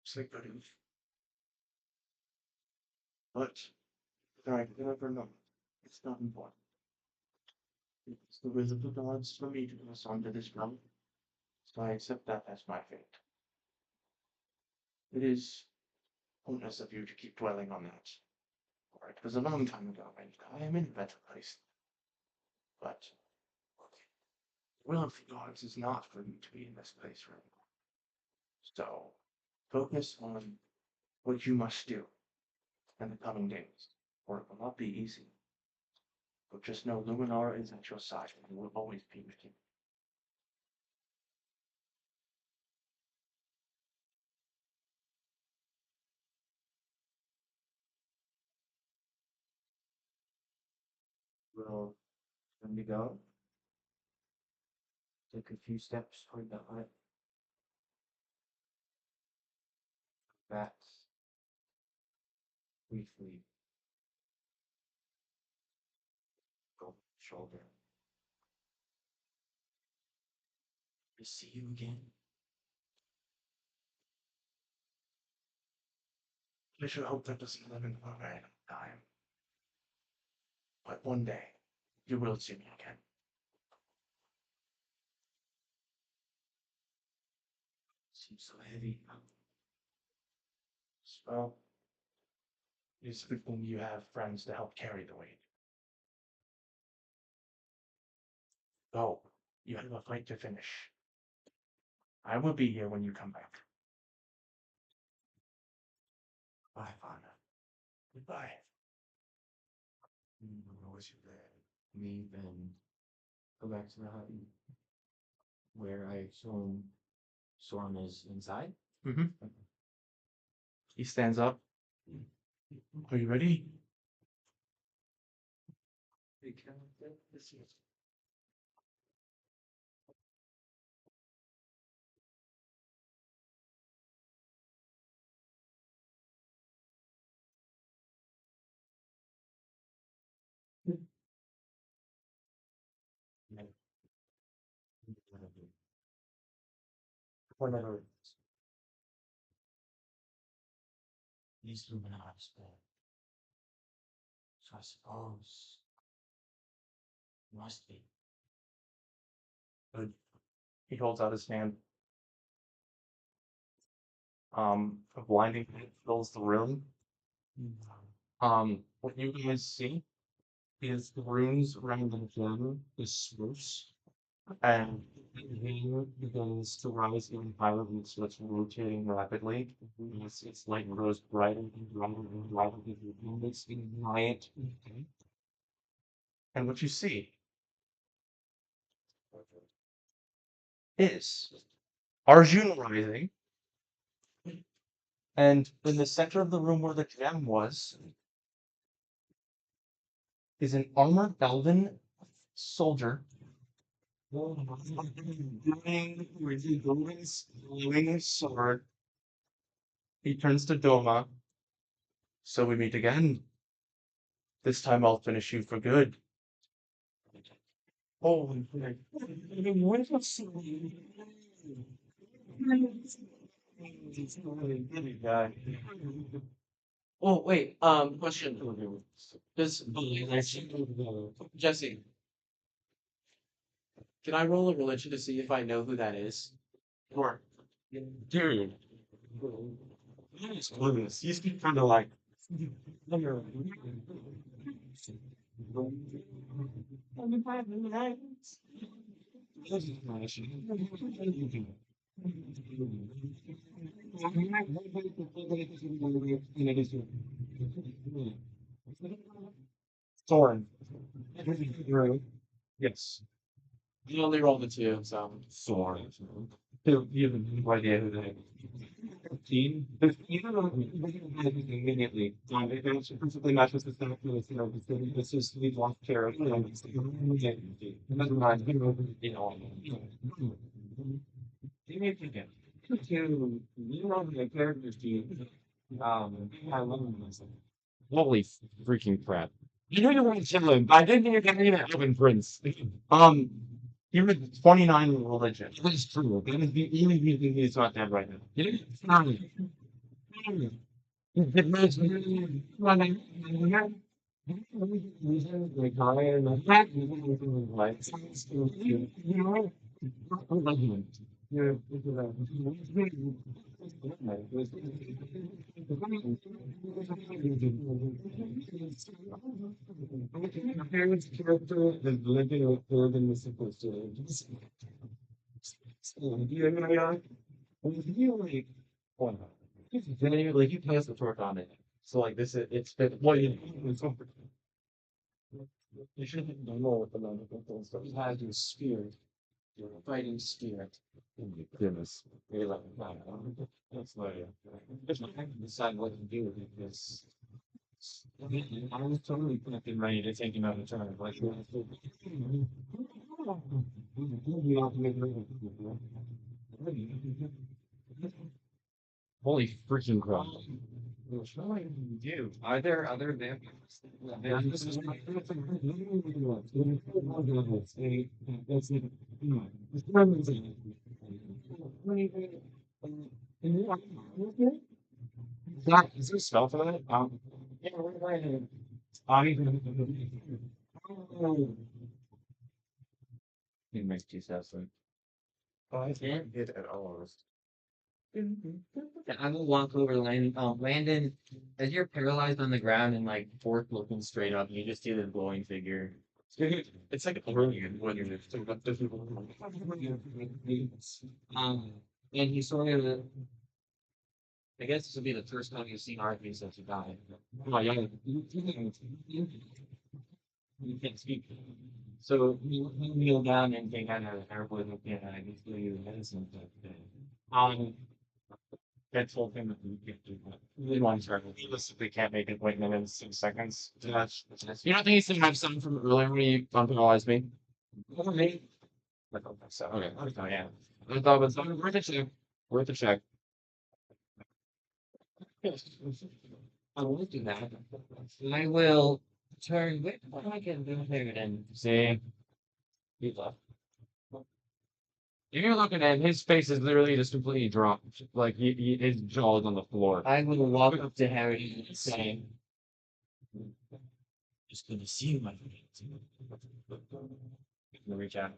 Say good enough. But I never know. It's not important. It's the will of the gods for me to pass on to this realm. So I accept that as my fate. It is pointless of you to keep dwelling on that. For it was a long time ago, and I am in a better place. But the will of the gods is not for you to be in this place right now. So focus on what you must do in the coming days, for it will not be easy. But just know Luminar is at your side and will always be with you. Well, when we go, take a few steps toward the hut. Back briefly. Go shoulder. To see you again. I should hope that doesn't happen for a very long time. But one day, you will see me again. Seems so heavy. Well, it's a good thing you have friends to help carry the weight. Go. You have a fight to finish. I will be here when you come back. Bye, Father. Goodbye. What's your plan? Leave and go back to the hut where I assume Soren is inside. Mm-hmm. He stands up. Are you ready? Whatever. These Luminars, but so I suppose must be. Good. He holds out his hand. A blinding light fills the room. What you guys see is the runes around the gem is swoosh, and the begins to rise even higher and starts rotating rapidly. Its light grows brighter and brighter and brighter as the movements ignite. And what you see is Arjun rising, and in the center of the room where the gem was is an armored elven soldier doing with a glowing sword. He turns to Doma. So we meet again. This time I'll finish you for good. Oh, Oh wait, question. Does Jesse, can I roll a religion to see if I know who that is? Sure. Dude. He's clueless. He's kind of like. 25 minutes. Soren. Yes. You only rolled a 2, so. Sword. You have no idea who they are. 15. Even though immediately, it actually perfectly matches the fact that it's, this is we've lost care of him. Never mind, you know, give me a second. To you know the characters I love this. Holy freaking crap. You know you want to kill him. I didn't even get an Elven Prince. Um, you're at 29 in religion. That is true. That is the only reason he's not dead right now. You know, it's not. It makes me like high and like you know, I love him. Yeah, my parents' character is living with more than the supposed to. You know, he like, oh, Like you passed the torch on it. So like this is it's been well, you shouldn't know what the non-defensive stuff. You had your spirit, your fighting spirit. Oh my goodness. You're like, wow, that's like, it's not I can decide what to do with this. I was totally fucking ready to take him out of turn. Like, holy freaking crap. What shall I even do? Are there other vampires? Yeah, this is my favorite thing. That's it. It's amazing. That is there a spell for that? Yeah, right here. I even it makes 2,000. I can't hit at all. Yeah, I'm gonna walk over Landon, as you're paralyzed on the ground and like fork looking straight up, you just see the glowing figure. It's like brilliant when you're And he sort of I guess this would be the first time you've seen Arthur since he died. oh yeah. You can't speak. So you kneel down and take out an airboy look at I guess you medicine. I told him that we can't do that. We want to realistically can't make an appointment in 6 seconds. You don't think he still have something from earlier when he unparalyzed me? Me? I don't think so. Okay. Oh yeah. I thought it was worth a check. Worth a check. I will do that. I will turn wait what I can do here and See, he left. if you're looking at him, his face is literally just completely dropped. Like his jaw is on the floor. I will walk up to Harry and say, just good to see you, my friend. Gonna reach out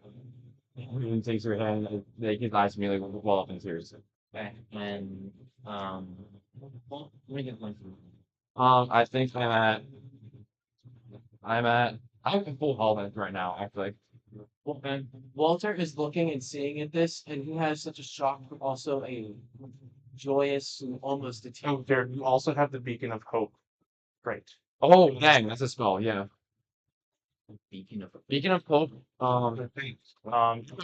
and takes her hand, like his eyes immediately well up in tears. Okay. And well, let me get my food. I think I'm in full health right now, actually. Well, and Walter is looking and seeing at this, and he has such a shock, but also a joyous, almost a Oh, there, you also have the beacon of hope. Great. oh dang, that's a spell, yeah. speaking of Beacon of Hope, I think,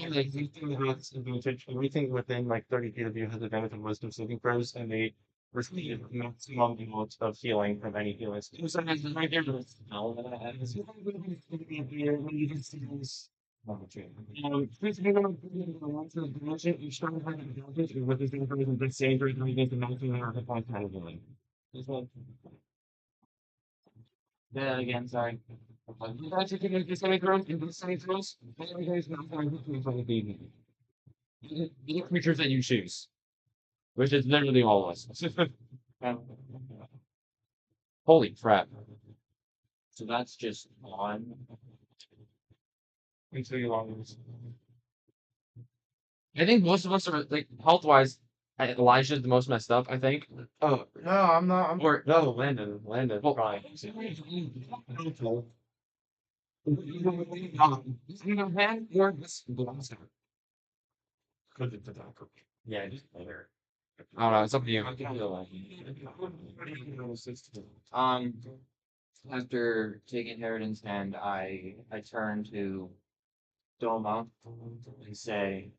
everything has advantage, everything within like 30 feet of you has advantage on wisdom saving throws, and they receive maximum amount of healing from any healers. right here. how that I have Please be able to advantage it. You start having advantage with this information the same rate against the maximum amount of points kind of healing. this one. Say that again, sorry. You guys are getting the same throws, and the same throws, every day is not going to be like a baby. The creatures that you choose, which is literally all of us. Holy crap. So that's just on. Until you lose. I think most of us are, like, health wise, Elijah's the most messed up, I think. Oh, no, I'm not. Or, No, Landon. well, Crying. Yeah, just later. I don't know, it's up to you. Um, after taking Harridan's hand, I turn to Doma and say,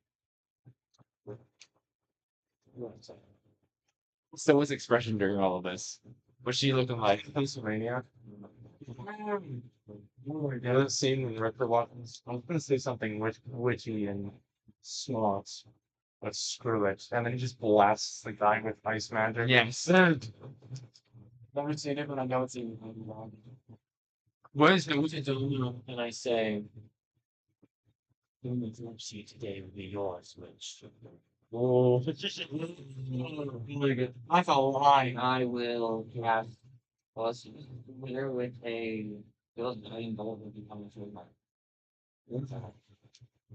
so what's expression during all of this? Was she looking like Pennsylvania? Yeah, that scene in River Watkins. I was gonna say something witty and smart, but screw it. And then he just blasts the guy with ice magic. Yes. Never seen it, but I know it's in. What is it? What's it doing? And I say, the only see today will be yours, which. Oh, really good. I felt lying. I will cast plus winner with a Philip Nine Gold will become a trademark.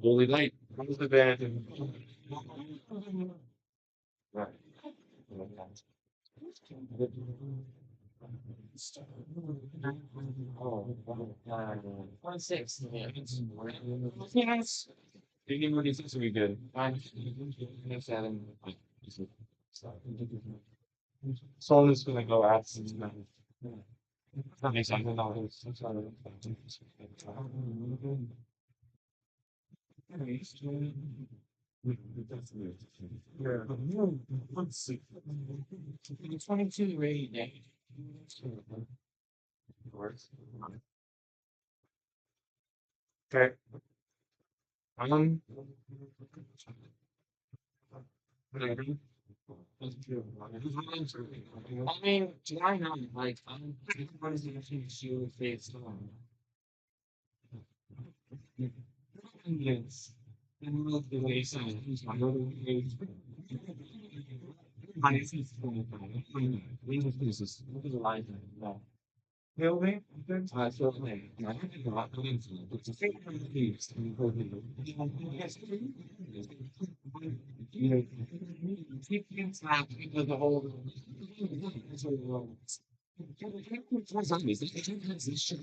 Holy light. Comes the bed. Right. Oh, 1-6. Yes. Thinking what is this will be good. 5-7. So I'm just gonna go at 6-9. That makes sense. No, it's not. Yeah. Let's see. 22 rate day. Works. Okay. Whatever. I mean, why not? Like, what is the difference you face on? Yes. And look the way some who's my other ways. I see it's funny. We just use this. Look at the light. Building, I feel like I think a lot of things, but the thing that I use to go to you know, keep things out because the whole zombies, they can't this shit.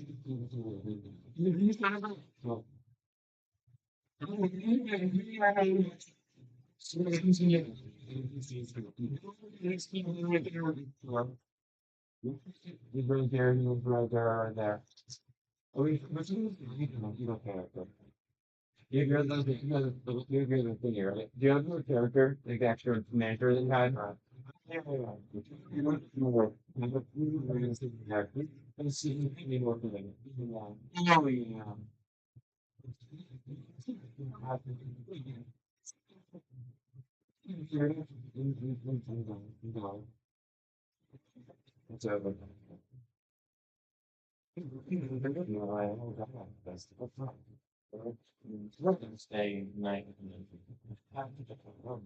He's not about well. He's right there, he's right there, right there. Oh, what's you don't character. You're the thing here, right? Do you have a character, like the extra manager that you had? Yeah, yeah, yeah. You don't know what you're gonna see the character. And see me more for them. No, yeah. It's over. No, I don't got that. That's the fun. We're gonna stay night and then have to get to work.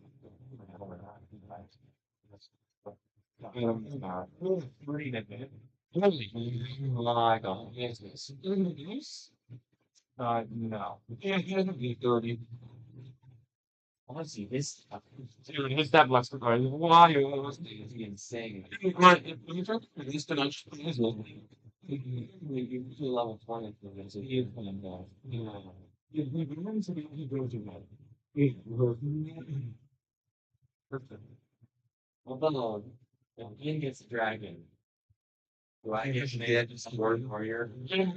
Read it. My God, yes, yes. No. Yeah, be 30. I want to see this stuff. Dude, his that blocks the card. Why are things insane? Right, if you try to produce the next you to level 20 for this, if you can, if we remember to be he goes in that. It was perfect. Although, if he gets a dragon, do I get that sword warrior? Yeah,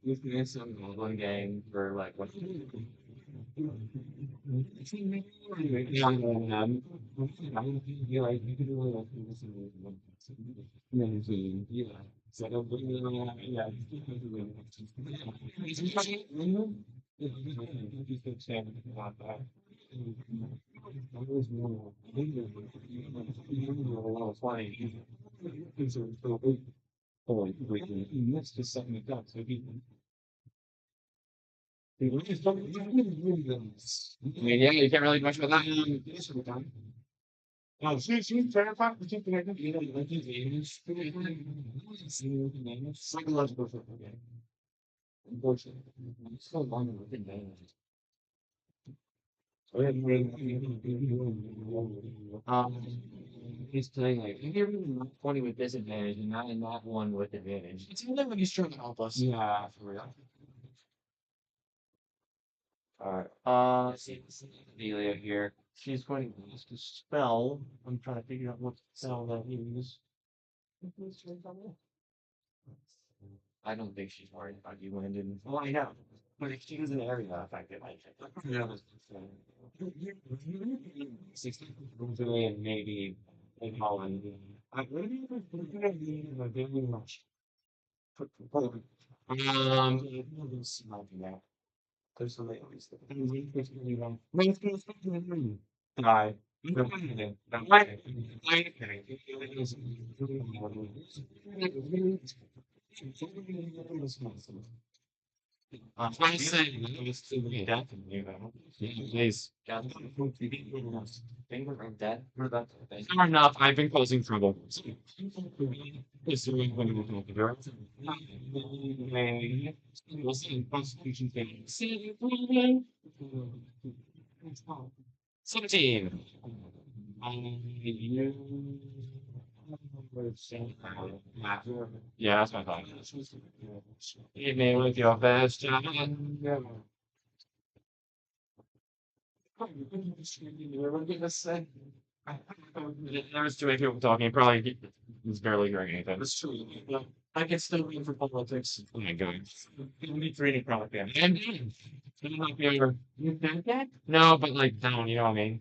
this is some one game for like what? Yeah, you like you can do like yeah. So yeah. Oh, that's just something like that. So he I mean, yeah, you can't really do much about that. Oh, she's terrified. We think that you know, like his age, psychological thing. Unfortunately, it's so long with the name. He's playing like you're 20 with disadvantage, and not in that one with advantage. It's only when he's trying to help us. Yeah, for real. Alright. Delia here. She's going to use the spell. I'm trying to figure out what spell that is. I don't think she's worried about you, Landon. Well, I know. But if she was an area effect, it might take. Yeah. 60 and maybe in Holland. I really very much. There's something else. Die. I say it's to be definitely please. Finger of death. What about that? Fair enough, I've been causing trouble. It's really when we talk about we'll see constitution thing. See, 17. You. Yeah, that's my thought. Hit me with your best shot. There was too many people talking. Probably was barely hearing anything. That's true. Yeah. I can still be for politics. Oh my god. Need 3 product damage. And I'm not be over. You dead yet? No, but like down, you know what I mean?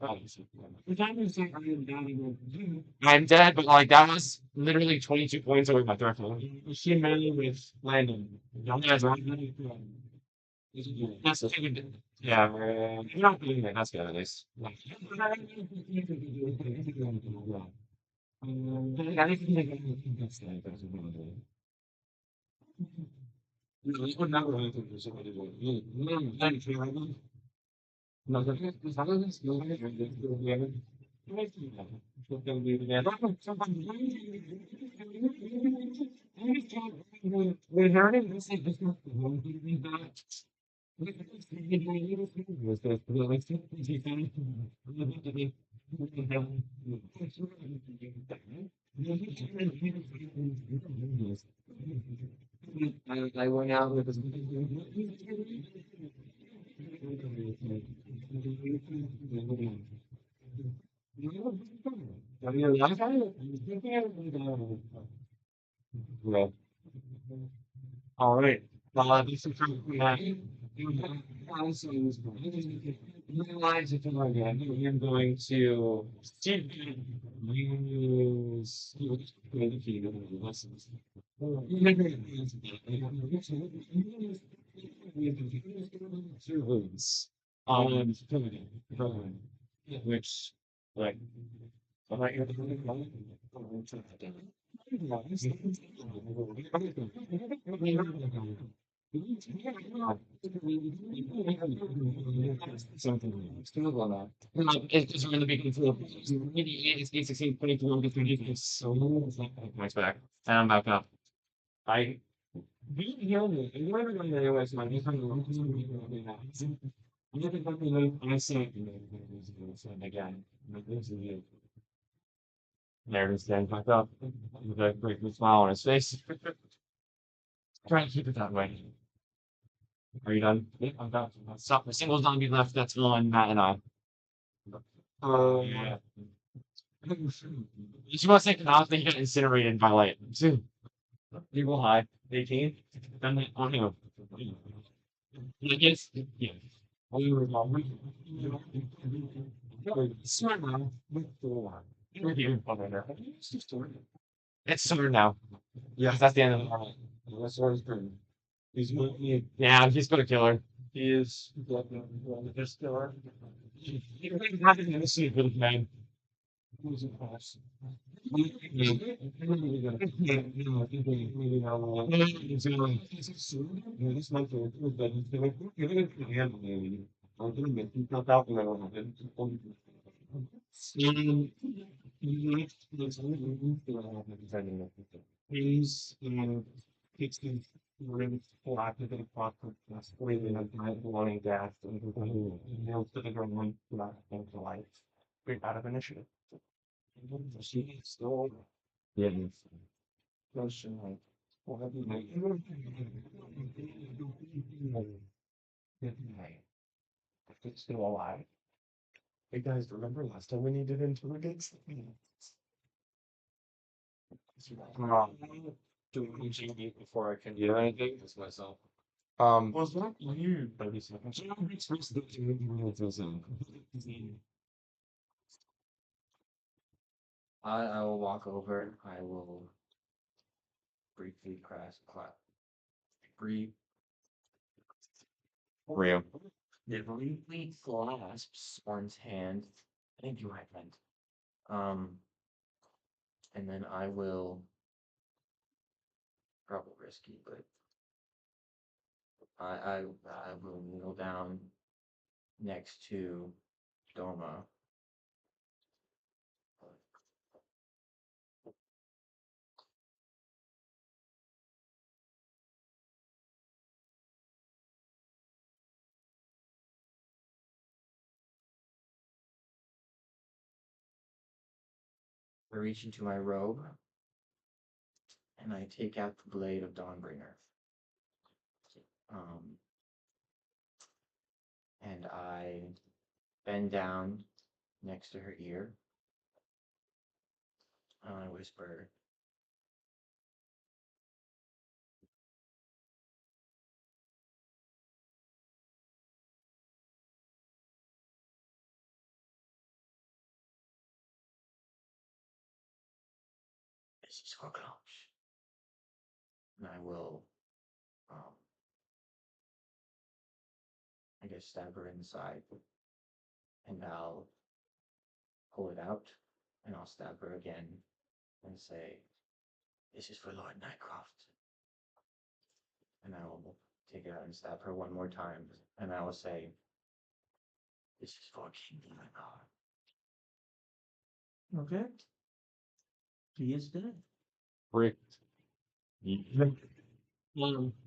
I'm dead, but like that was literally 22 points over my threshold. She melee with Landon. Yeah, that's good. Yeah, you're not doing it. That's good at least. I went out with well, all right. This is from Matt. Also, realize if you're again, you're going to use lessons. On which like I'm not here something still on that. It's just really big influence. Maybe it's 16, 22, 23, so nice back. And I'm back up. I be here. And whatever going to do is my different I say again. There it is then back up with a great big smile on his face. Try to keep it that way. Are you done? Yeah, I'm done. Stop. The single zombie left. That's on Matt and I. Yeah. You want to say now they get incinerated by light. You will hide. 18. Then on him. Yes. Yeah. Smart now. Right here. It's summer now. Yeah, that's the end of the arc. That's what he's doing. Yeah, he's gonna kill her. He is. Just kill her. He hasn't even seen a good man. He's takes the really flat to the process, leaving a giant glowing gas and nailed to the ground, flat into life. Great out of initiative. She still Yeah. motion like, what have you made? If it's still alive. Hey guys, remember last time we needed intelligence? Do we need before I can do anything? It's myself. Was that you? 30 seconds. I will walk over. I will briefly brief, Real. briefly clasps one's hand. Thank you, my friend. And then I will probably risky, but I will kneel down next to Doma. I reach into my robe and I take out the blade of Dawnbringer. Um, and I bend down next to her ear and I whisper, "This is for Cloche." And I will, um, I guess, stab her in the side and I'll pull it out and I'll stab her again and say, "This is for Lord Nightcroft." And I will take it out and stab her one more time and I will say, "This is for King Nightcroft." Okay. He is dead. Rick. I'm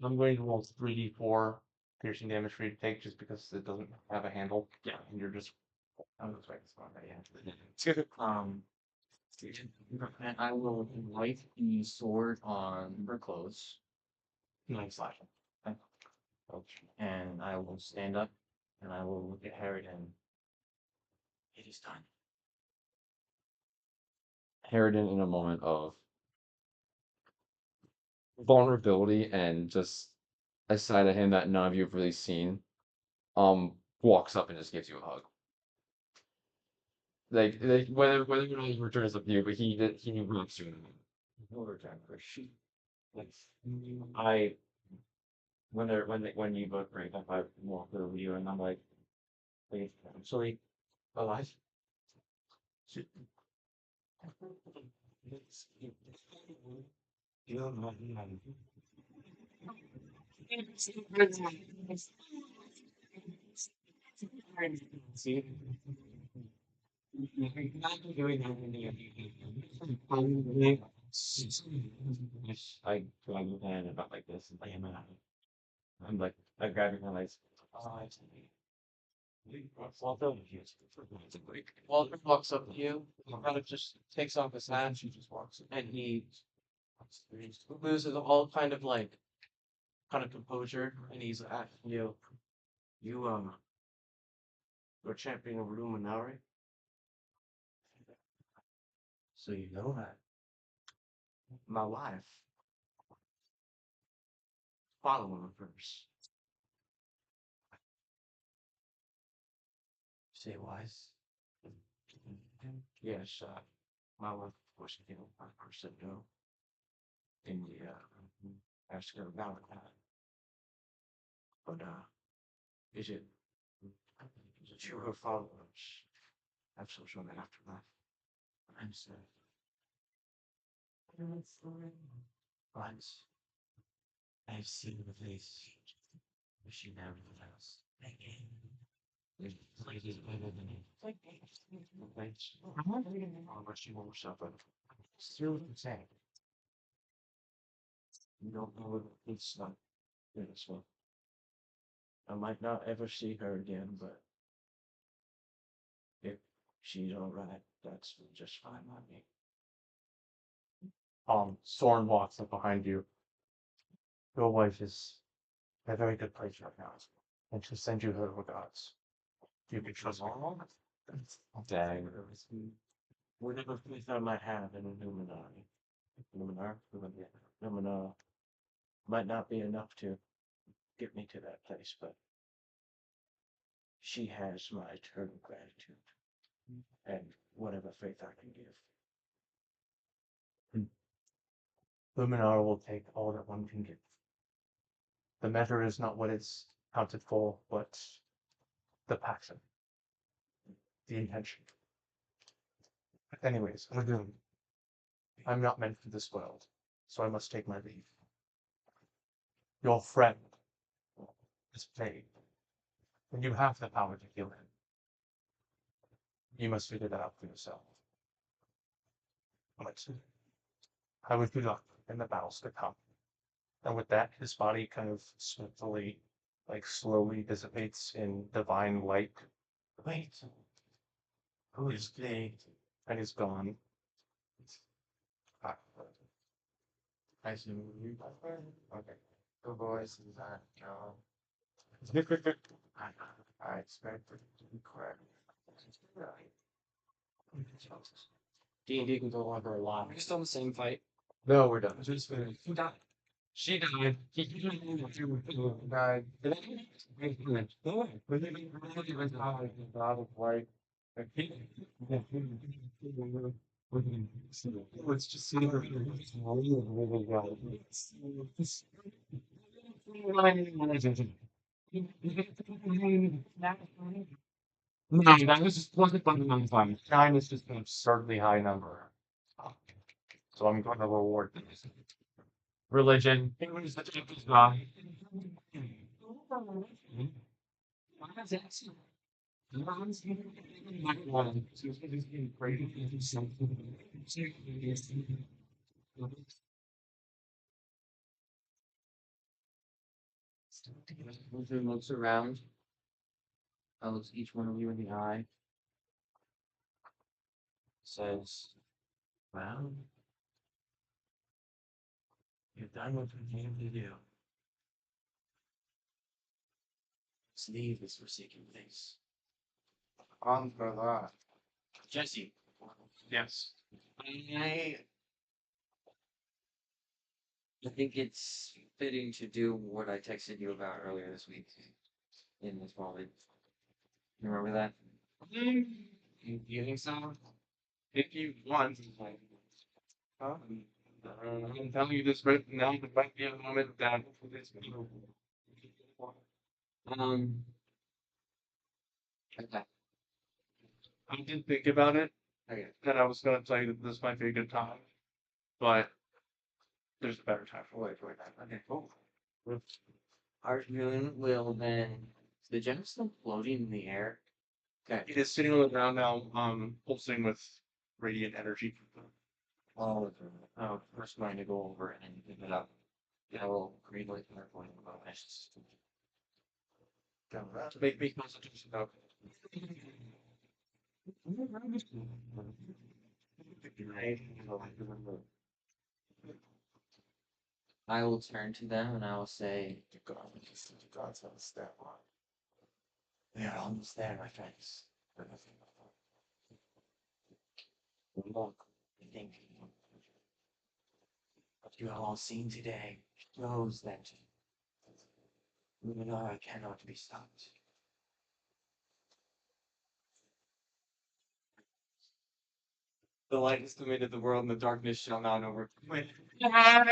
going to roll 3d4 piercing damage for you to take just because it doesn't have a handle. Yeah. And you're just. I was expecting this one, but and I will wipe the sword on her clothes. 9 slashing. And I will stand up and I will look at Harridan. It is done. Harridan in a moment of vulnerability and just a side of him that none of you have really seen, walks up and just gives you a hug. Like whether or not he returns up to you, but he wraps you in a hug. Overtime for sheep. I when you both break up, I walk over you and I'm like, "Wait, actually alive." I grab your hand about like this and lay him out. I'm like, I grab your hand like, "Oh, it's me." Walter Walter walks up to you, kind of just takes off his hat, and he loses all kind of composure, and he's asking you, you're champion of Luminari? So you know that. My wife. Following him first. Say wise. Yes, my wife, of course, my person no. In the, ask her about that. But, is it, is it you her followers have some sort of afterlife? I'm sorry. Once, I've seen the face, but she never else. It's like it's better than it. Thanks. How much you won't suffer. Still the same. You don't know what it's like. Yes, well, I might not ever see her again, but if she's alright, that's just fine by me. Soren walks up behind you. Your wife is in a very good place right now, and she'll send you her regards. You can trust me. Dang. Whatever faith I might have in Luminar might not be enough to get me to that place, but she has my eternal gratitude and whatever faith I can give. Luminar will take all that one can give. The matter is not what it's counted for, but the passion, the intention. Anyways, I'm not meant for this world, so I must take my leave. Your friend is plagued, and you have the power to heal him. You must figure that out for yourself. But I wish you luck in the battles to come. And with that, his body kind of swiftly, slowly dissipates in divine light. Wait, who is plagued? And is gone. Ah, I see you. Okay. The voice is that, I expected to be correct. D&D can go on for a lot. We're still in the same fight. No, we're done. Just finished. Who died? She died. He Died. It's just no, that was just wasn't fun. 9 is just an absurdly high number. So I'm going to reward this. Religion. It was the temple's god. Luther looks around. I looks each one of you in the eye. Says, well, you've done what you came to do. Let's leave this forsaken place. On for that. Jesse, Yes. I think it's fitting to do what I texted you about earlier this week in this moment. You remember that? You think so? If you want, I'm telling you this right now, it might be a moment that it's Um, okay. I did think about it, Okay. and I was going to tell you that this might be a good time, but there's a better time for it. Okay, cool. Archmoon will then. Is the gem still floating in the air? Okay. It is sitting on the ground now, pulsing with radiant energy. Oh, first going to go over and pick it up. I will green light and going to go next. Make me constitution though. I will turn to them and I will say, The gods have a stat line. we are almost there, my friends. Look, I think what you have all seen today shows that Luminara cannot be stopped. The light has permitted the world, and the darkness shall not overcome it. I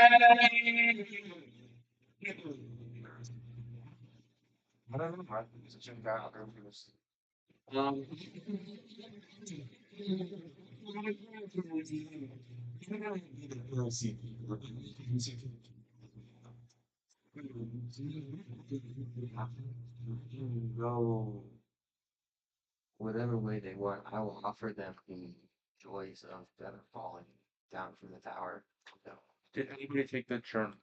don't know. I think it's a gym guy out there who's Um, Go whatever way they want, I will offer them the joys of them falling down from the tower. So, Did anybody take the churn?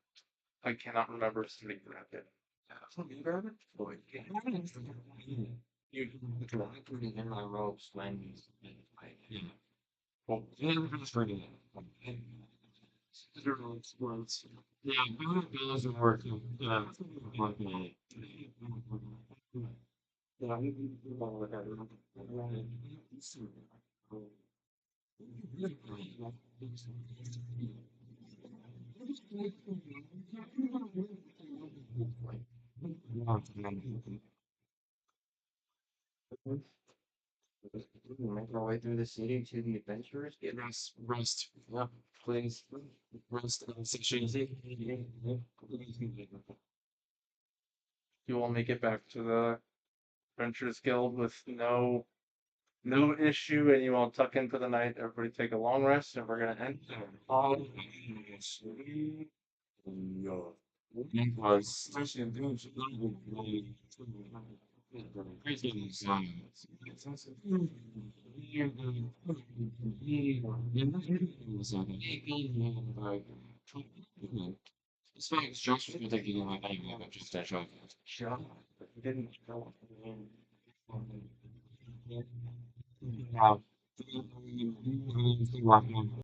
I cannot remember if somebody grabbed it. Something garbage? Boy, you can in my ropes when yeah. Well, it's pretty. Yeah, those are working. Yeah, working. Yeah, make our way through the city to the adventurers. Get rest, rest. Yeah, please. Rest and satiety. You will make it back to the Adventurers Guild with no issue, and you all tuck in for the night. Everybody take a long rest, and we're gonna end. All no. It was especially those crazy science. It's fine, it's just thinking my name, just that shot. Shut up. You didn't know. Wow.